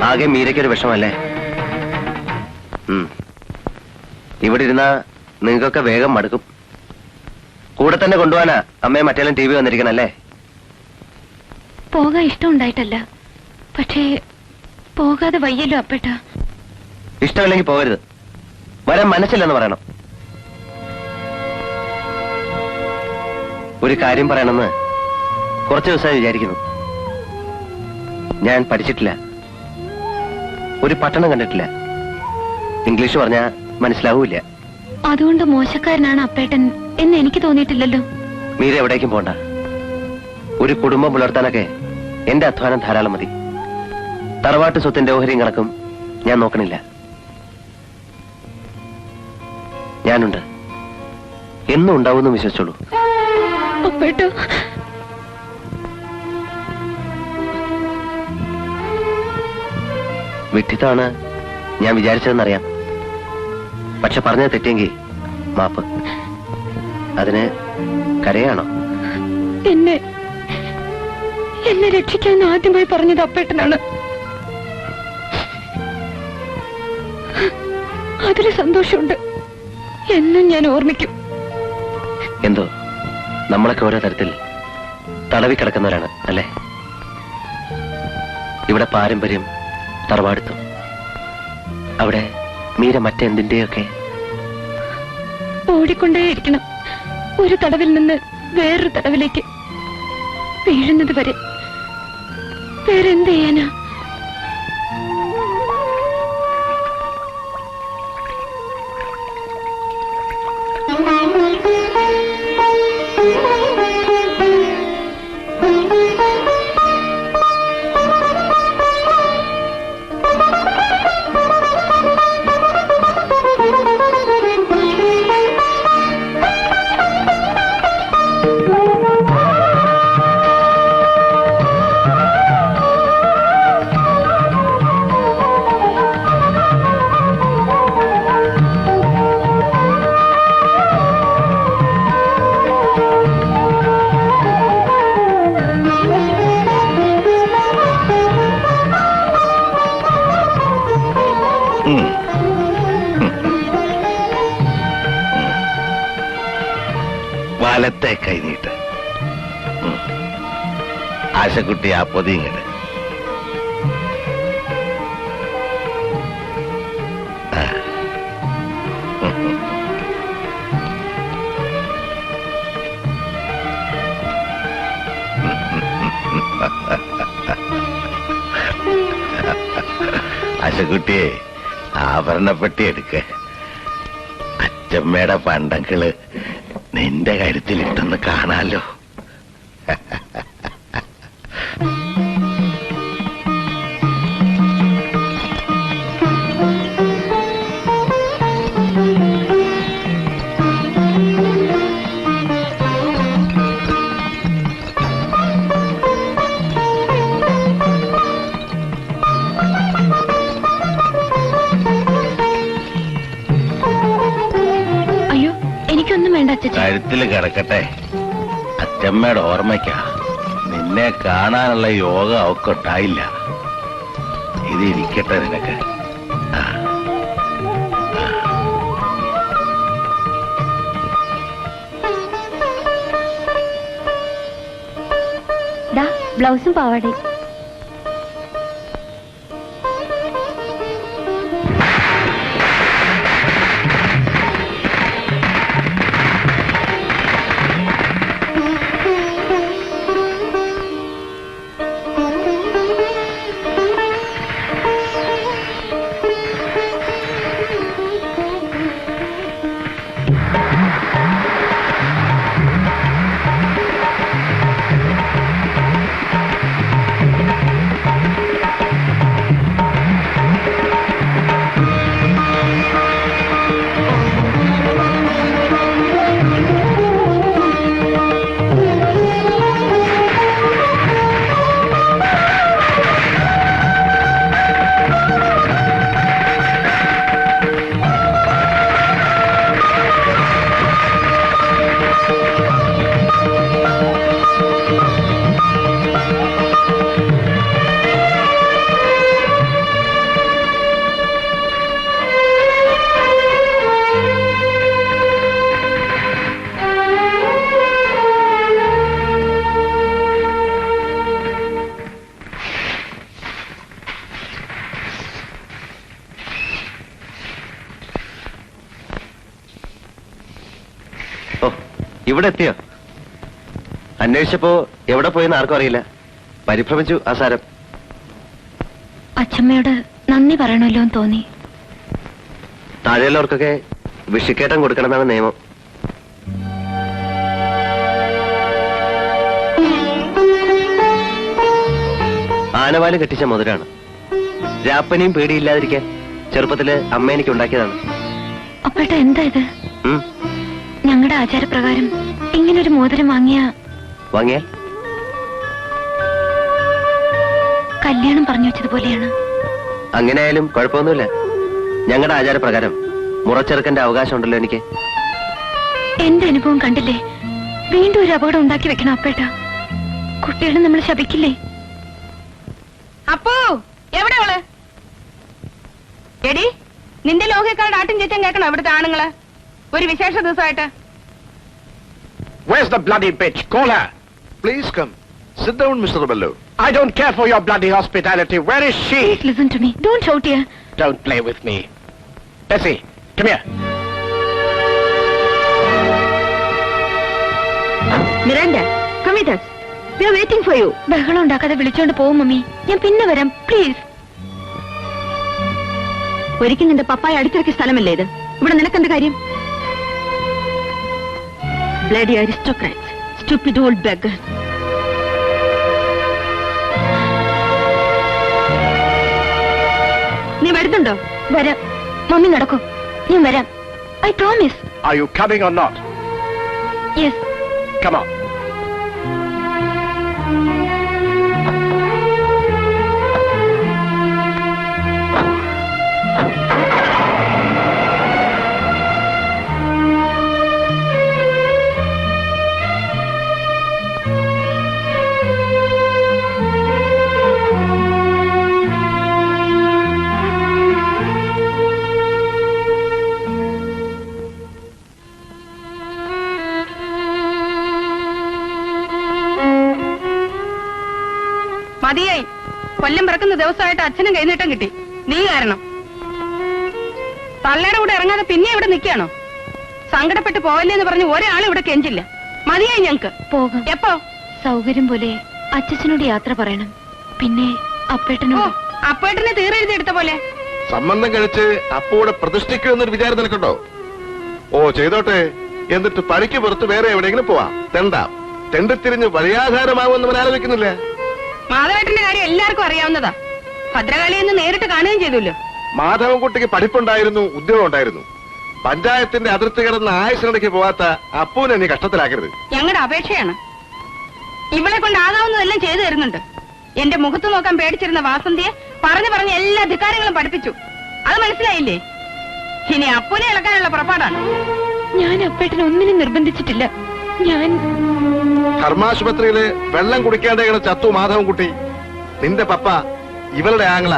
ആകെ മീരയ്ക്കൊരു വിഷമല്ലേ? ഇവിടെ ഇരുന്നാ നിങ്ങൾക്കൊക്കെ വേഗം മടുക്കും. കൂടെ തന്നെ കൊണ്ടുപോകാനാ അമ്മയെ മറ്റേലും TV വന്നിരിക്കണല്ലേ? പോകാൻ ഇഷ്ടമുണ്ടായിട്ടല്ല, പക്ഷേ പോകാതെ വയ്യല്ലോ അപ്പേട്ട. ഇഷ്ടമില്ലെങ്കിൽ പോകരുത്. വരാൻ മനസ്സില്ലെന്ന് പറയണം. ഒരു കാര്യം പറയണമെന്ന് കുറച്ച് ദിവസമായി വിചാരിക്കുന്നു. ഞാൻ പഠിച്ചിട്ടില്ല, ഒരു പട്ടണം കണ്ടിട്ടില്ല, ഇംഗ്ലീഷ് പറഞ്ഞാൽ മനസ്സിലാവൂല. അതുകൊണ്ട് മോശക്കാരനാണ് അപ്പേട്ടൻ എന്ന് എനിക്ക് തോന്നിയിട്ടില്ലല്ലോ. മീര എവിടേക്കും പോണ്ട. ഒരു കുടുംബം പുലർത്താനൊക്കെ എന്റെ അധ്വാനം ധാരാളം മതി. തറവാട്ട് സ്വത്തിന്റെ ഓഹരിയും കണക്കും ഞാൻ നോക്കണില്ല. ഞാനുണ്ട്, എന്നും ഉണ്ടാവുമെന്ന് വിശ്വസിച്ചോളൂ. അപ്പേട്ട, വിഡ്ഢിത്തമാണ് ഞാൻ വിചാരിച്ചതെന്നറിയാം. പക്ഷെ പറഞ്ഞത് തെറ്റെങ്കിൽ മാപ്പ്. അതിന് കരയാണോ? എന്നെ രക്ഷിക്കാൻ ആദ്യമായി പറഞ്ഞത് അപ്പേട്ടനാണ്. അതിൽ സന്തോഷമുണ്ട്. എന്നും ഞാൻ ഓർമ്മിക്കും. എന്തോ നമ്മളൊക്കെ ഓരോ തരത്തിൽ തടവിക്കിടക്കുന്നവരാണ് അല്ലേ? ഇവിടെ പാരമ്പര്യം, തറവാടുത്തും, അവിടെ മീര മറ്റെന്തിന്റെയൊക്കെ. ഓടിക്കൊണ്ടേയിരിക്കണം, ഒരു തടവിൽ നിന്ന് വേറൊരു തടവിലേക്ക് വീഴുന്നത് വരെ. വേറെന്ത് ചെയ്യാനാ? വലത്തെ കൈ നീട്ട്. ആശക്കുട്ടി ആ പൊതിങ്ങട്. ആശക്കുട്ടിയെ ആഭരണപ്പെട്ടി എടുക്ക. അച്ചമ്മയുടെ പണ്ടങ്ങള് നിന്റെ കാര്യത്തിൽ ഇട്ടൊന്ന് കാണാലോ. കഴുത്തില് കിടക്കട്ടെ. അച്ചമ്മയുടെ ഓർമ്മയ്ക്കാ. നിന്നെ കാണാനുള്ള യോഗ അവക്ക് ഉണ്ടായില്ല. ഇത് ഇരിക്കട്ടെ നിനക്ക്. ബ്ലൗസും പാവാടയും. ഇവിടെ എത്തിയോ? അന്വേഷിച്ചപ്പോ എവിടെ പോയെന്ന് ആർക്കും അറിയില്ല. പരിഭ്രമിച്ചു ആസാരം. അച്ഛമ്മയോട് നന്ദി പറയണമല്ലോ എന്ന് തോന്നി. താഴെയുള്ളവർക്കൊക്കെ വിഷിക്കേട്ടം കൊടുക്കണമെന്നാണ് നിയമം. ആനവാല് കെട്ടിച്ച മുതലാണ്. രാപ്പനെയും പേടിയില്ലാതിരിക്കാൻ ചെറുപ്പത്തില് അമ്മ എനിക്ക് ഉണ്ടാക്കിയതാണ്. അപ്പേട്ട എന്താ ഇത്? ഞങ്ങളുടെ ആചാരപ്രകാരം ഇങ്ങനൊരു മോതിരം വാങ്ങിയാൽ കല്യാണം പറഞ്ഞു വെച്ചതുപോലെയാണ്. അങ്ങനെയായാലും കുഴപ്പമൊന്നുമില്ല. ഞങ്ങളുടെ ആചാരപ്രകാരം മുറച്ചെറുക്കന്റെ അവകാശം ഉണ്ടല്ലോ എനിക്ക്. എന്റെ അനുഭവം കണ്ടില്ലേ? വീണ്ടും ഒരു അപകടം ഉണ്ടാക്കി വെക്കണം അപ്പേട്ട. കുട്ടികളെ നമ്മൾ ശപിക്കില്ലേ? അപ്പോ എവിടെയുള്ളു? എടി, നിന്റെ ലോകക്കാരുടെ ആട്ടും ചേച്ചൻ കേൾക്കണം ഇവിടുത്തെ ആണുങ്ങള് ഒരു വിശേഷ ദിവസമായിട്ട്. Where's the bloody bitch? Call her. Please come. Sit down, Mr. Bello. I don't care for your bloody hospitality. Where is she? Please listen to me. Don't shout here. Don't play with me. Bessie, come here. Miranda, come with us. We are waiting for you. ബഹളം ഉണ്ടാക്കാതെ വിളിച്ചോണ്ട് പോകും mummy. ഞാൻ പിന്നെ വരാം please. ഒരിക്കൽ നിന്റെ പപ്പായ അടുത്തിറക്കിയ സ്ഥലമല്ലേ ഇത്? ഇവിടെ നിനക്കെന്ത് കാര്യം? Bloody aristocrats, stupid old beggar. നീ വരുന്നുണ്ടോ? വരാം മമ്മി, നടക്കൂ. ഞാൻ വരാം. I promise. Are you coming or not? Yes. Come on. മതിയായി. കൊല്ലം പിറക്കുന്ന ദിവസമായിട്ട് അച്ഛനും കൈനീട്ടം കിട്ടി. നീ കാരണം. തള്ളയുടെ കൂടെ ഇറങ്ങാതെ പിന്നെ ഇവിടെ നിൽക്കുകയാണോ? സങ്കടപ്പെട്ട് പോവല്ലേന്ന് പറഞ്ഞ് ഒരാൾ ഇവിടെ കെഞ്ചില്ല. മതിയായി ഞങ്ങക്ക്. പോകാം. എപ്പോ? സൗകര്യം പോലെ അച്ഛനോട് യാത്ര പറയണം. പിന്നെ അപ്പേട്ടനോട്. അപ്പേട്ടനെ തീരെഴുതി പോലെ. സംബന്ധം കഴിച്ച് അപ്പൂടെ പ്രതിഷ്ഠിക്കുമെന്നൊരു വിചാരം നിനക്കുണ്ടോ? ഓ ചെയ്തോട്ടെ. എന്നിട്ട് പണിക്ക് പുറത്ത് വേറെ എവിടെയെങ്കിലും പോവാം. തെണ്ടിത്തിരിഞ്ഞ് വഴിയാധാരമാവുമെന്ന് അവൻ ആലോചിക്കുന്നില്ല. മാധവേട്ടന്റെ കാര്യം എല്ലാവർക്കും അറിയാവുന്നതാ. ഭദ്രകാളിയെന്ന് നേരിട്ട് കാണുകയും ചെയ്തല്ലോ. മാധവൻകുട്ടിക്ക് പഠിപ്പുണ്ടായിരുന്നു, ഉദ്യോഗം ഉണ്ടായിരുന്നു. പഞ്ചായത്തിന്റെ അതിർത്തി കിടന്ന് ആയുസിനിടയ്ക്ക് പോവാത്ത അപ്പൂനെ നീ കഷ്ടത്തിലാക്കരുത്. ഞങ്ങളുടെ അപേക്ഷയാണ്. ഇവളെ കൊണ്ട് ആകാവുന്നതെല്ലാം ചെയ്തു തരുന്നുണ്ട്. എന്റെ മുഖത്ത് നോക്കാൻ പേടിച്ചിരുന്ന വാസന്തിയെ പറഞ്ഞ് എല്ലാ ധിക്കാരങ്ങളും പഠിപ്പിച്ചു. അത് മനസ്സിലായില്ലേ? ഇനി അപ്പൂനെ ഇളക്കാനുള്ള പുറപ്പാടാണ്. ഞാൻ അപ്പേട്ടനെ ഒന്നിനും നിർബന്ധിച്ചിട്ടില്ല. ഞാൻ ധർമാശുപത്രിയില് വെള്ളം കുടിക്കാതെ ചത്തു മാധവൻകുട്ടി. നിന്റെ പപ്പ ഇവളുടെ ആങ്ങള.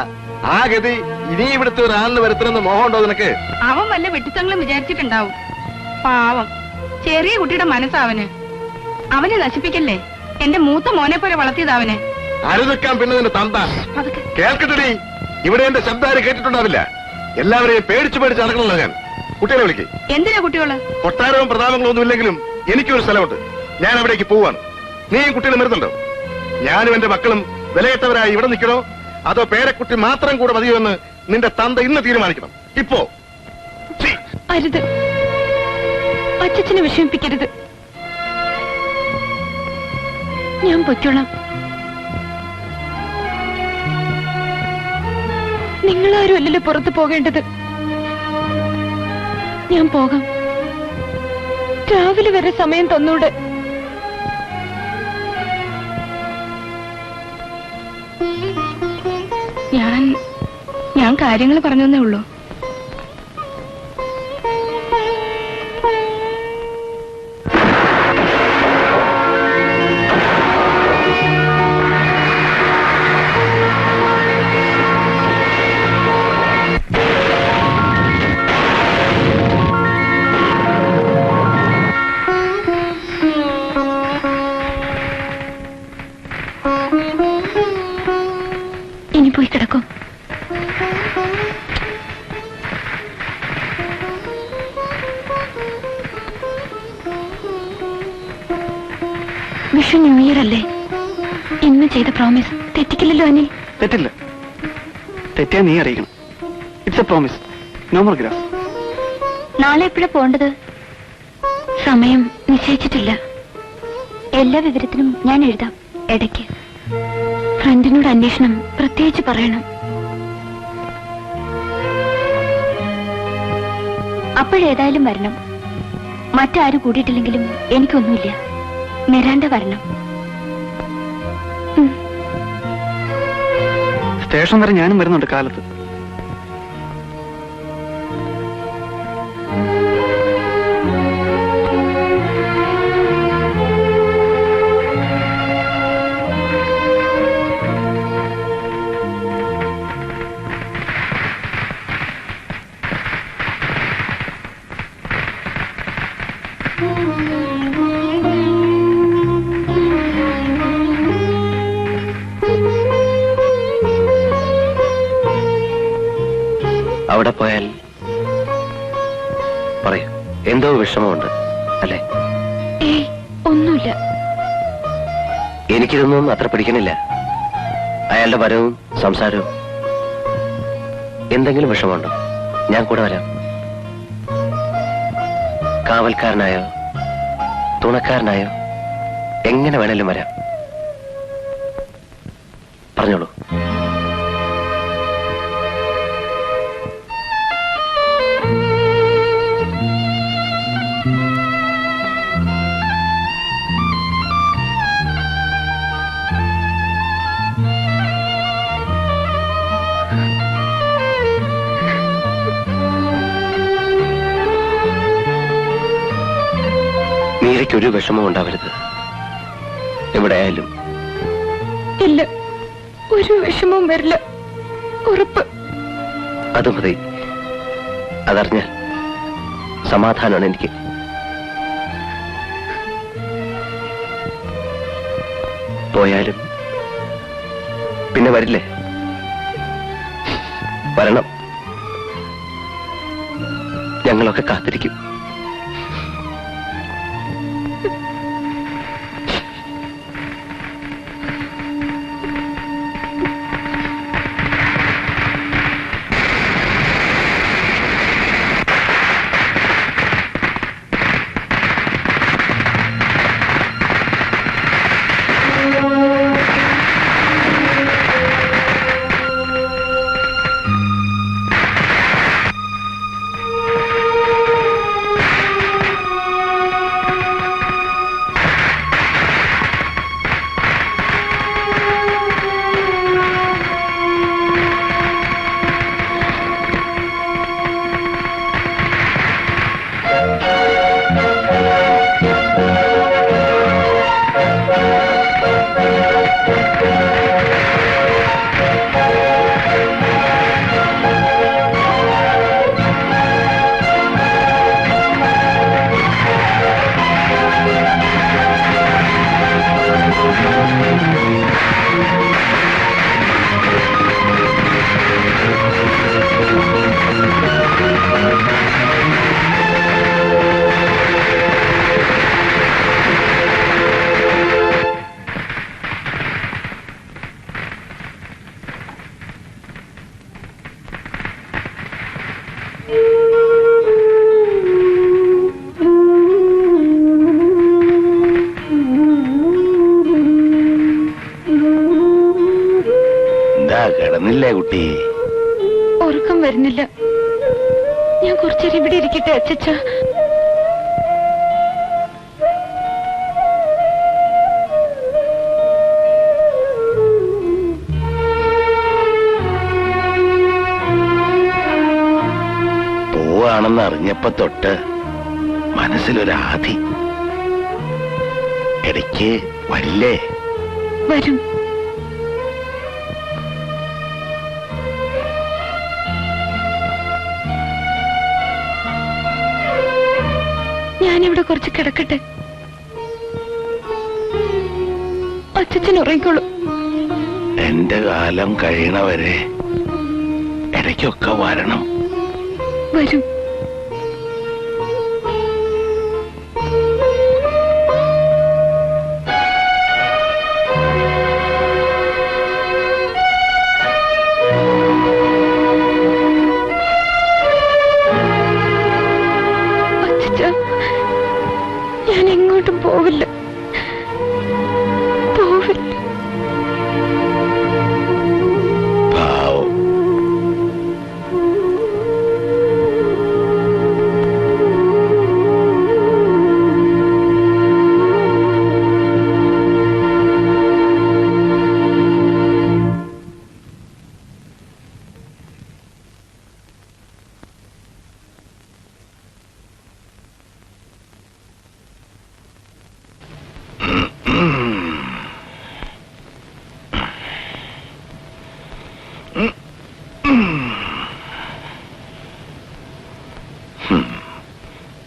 ആ ഗതി ഇനി ഇവിടുത്തെ ഒരാളിന് വരുത്തണമെന്ന് മോഹമുണ്ടോ നിനക്ക്? അവൻ വല്ല വെട്ടിത്തങ്ങളും വിചാരിച്ചിട്ടുണ്ടാവും. പാവം ചെറിയ കുട്ടിയുടെ മനസ്സാവന്. അവനെ നശിപ്പിക്കല്ലേ. എന്റെ മൂത്ത മോനെ പോലെ വളർത്തിയതാവനെ. അരുനിക്കാൻ പിന്നെ നിന്റെ തന്ത കേൾക്കട്ടെ. ഇവിടെ എന്റെ ശബ്ദം കേട്ടിട്ടുണ്ടാവില്ല. എല്ലാവരെയും പേടിച്ചു നടക്കണല്ലോ ഞാൻ. കുട്ടികളെ വിളിക്ക്. എന്തിനാ കുട്ടികള്? കൊട്ടാരവും പ്രതാപങ്ങളും ഒന്നും ഇല്ലെങ്കിലും എനിക്കൊരു സ്ഥലമുണ്ട്. ഞാൻ അവിടേക്ക് പോവാണ്. നീയും കുട്ടികളും വരുന്നുണ്ടോ? ഞാനും എന്റെ മക്കളും വിലകെട്ടവരായി ഇവിടെ നിൽക്കണോ അതോ പേരക്കുട്ടി മാത്രം കൂടെ മതിയോ എന്ന് നിന്റെ തന്ത ഇന്ന് തീരുമാനിക്കണം. ഇപ്പോ അരുത്. അച്ഛനെ വിഷമിപ്പിക്കരുത്. ഞാൻ പൊയ്ക്കോളാം. നിങ്ങളാരും അല്ലല്ലോ പുറത്തു പോകേണ്ടത്. ഞാൻ പോകാം. രാവിലെ വരെ സമയം തന്നൂടെ? ഞാൻ കാര്യങ്ങൾ പറഞ്ഞേ ഉള്ളൂ. ഇനി പോയി കിടക്കും. വിഷു ന്യൂ ഇയർ അല്ലേ? ഇന്ന് ചെയ്ത പ്രോമിസ് തെറ്റിക്കില്ലല്ലോ അനിൽ? തെറ്റില്ല. തെറ്റിയാ നീ അറിയിക്കണം. It's a promise. No more grass. നാളെ എപ്പോഴാ പോണ്ടത്? സമയം നിശ്ചയിച്ചിട്ടില്ല. എല്ലാ വിവരത്തിനും ഞാൻ എഴുതാം. ഇടയ്ക്ക് ഫ്രണ്ടിനോട് അന്വേഷണം പ്രത്യേകിച്ച് പറയണം. അപ്പോഴേതായാലും വരണം. മറ്റാരും കൂടിയിട്ടില്ലെങ്കിലും എനിക്കൊന്നുമില്ല. നിരാണ്ട വരണം. സ്റ്റേഷൻ വരെ ഞാനും വരുന്നുണ്ട് കാലത്ത്. അവിടെ പോയാൽ പറയൂ, എന്തോ വിഷമമുണ്ട് അല്ലേ? ഒന്നുമില്ല. എനിക്കിതൊന്നും അത്ര പിടിക്കണില്ല. അയാളുടെ വരവും സംസാരവും. എന്തെങ്കിലും വിഷമമുണ്ടോ? ഞാൻ കൂടെ വരാം. കാവൽക്കാരനായോ തുണക്കാരനായോ എങ്ങനെ വേണേലും വരാം. പറഞ്ഞോളൂ. മീരയ്ക്കൊരു വിഷമം ഉണ്ടാവരുത് എവിടെയായാലും. ഇല്ല, ഒരു വിഷമവും വരില്ല, ഉറപ്പ്. അത് മതി. അതറിഞ്ഞാൽ സമാധാനമാണ് എനിക്ക്. പോയാലും പിന്നെ വരില്ലേ? വരണം. ഞങ്ങളൊക്കെ കാത്തിരിക്കും. കിടന്നില്ലേ കുട്ടി? ഉറക്കം വരുന്നില്ല. ഞാൻ കുറച്ചേരം ഇവിടെ ഇരിക്കട്ടെ അച്ചച്ച. പോവാണെന്ന് അറിഞ്ഞപ്പോ തൊട്ട് മനസ്സിലൊരാധി. ഇടയ്ക്ക് വരില്ലേ? വരും. ഞാനിവിടെ കുറച്ച് കിടക്കട്ടെ. അച്ഛൻ ഉറങ്ങിക്കോളൂ. എന്റെ കാലം കഴിയണവരെ ഇടയ്ക്കൊക്കെ വരണം. വരും. ഞാൻ എങ്ങോട്ടും പോവില്ല. പാവം.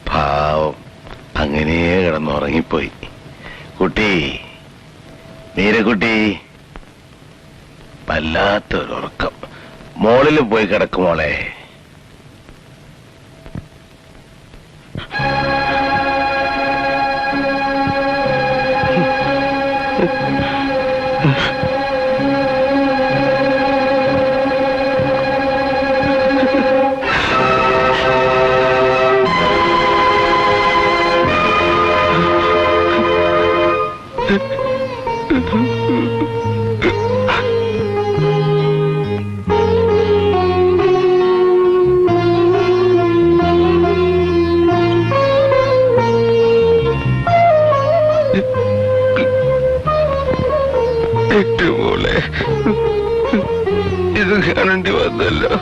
പാവം അങ്ങനെ കിടന്നുറങ്ങിപ്പോയി. കുട്ടി, നീരക്കുട്ടി, വല്ലാത്തൊരുറക്കം. മോളിൽ പോയി കിടക്കുമോളെ. മോളെ, ഇത് കാണേണ്ടി വന്നല്ലോ.